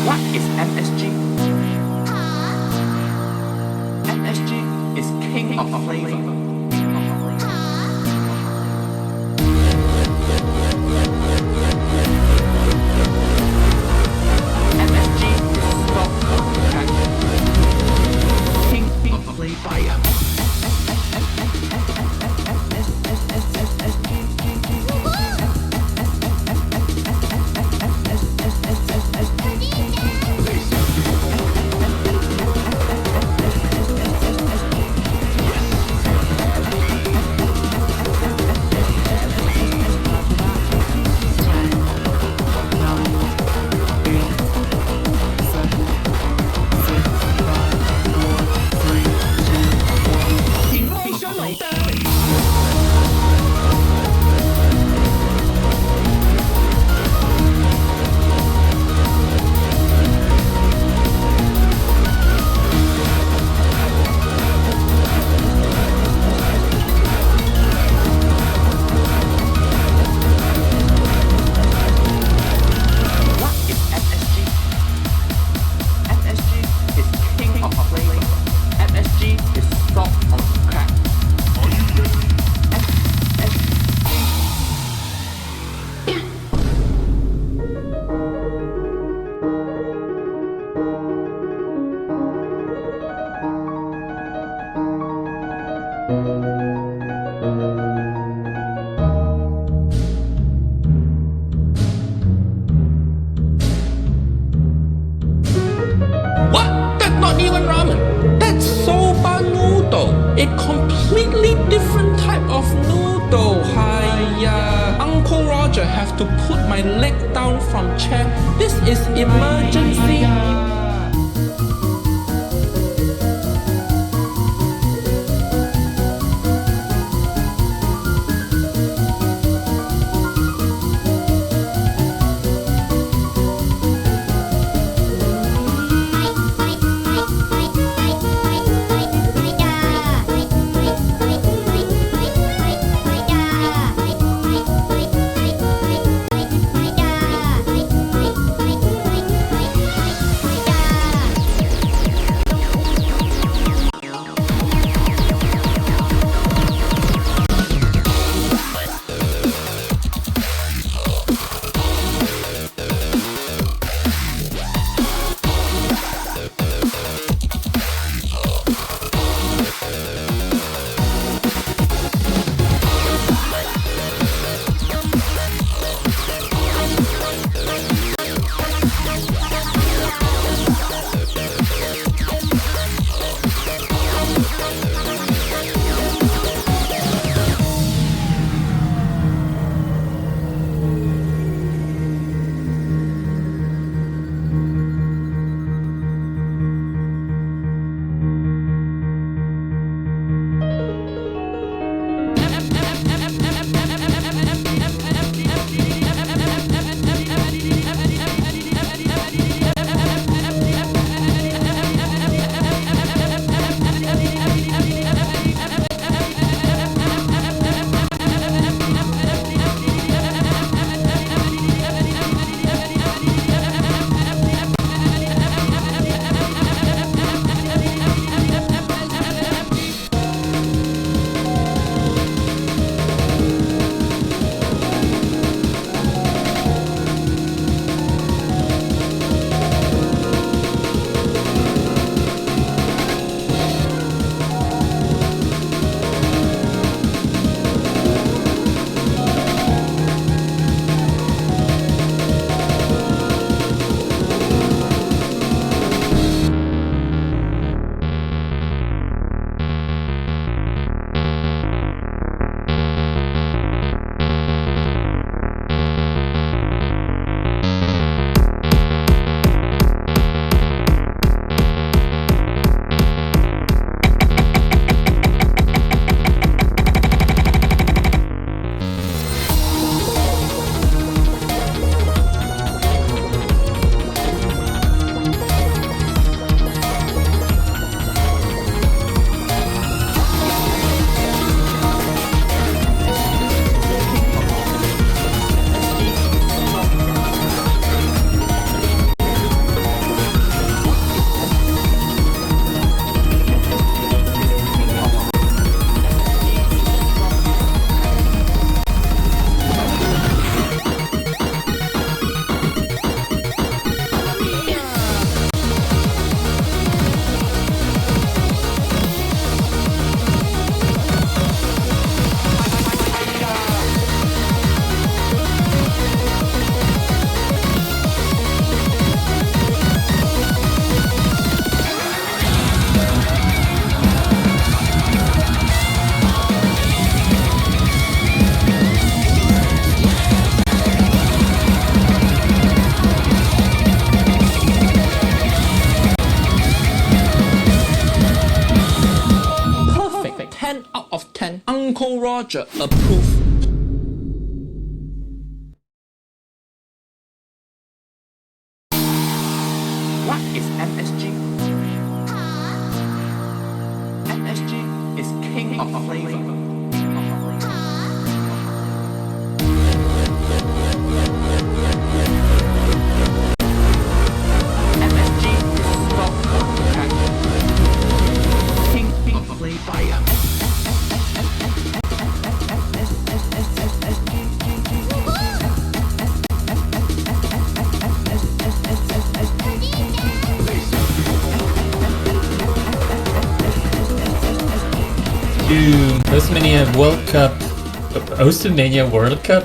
What is MSG? MSG is king of flavor. MSG is top contract. King of flavor. What? That's not even ramen. That's soba noodle. A completely different type of noodle. Hiya. Uncle Roger have to put my leg down from chair. This is emergency. Uncle Roger approved. What is MSG? MSG is king of flavor. MSG is stock contract. King of flavor. Oceania World Cup. Oceania World Cup?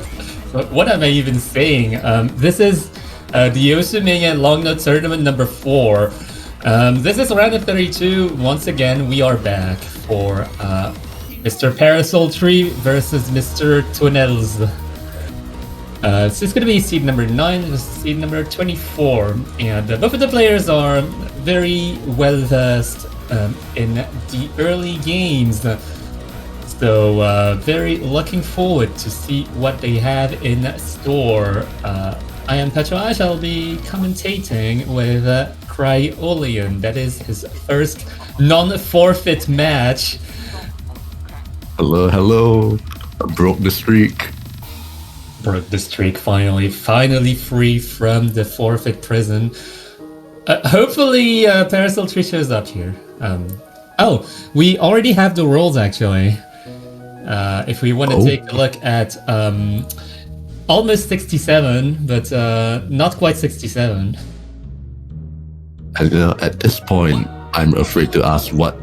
What am I even saying? This is the Oceania Long Note Tournament number 4. This is round of 32. Once again, we are back for Mr. Parasol Tree versus Mr. Tunnels. So it's going to be seed number 9 versus seed number 24. And both of the players are very well versed in the early games. So very looking forward to see what they have in store. I am Petro. I shall be commentating with Cryoleon. That is his first non-forfeit match. Hello. I broke the streak. Broke the streak finally free from the forfeit prison. Hopefully Parasol Tree shows up here. Oh, we already have the rules actually. If we want to take a look at almost 67, but not quite 67. And at this point, I'm afraid to ask what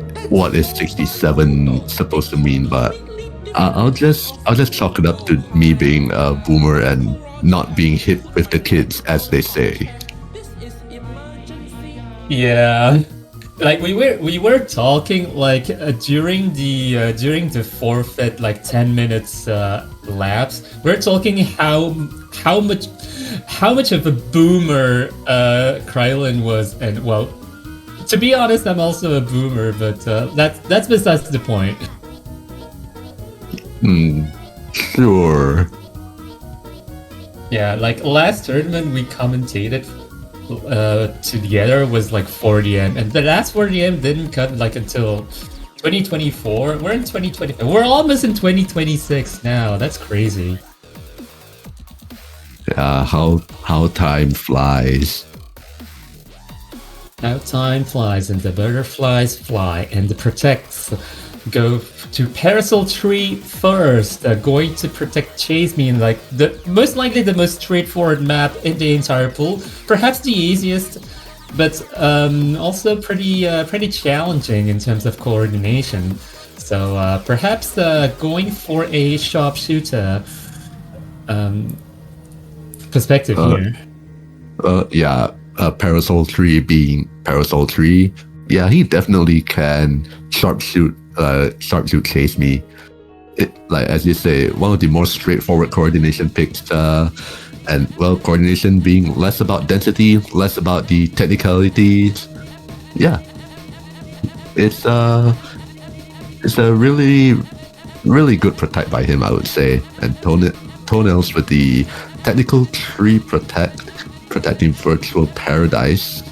is 67 supposed to mean, but I'll just chalk it up to me being a boomer and not being hit with the kids, as they say. Yeah. Like we were talking like during the forfeit like 10 minutes lapse, we're talking how much of a boomer Krylin was, and well, to be honest, I'm also a boomer, but that's besides the point. Sure. Yeah, like last tournament we commentated together was like 40M, and the last 40M didn't come like until 2024. We're in 2025. We're almost in 2026 now. That's crazy. Yeah, how time flies. How time flies, and the butterflies fly, and the protects go to Parasol Tree first. Going to protect Chase Me in like the most likely the most straightforward map in the entire pool. Perhaps the easiest, but also pretty challenging in terms of coordination. So perhaps going for a sharpshooter perspective here. Yeah, Parasol Tree being Parasol Tree. Yeah, he definitely can sharpshoot Chase Me. Like as you say, one of the more straightforward coordination picks, and well, coordination being less about density, less about the technicalities. Yeah, it's a really good protect by him, I would say. And Toenails with the technical tree protecting virtual paradise.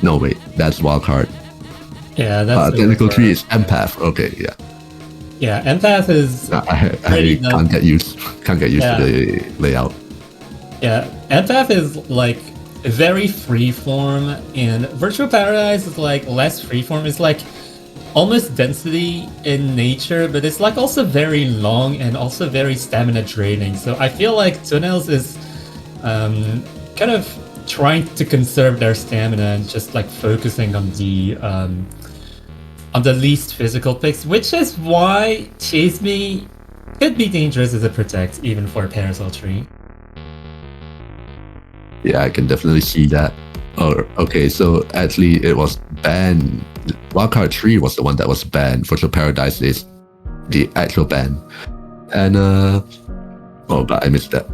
No wait, that's wildcard. Yeah, that's technical tree is empath. Okay, yeah. Yeah, empath is. I can't get used to the layout. Yeah, empath is like very freeform, and virtual paradise is like less freeform. It's like almost density in nature, but it's like also very long and also very stamina draining. So I feel like Tunnels is kind of trying to conserve their stamina and just like focusing on the least physical picks, which is why Chase Me could be dangerous as a protect even for a Parasol Tree. Yeah, I can definitely see that. Oh, okay, so actually it was banned. Wildcard Tree was the one that was banned. Virtual Paradise is the actual ban. And but I missed that.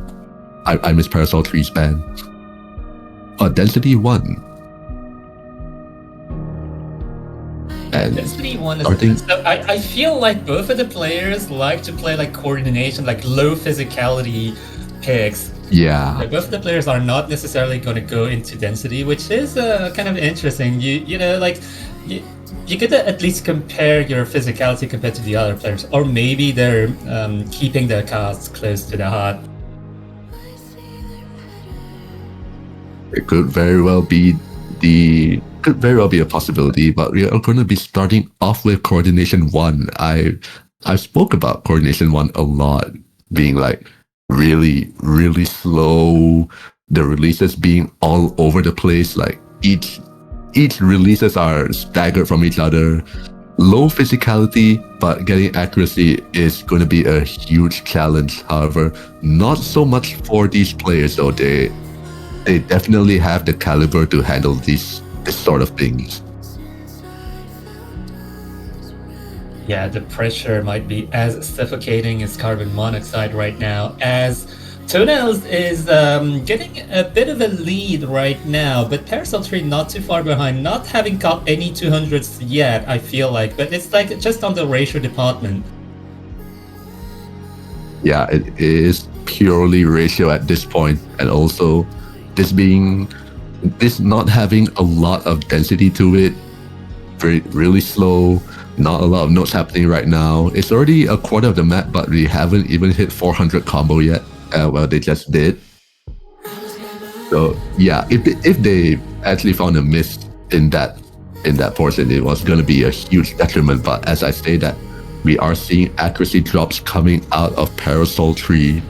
I missed Parasol Tree's ban. Density 1. And Density 1 starting- is... So I feel like both of the players like to play like coordination, like low physicality picks. Yeah. Like, both of the players are not necessarily going to go into density, which is kind of interesting. You know, like... You could at least compare your physicality compared to the other players, or maybe they're keeping their cards close to the heart. It could very well be a possibility, but we are going to be starting off with coordination 1. I spoke about coordination 1 a lot, being like really, really slow. The releases being all over the place, like each releases are staggered from each other. Low physicality, but getting accuracy is going to be a huge challenge. However, not so much for these players, though. They definitely have the caliber to handle this sort of things. Yeah, the pressure might be as suffocating as carbon monoxide right now, as Toenails is getting a bit of a lead right now, but Parasol Tree not too far behind, not having caught any 200s yet, I feel like, but it's like just on the ratio department. Yeah, it is purely ratio at this point, and also this not having a lot of density to it, really slow, not a lot of nodes happening right now. It's already a quarter of the map, but we haven't even hit 400 combo yet. Well, they just did. So yeah, if they actually found a miss in that portion, it was going to be a huge detriment. But as I say that, we are seeing accuracy drops coming out of Parasol Tree,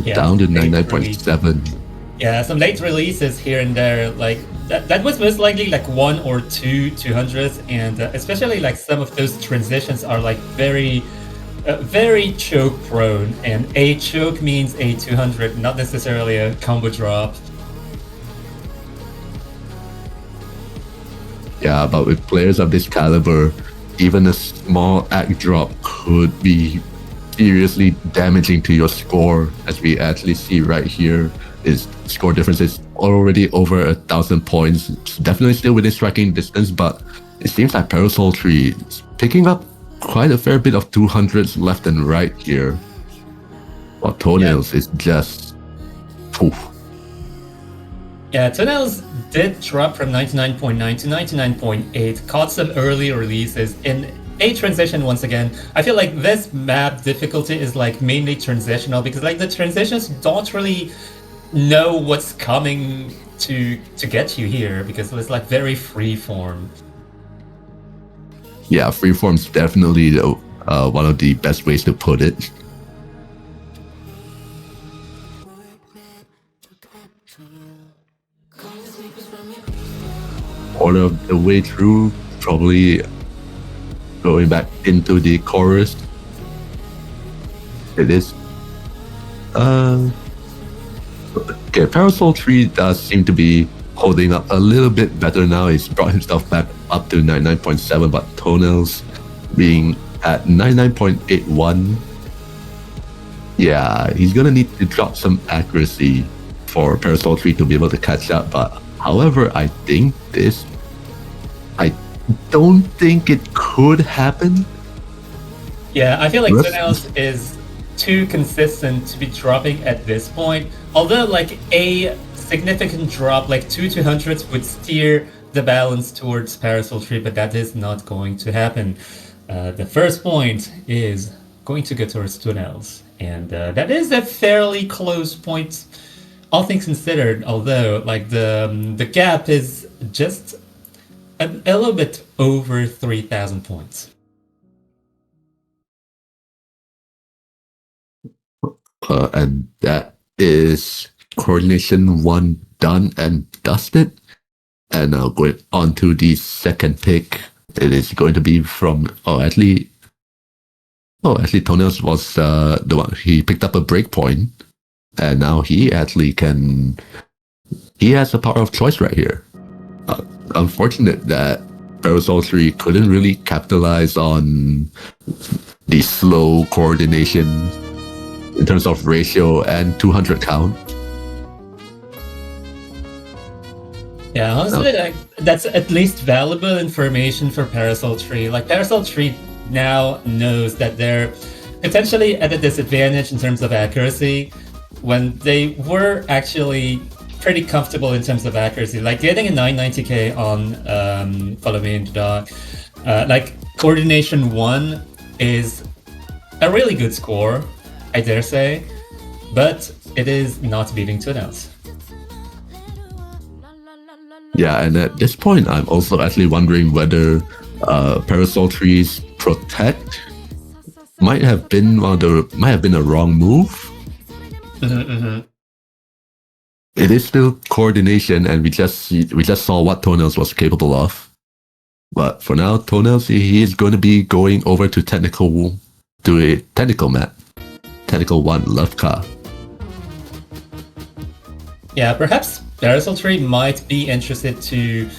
down to 99.7. Yeah, some late releases here and there, like that was most likely like 1 or 2 200s, and especially like some of those transitions are like very choke prone, and a choke means a 200, not necessarily a combo drop. Yeah, but with players of this caliber, even a small act drop could be seriously damaging to your score, as we actually see right here. Its score difference is already over 1,000 points. It's definitely still within striking distance, but it seems like Parasol Tree is picking up quite a fair bit of 200s left and right here. While Toenails is just poof. Yeah, Toenails did drop from 99.9 to 99.8, caught some early releases in a transition once again. I feel like this map difficulty is like mainly transitional, because like the transitions don't really know what's coming to get you here, because it's like very free form. Yeah, freeform's definitely one of the best ways to put it. Quarter of the way through, probably going back into the chorus. It is. Okay, Parasol Tree does seem to be holding up a little bit better now. He's brought himself back up to 99.7, but Toenails being at 99.81. Yeah, he's gonna need to drop some accuracy for Parasol Tree to be able to catch up. But however, I don't think it could happen. Yeah, I feel like Toenails is too consistent to be dropping at this point. Although like a significant drop, like 2 200s would steer the balance towards Parasol Tree, but that is not going to happen. The first point is going to go towards Toenails, and that is a fairly close point, all things considered, although like the gap is just a little bit over 3,000 points. And that is coordination 1 done and dusted. And now going on to the second pick. It is going to be from actually Toenails was the one. He picked up a breakpoint, and now he actually he has the power of choice right here. Unfortunate that Parasol Tree couldn't really capitalize on the slow coordination in terms of ratio and 200 count. Yeah, honestly, like, that's at least valuable information for Parasol Tree. Like, Parasol Tree now knows that they're potentially at a disadvantage in terms of accuracy when they were actually pretty comfortable in terms of accuracy. Like, getting a 990k on Follow Me into Dark, like, Coordination 1 is a really good score, I dare say, but it is not beating Tunnels. Yeah, and at this point, I'm also actually wondering whether Parasol Tree's Protect might have been a wrong move. It is still coordination, and we just saw what Toenails was capable of. But for now, Toenails, he is going to be going over to a technical map. Technical 1, Lovka. Yeah, perhaps Parasol Tree might be interested to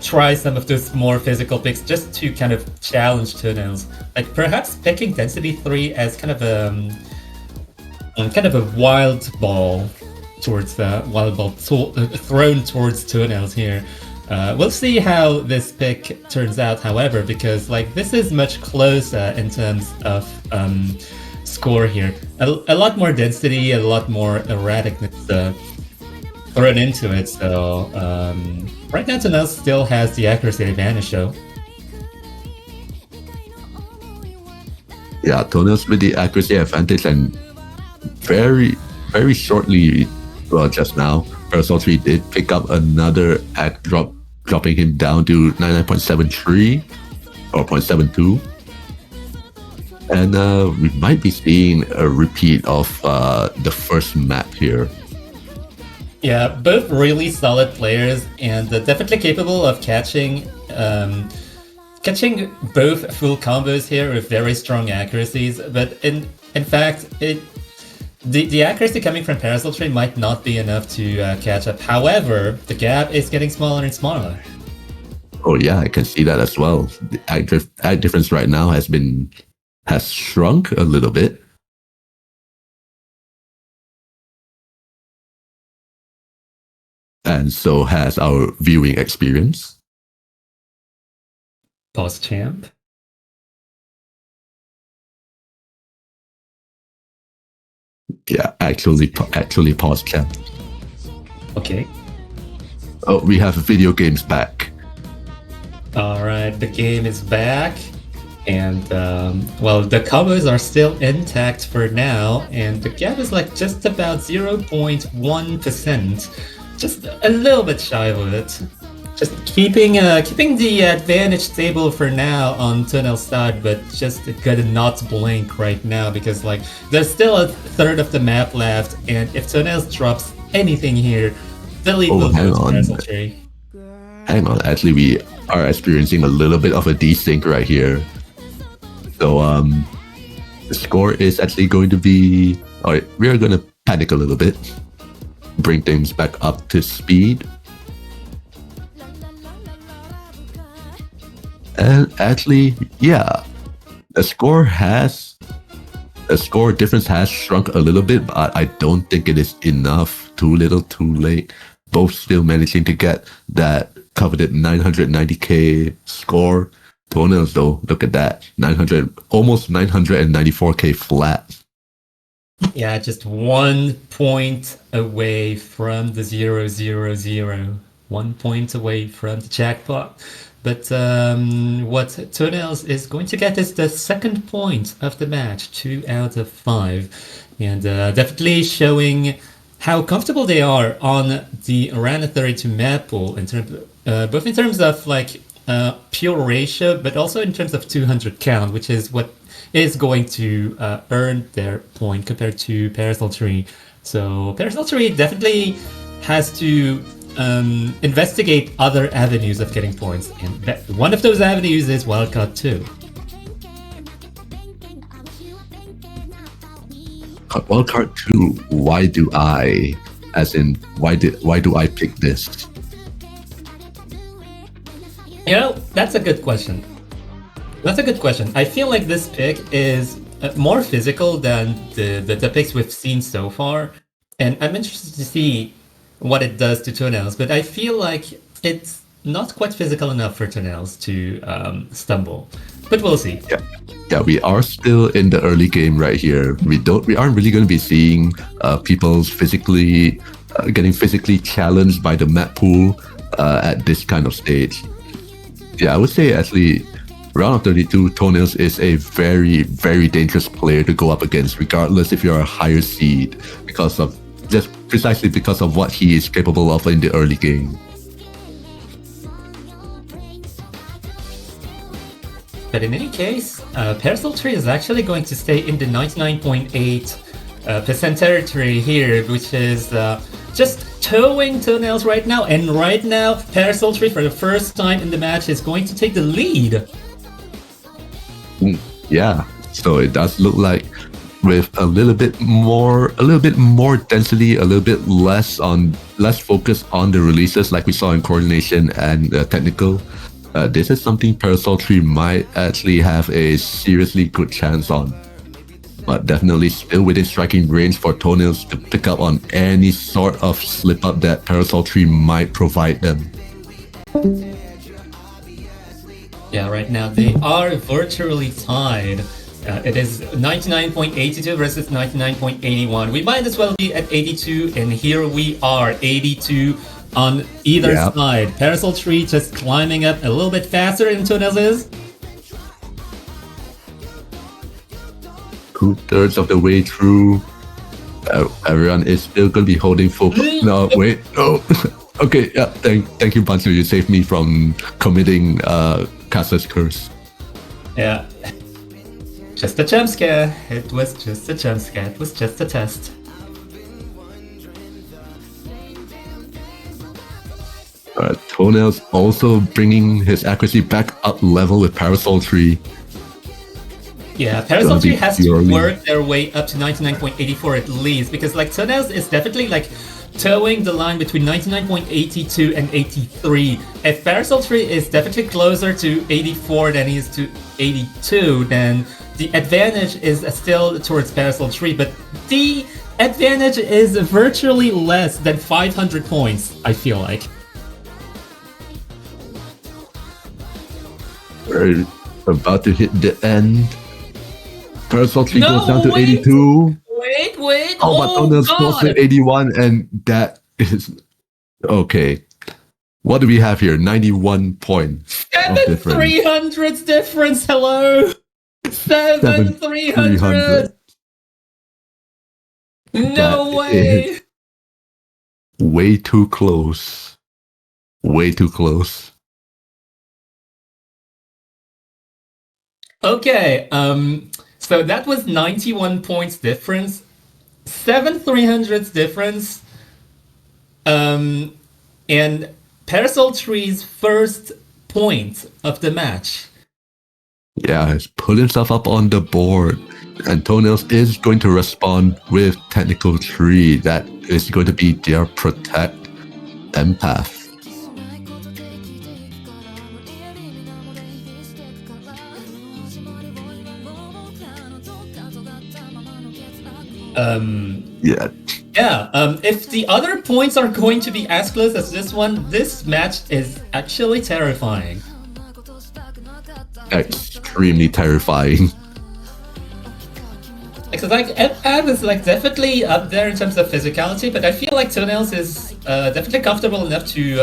try some of those more physical picks just to kind of challenge Toenails. Like perhaps picking Density 3 as kind of a wild ball towards thrown towards Toenails here. We'll see how this pick turns out, however, because like this is much closer in terms of score here. A lot more density, a lot more erraticness thrown into it. So right now, Toenails still has the accuracy advantage, though. Yeah, Toenails with the accuracy advantage, and very, very shortly, well, just now, Parasol Tree did pick up another act drop, dropping him down to 99.73 or 0.72. And we might be seeing a repeat of the first map here. Yeah, both really solid players and definitely capable of catching both full combos here with very strong accuracies. But in fact, the accuracy coming from Parasol Tree might not be enough to catch up. However, the gap is getting smaller and smaller. Oh yeah, I can see that as well. The act difference right now has shrunk a little bit. And so has our viewing experience. Boss champ. Yeah, actually pause champ. Okay. Oh, we have video games back. All right, the game is back, and well, the combos are still intact for now, and the gap is like just about 0.1%. Just a little bit shy of it. Just keeping the advantage stable for now on Tunnel's side, but just gotta not blink right now because like there's still a third of the map left, and if Tunnels drops anything here, the lead will go to Parasol Tree. Hang on, actually we are experiencing a little bit of a desync right here. So the score is actually going to be alright, we are gonna panic a little bit. Bring things back up to speed. And actually, yeah, the score difference has shrunk a little bit, but I don't think it is enough. Too little, too late. Both still managing to get that coveted 990k score. Toenails though, look at that, almost 994k flat. Yeah, just 1 point away from the 0-0-0. 1 point away from the jackpot. But what Toenails is going to get is the second point of the match, 2 out of 5. And definitely showing how comfortable they are on the Arana 32 map pool, in terms, both in terms of like pure ratio, but also in terms of 200 count, which is what is going to earn their point compared to Parasol Tree. So Parasol Tree definitely has to investigate other avenues of getting points, and one of those avenues is Wildcard 2. Wildcard 2, why do I? As in, why do I pick this? You know, that's a good question. That's a good question. I feel like this pick is more physical than the picks we've seen so far, and I'm interested to see what it does to Toenails, but I feel like it's not quite physical enough for Toenails to stumble. But we'll see. Yeah, we are still in the early game right here. We aren't really going to be seeing people physically getting physically challenged by the map pool at this kind of stage. Yeah, I would say actually round of 32, Toenails is a very, very dangerous player to go up against, regardless if you're a higher seed, precisely because of what he is capable of in the early game. But in any case, Parasol Tree is actually going to stay in the 99.8% territory here, which is just towing Toenails right now. And right now, Parasol Tree, for the first time in the match, is going to take the lead. Yeah, so it does look like with a little bit more density, a little bit less focus on the releases like we saw in coordination and technical. This is something Parasol Tree might actually have a seriously good chance on. But definitely still within striking range for Toenails to pick up on any sort of slip up that Parasol Tree might provide them. Yeah, right now they are virtually tied. It is 99.82 versus 99.81. We might as well be at 82, and here we are, 82 on either side. Parasol Tree just climbing up a little bit faster than Toenails is. 2/3 of the way through. Everyone is still going to be holding focus. No, wait. Oh, okay. Yeah, thank you, Bantu. You saved me from committing Casa's curse. Yeah. Just a jump scare. It was just a jump scare. It was just a test. Toenails also bringing his accuracy back up level with Parasol Tree. Yeah, Parasol Tree has to work their way up to 99.84 at least, because like Toenails is definitely like towing the line between 99.82 and 83. If Parasol Tree is definitely closer to 84 than he is to 82, then the advantage is still towards Parasol Tree, but the advantage is virtually less than 500 points, I feel like. We're about to hit the end. Parasol Tree goes down to 82. Wait. Oh, but Toenails goes to 81, and that is... Okay. What do we have here? 91 points. 7,300's difference, hello! 7,300! No way! Way too close. Way too close. Okay, so that was 91 points difference, 7,300's difference, and Parasol Tree's first point of the match. Yeah, he's put himself up on the board, and Toenails is going to respond with Technical Tree. That is going to be their Protect Empath. If the other points are going to be as close as this one, this match is actually terrifying. Extremely terrifying. Because like Empath is like definitely up there in terms of physicality, but I feel like Toenails is definitely comfortable enough to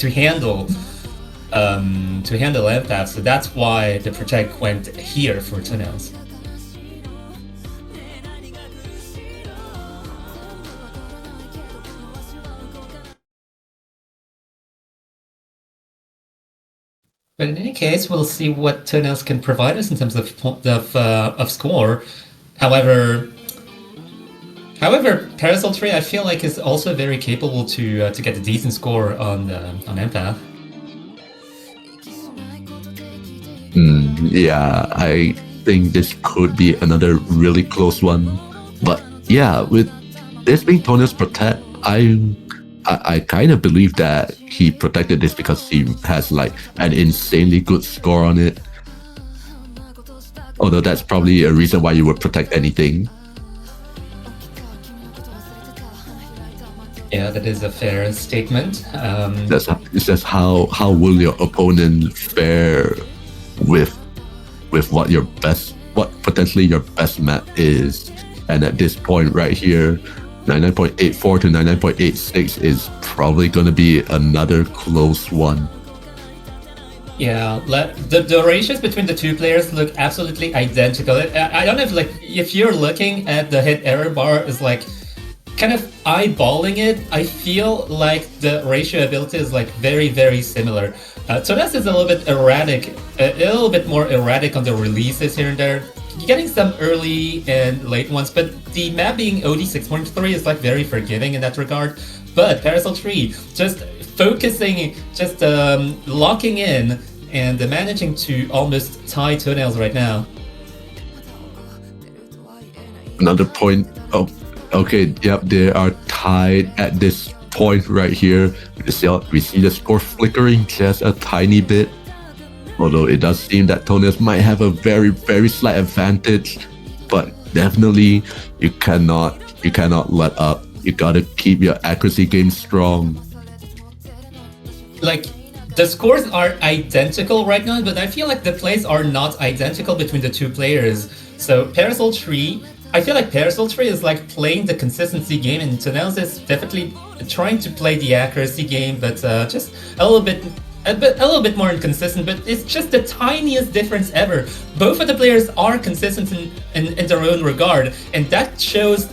handle Empath, so that's why the Protect went here for Toenails. But in any case, we'll see what Toenails can provide us in terms of score. However, Parasol Tree, I feel like, is also very capable to get a decent score on Empath. Yeah, I think this could be another really close one. But yeah, with this being Toenails Protect, I kind of believe that he protected this because he has like an insanely good score on it. Although that's probably a reason why you would protect anything. Yeah, that is a fair statement. It's just how will your opponent fare with what potentially your best map is. And at this point right here, 99.84 to 99.86 is probably going to be another close one. Yeah, the ratios between the two players look absolutely identical. I don't know if you're looking at the hit error bar is like kind of eyeballing it. I feel like the ratio ability is like very, very similar. Tonas is a little bit erratic, a little bit more erratic on the releases here and there. You're getting some early and late ones, but the map being OD 6.3 is like very forgiving in that regard. But Parasol 3, just focusing, just locking in and managing to almost tie Toenails right now. Another point. Oh, okay. Yep, they are tied at this point right here. We see the score flickering just a tiny bit. Although it does seem that Toenails might have a very, very slight advantage, but definitely you cannot let up. You gotta keep your accuracy game strong. Like, the scores are identical right now, but I feel like the plays are not identical between the two players. So Parasol 3, I feel like Parasol 3 is like playing the consistency game, and Toenails is definitely trying to play the accuracy game, but just a little bit more inconsistent. But it's just the tiniest difference ever. Both of the players are consistent in their own regard, and that shows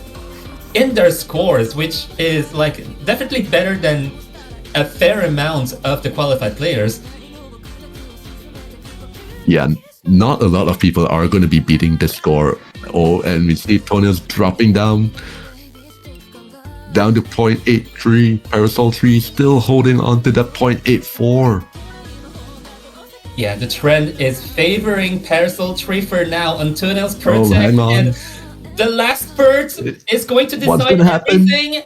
in their scores, which is like definitely better than a fair amount of the qualified players. Yeah, not a lot of people are going to be beating the score. Oh, and we see Toenails dropping down to 0.83. Parasol 3 still holding on to that 0.84. Yeah, the trend is favoring Parasol 3 for now on Toenails Protect. Oh, hang on. And the last spurt is going to What's decide gonna happen? everything.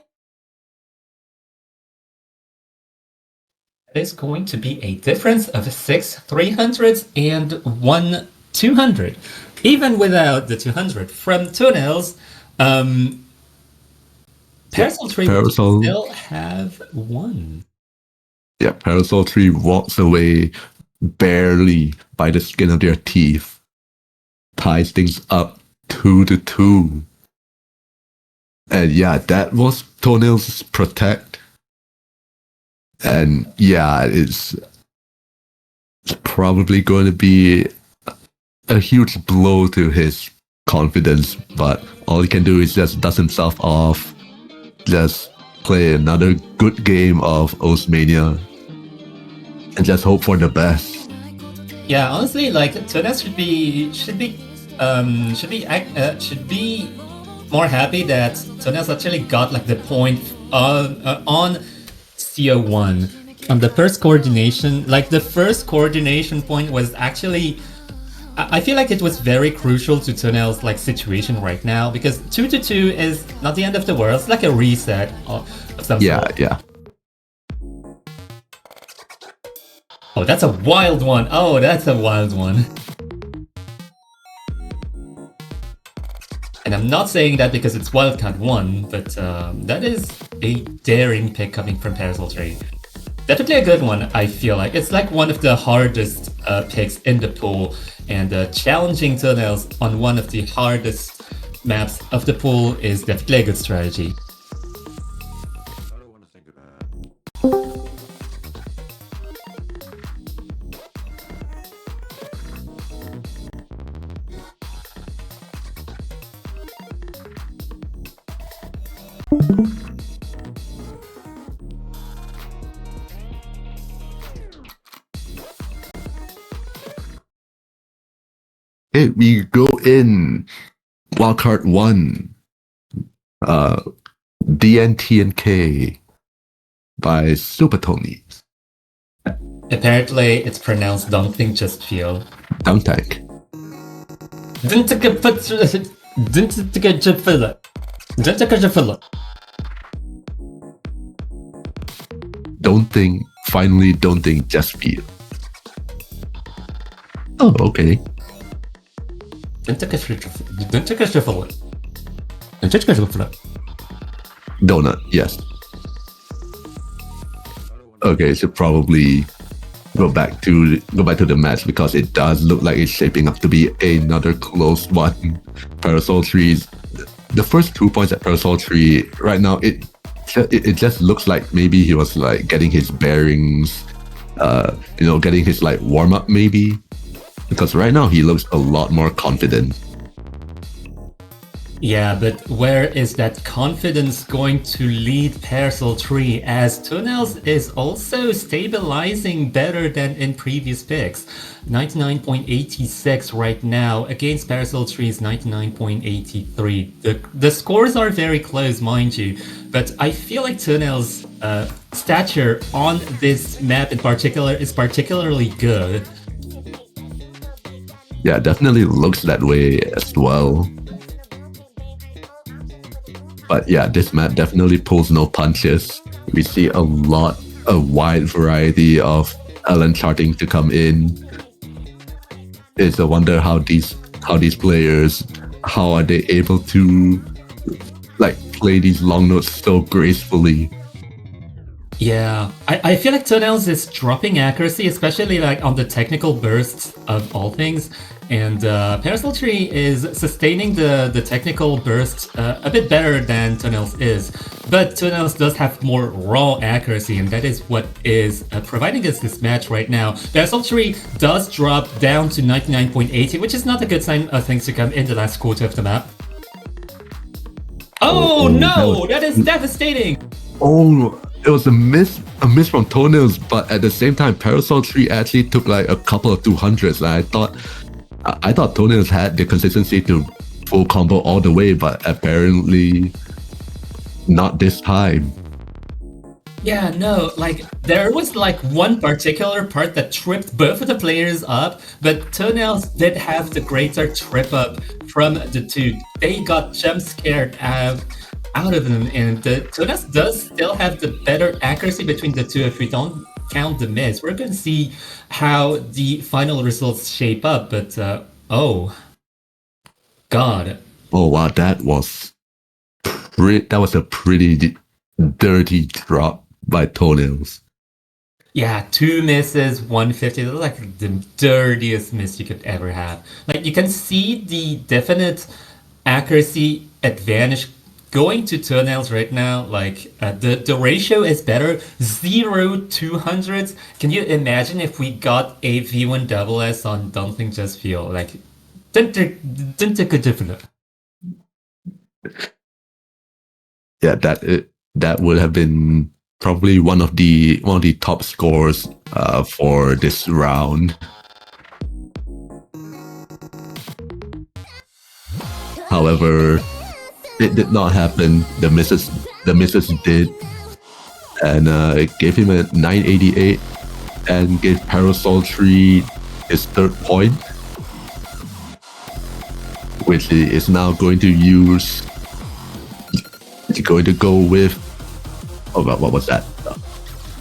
It is going to be a difference of 6 300s and 1 200. Even without the 200 from Toenails, Parasol 3 will still have 1. Yeah, Parasol 3 walks away barely by the skin of their teeth. Ties things up 2-2. And yeah, that was Toenails' Protect. And yeah, it's probably going to be a huge blow to his confidence, but all he can do is just dust himself off, just play another good game of Oceania, and just hope for the best. Yeah, honestly, like Toenails should be more happy that Toenails actually got like the point on CO1 on the first coordination. Like the first coordination point was actually, I feel like it was very crucial to Toenails' like situation right now, because 2-2 is not the end of the world. It's like a reset of some sort. Yeah. Oh, that's a wild one. Oh, that's a wild one. And I'm not saying that because it's wildcard 1, but that is a daring pick coming from Parasol 3. Definitely a good one, I feel like. It's like one of the hardest picks in the pool, and challenging Toenails on one of the hardest maps of the pool is definitely a good strategy. Hey, we go in wildcard 1, DNTNK by Super Tony. Apparently, it's pronounced Don't Think, Just Feel. Down tank. Don't think, finally don't think, just feel. Oh, okay. Donut, yes. okay, so probably go back to the match because it does look like it's shaping up to be another close one. Parasol Tree's the first 2 points at Parasol Tree right now, it just looks like maybe he was like getting his bearings, getting his like warm up maybe, because right now he looks a lot more confident. Yeah, but where is that confidence going to lead Parasol Tree, as Tunnels is also stabilizing better than in previous picks. 99.86 right now against Parasol Tree's 99.83. The scores are very close, mind you, but I feel like Tunnels' stature on this map in particular is particularly good. Yeah, definitely looks that way as well. But yeah, this map definitely pulls no punches. We see a wide variety of LN charting to come in. It's a wonder how these players, how are they able to like play these long notes so gracefully. Yeah, I feel like Tunnels is dropping accuracy, especially like on the technical bursts of all things. And Parasol Tree is sustaining the technical bursts a bit better than Tunnels is. But Tunnels does have more raw accuracy, and that is what is providing us this match right now. Parasol Tree does drop down to 99.80, which is not a good sign of things to come in the last quarter of the map. Oh no, that is devastating! Oh, it was a miss from Toenails, but at the same time, Parasol Tree actually took like a couple of 200s. I thought Toenails had the consistency to full combo all the way, but apparently not this time. Yeah, no, like there was like one particular part that tripped both of the players up, but Toenails did have the greater trip up from the two. They got jump scared out of them, and the Toenails does still have the better accuracy between the two if we don't count the miss. We're going to see how the final results shape up, but oh god. Oh wow, that was a pretty dirty drop by Toenails. Yeah, 2 misses, 150. That's like the dirtiest miss you could ever have. Like, you can see the definite accuracy advantage going to Toenails right now. Like, the ratio is better. 0-200s. Can you imagine if we got a V1 double S on Don't Think Just Feel? Like, didn't take a different. Yeah, that would have been probably one of the top scores for this round. However, it did not happen. The misses did, and it gave him a 988 and gave Parasol Tree his 3rd point, which he is now going to use. He's going to go with, what was that?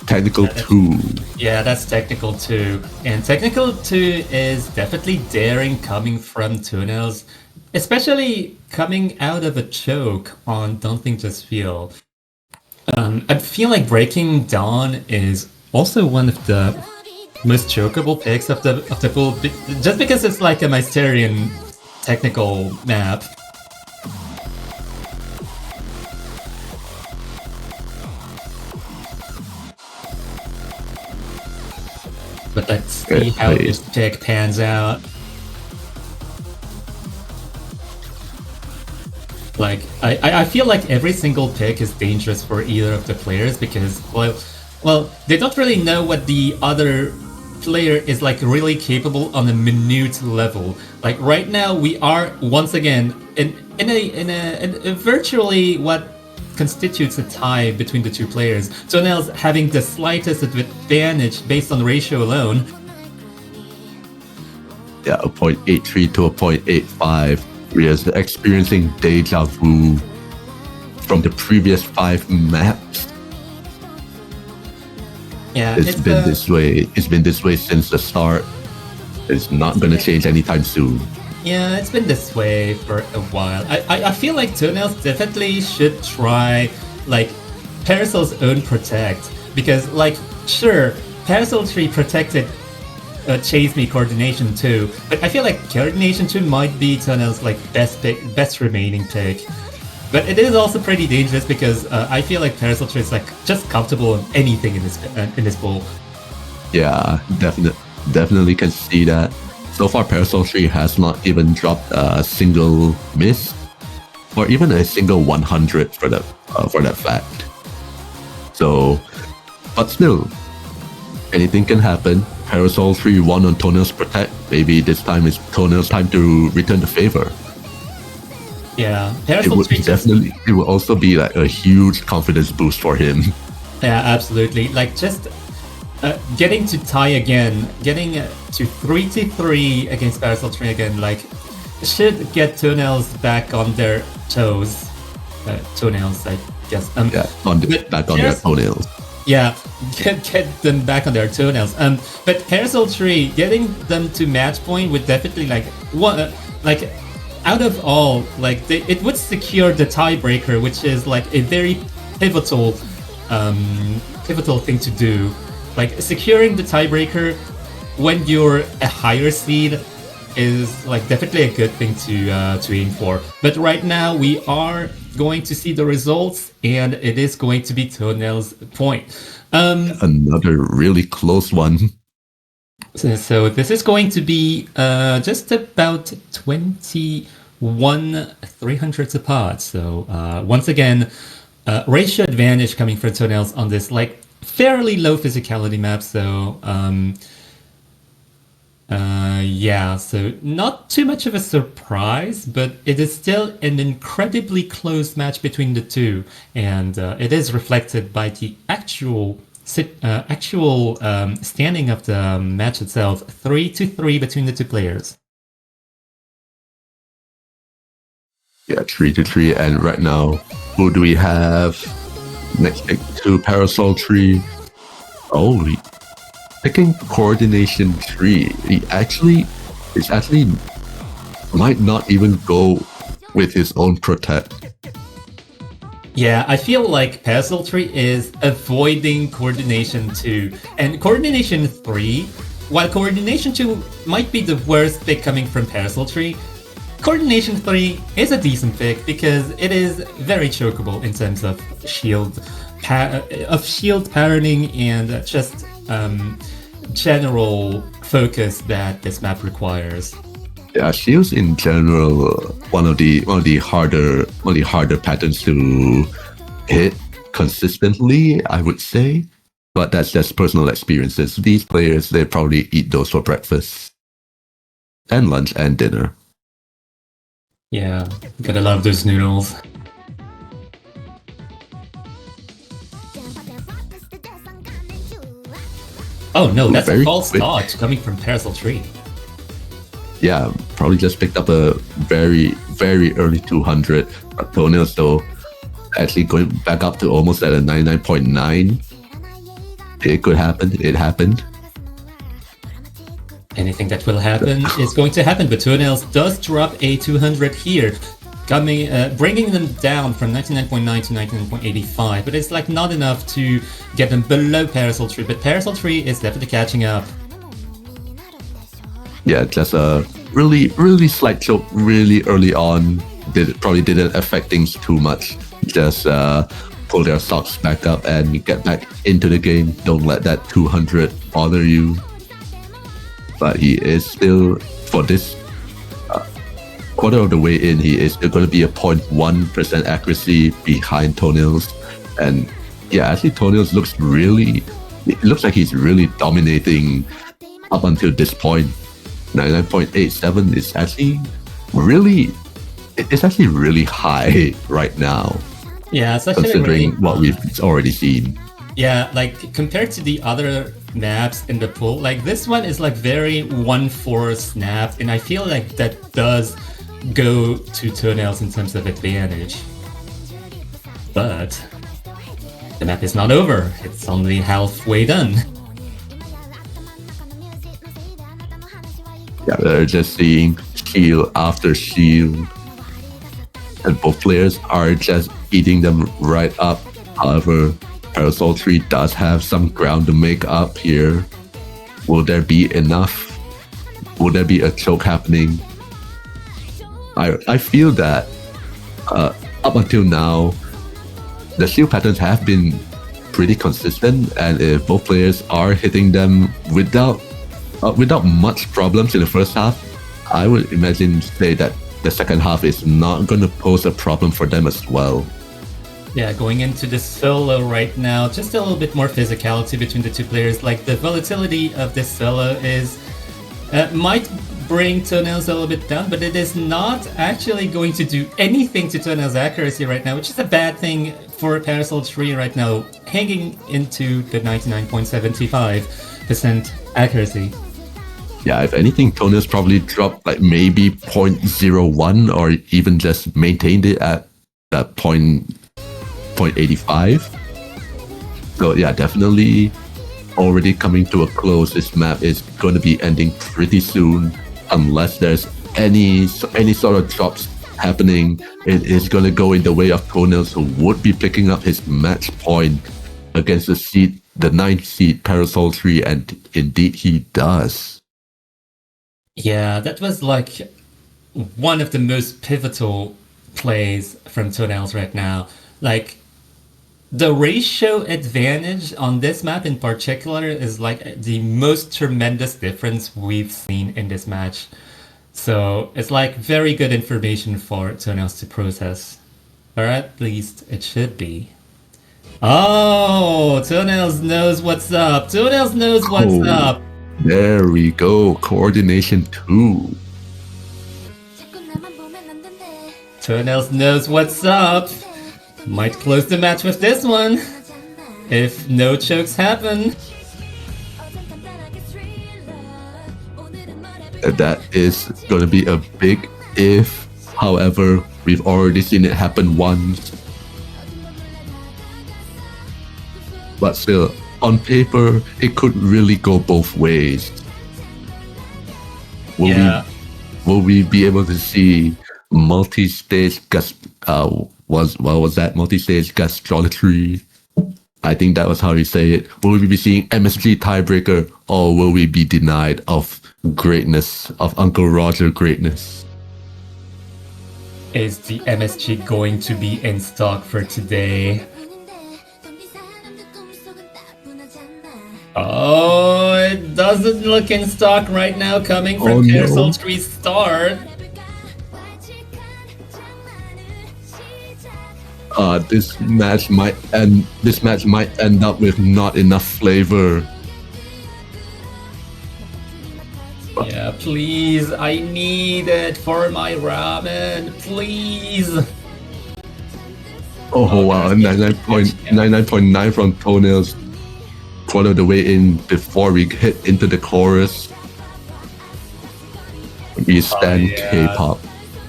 Technical 2. Yeah, that's Technical 2. And Technical 2 is definitely daring coming from Toenails, especially coming out of a choke on Don't Think Just Feel. I feel like Breaking Dawn is also one of the most chokeable picks of the pool, just because it's like a Mysterian technical map. But let's see how this pick pans out. Like, I feel like every single pick is dangerous for either of the players because, well, they don't really know what the other player is like really capable on a minute level. Like right now, we are once again in a virtually what constitutes a tie between the two players. Toenails having the slightest advantage based on ratio alone. Yeah, a 0.83 to a 0.85. We are experiencing deja vu from the previous 5 maps. Yeah, it's been this way. It's been this way since the start. It's not gonna change anytime soon. Yeah, it's been this way for a while. I feel like Toenails definitely should try like Parasol's own Protect, because like sure, Parasol Tree protected Chase Me Coordination 2, but I feel like Coordination 2 might be Tunnel's like best remaining pick. But it is also pretty dangerous because I feel like Parasol Tree is like just comfortable in anything in this pool. Yeah, definitely can see that. So far, Parasol Tree has not even dropped a single miss, or even a single 100 for that fact. So, but still, anything can happen. Parasol Tree won on Toenail's Protect. Maybe this time it's Toenail's time to return the favor. Yeah, it will also be like a huge confidence boost for him. Yeah, absolutely. Like just getting to tie again, getting to 3-3 against Parasol Tree again, like should get Toenails back on their toes. Toenails, I guess. Back on their toenails. Yeah, get them back on their toenails. But Parasol Tree, getting them to match point would definitely out of all, it would secure the tiebreaker, which is like a very pivotal thing to do. Like securing the tiebreaker when you're a higher seed is like definitely a good thing to aim for. But right now we are going to see the results, and it is going to be Toenail's point. Another really close one. So this is going to be just about 21 300s apart. So once again, ratio advantage coming from Toenails on this like fairly low physicality map. So yeah, so not too much of a surprise, but it is still an incredibly close match between the two, and it is reflected by the actual standing of the match itself, 3-3 between the two players. Yeah, 3-3, and right now, who do we have? Next pick to Parasol Tree. Oh, picking Coordination 3. He actually might not even go with his own Protect. Yeah, I feel like Parasol Tree is avoiding Coordination 2. And Coordination 3, while Coordination 2 might be the worst pick coming from Parasol Tree, Coordination 3 is a decent pick because it is very chokeable in terms of shield patterning and just general focus that this map requires. Yeah, shields in general, one of the harder patterns to hit consistently, I would say. But that's just personal experiences. These players, they probably eat those for breakfast and lunch and dinner. Yeah, gotta love those noodles. Oh no, that's a false start coming from Parasol Tree. Yeah, probably just picked up a very, very early 200. Toenails, though, actually going back up to almost at a 99.9. It could happen. It happened. Anything that will happen is going to happen, but Toenails does drop a 200 here, bringing them down from 99.9 to 99.85, but it's like not enough to get them below Parasol Tree, but Parasol Tree is definitely catching up. Yeah, just a really, really slight choke really early on. Probably didn't affect things too much. Just pull their stocks back up and get back into the game. Don't let that 200 bother you. But he is still, for this quarter of the way in, he is going to be a 0.1% accuracy behind Toenails. And yeah, actually Toenails looks like he's really dominating up until this point. 99.87 is actually really high right now. Yeah, it's actually considering really, what we've already seen. Yeah, like compared to the other maps in the pool, like this one is like very 1-4 snap, and I feel like that does go to Toenails in terms of advantage. But the map is not over. It's only halfway done. Yeah, they're just seeing shield after shield, and both players are just eating them right up. However, Parasol 3 does have some ground to make up here. Will there be enough? Will there be a choke happening? I feel that up until now, the shield patterns have been pretty consistent, and if both players are hitting them without much problems in the first half, I would say that the second half is not going to pose a problem for them as well. Yeah, going into the solo right now, just a little bit more physicality between the two players. Like the volatility of this solo is might bring Toenails a little bit down, but it is not actually going to do anything to Toenails' accuracy right now, which is a bad thing for Parasol 3 right now, hanging into the 99.75% accuracy. Yeah, if anything, Toenails probably dropped like maybe 0.01 or even just maintained it at that 0.85. So yeah, definitely already coming to a close. This map is going to be ending pretty soon, unless there's any sort of drops happening. It is going to go in the way of Toenails, who would be picking up his match point against the 9th seed Parasol 3, and indeed he does. Yeah, that was like one of the most pivotal plays from Toenails right now. Like, the ratio advantage on this map in particular is like the most tremendous difference we've seen in this match. So it's like very good information for Toenails to process. Or at least it should be. Oh, Toenails knows what's up. Toenails knows what's up. There we go. Coordination 2. Toenails knows what's up. Might close the match with this one, if no chokes happen. That is going to be a big if. However, we've already seen it happen once. But still, on paper, it could really go both ways. Will we be able to see multi-stage multi-stage gastrometry? I think that was how you say it. Will we be seeing MSG tiebreaker, or will we be denied of greatness, of Uncle Roger greatness? Is the MSG going to be in stock for today? Oh, it doesn't look in stock right now, coming from Parasol 3's start. This match might end up with not enough flavor. Yeah, please, I need it for my ramen, please. Oh wow, 99.9 from Toenails, quarter of the way in before we hit into the chorus. We stand K-pop.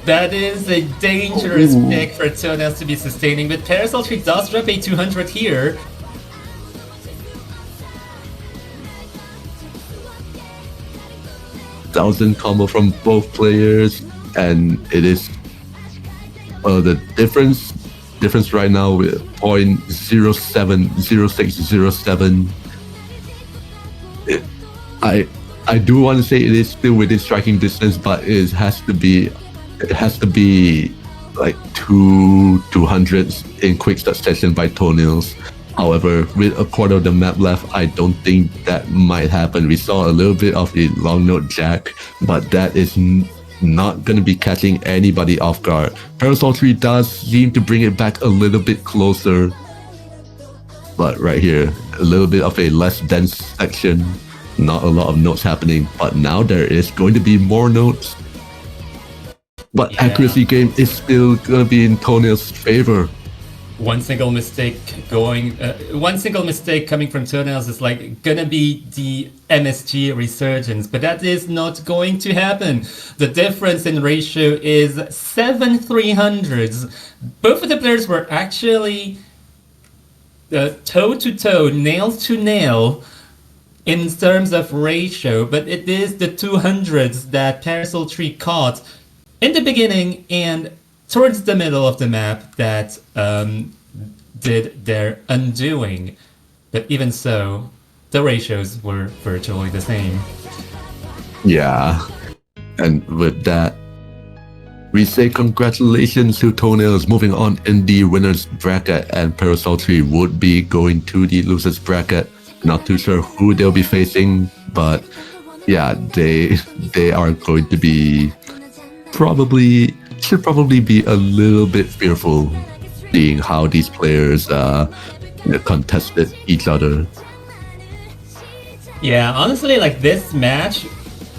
That is a dangerous pick for Toenails to be sustaining, but Parasol 3 does drop a 200 here. Thousand combo from both players, and it is the difference right now with 0.070607. I do want to say it is still within striking distance, but it has to be like 200s in quick succession by Toenails. However, with a quarter of the map left, I don't think that might happen. We saw a little bit of a long note jack, but that is not going to be catching anybody off guard. Parasol 3 does seem to bring it back a little bit closer, but right here, a little bit of a less dense section, not a lot of notes happening, but now there is going to be more notes. But accuracy game is still going to be in Toenails' favor. One single mistake coming from Toenails is like gonna be the MSG resurgence, but that is not going to happen. The difference in ratio is 7 300s. Both of the players were actually toe to toe, nail to nail in terms of ratio, but it is the 200s that Parasol 3 caught in the beginning and towards the middle of the map that did their undoing. But even so, the ratios were virtually the same. Yeah. And with that, we say congratulations to Toenails moving on in the winners bracket, and Parasol 3 would be going to the losers bracket. Not too sure who they'll be facing, but yeah, they are going to be should probably be a little bit fearful seeing how these players contested each other. Yeah, honestly, like this match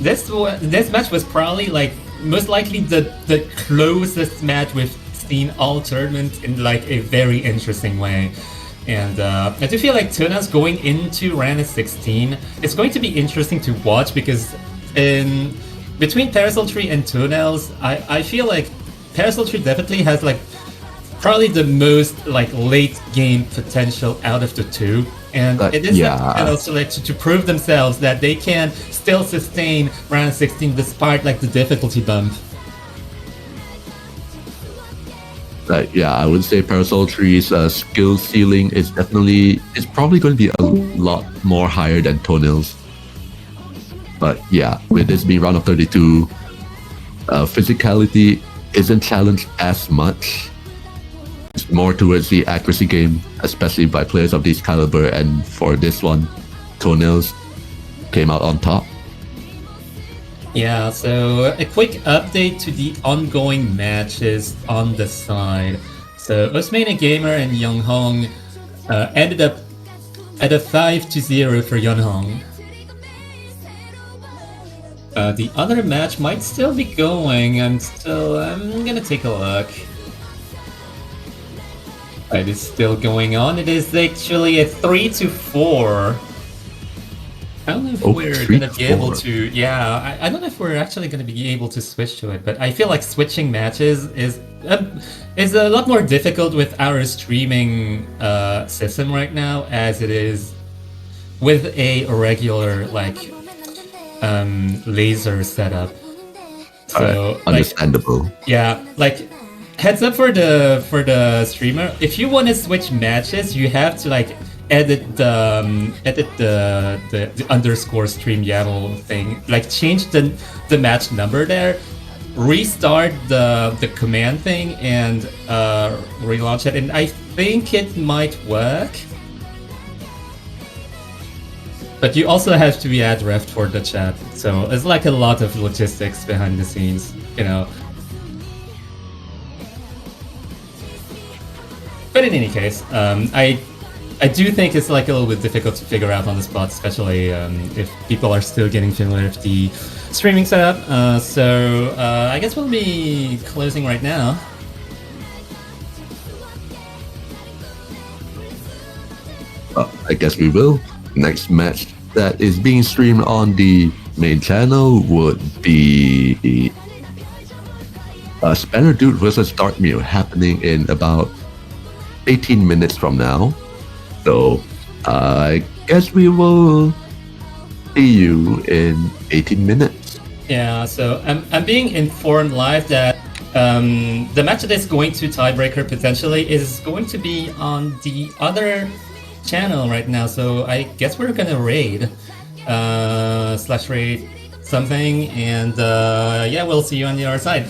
was probably like most likely the closest match we've seen all tournament in like a very interesting way. And I do feel like Tuna's going into round of 16. It's going to be interesting to watch because between Parasol Tree and Toenails, I feel like Parasol Tree definitely has like probably the most like late game potential out of the two. And it is also like to prove themselves that they can still sustain round of 16 despite like the difficulty bump. I would say Parasol Tree's skill ceiling is probably going to be a lot more higher than Toenails. But yeah, with this being round of 32, physicality isn't challenged as much. It's more towards the accuracy game, especially by players of this caliber, and for this one, Toenails came out on top. Yeah, so a quick update to the ongoing matches on the side. So Osmania Gamer and Younghong ended up at a 5-0 for Younghong. The other match might still be going. I'm gonna take a look. It is still going on. It is actually a 3-4. I don't know if we're gonna be able to. Yeah, I don't know if we're actually gonna be able to switch to it. But I feel like switching matches is a lot more difficult with our streaming system right now, as it is with a regular like laser setup. So understandable. Yeah, like heads up for the streamer. If you want to switch matches, you have to like edit the underscore stream YAML thing, like change the match number there, restart the command thing, and relaunch it, and I think it might work. But you also have to be at ref for the chat, so it's like a lot of logistics behind the scenes, you know. But in any case, I do think it's like a little bit difficult to figure out on the spot, especially if people are still getting familiar with the streaming setup. So I guess we'll be closing right now. I guess we will. Next match that is being streamed on the main channel would be Spanner Dude versus Dark Meal, happening in about 18 minutes from now. So I guess we will see you in 18 minutes. Yeah, so I'm being informed live that the match that is going to tiebreaker potentially is going to be on the other channel right now. So I guess we're gonna raid /raid something, and yeah, we'll see you on the other side.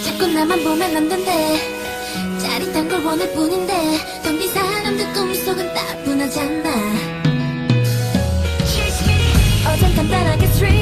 자꾸 나만 보면 안 된대. 짜릿한 걸 원할 뿐인데 덤빈 사람들 꿈속은 따분하잖아. 어젠 간단하게 street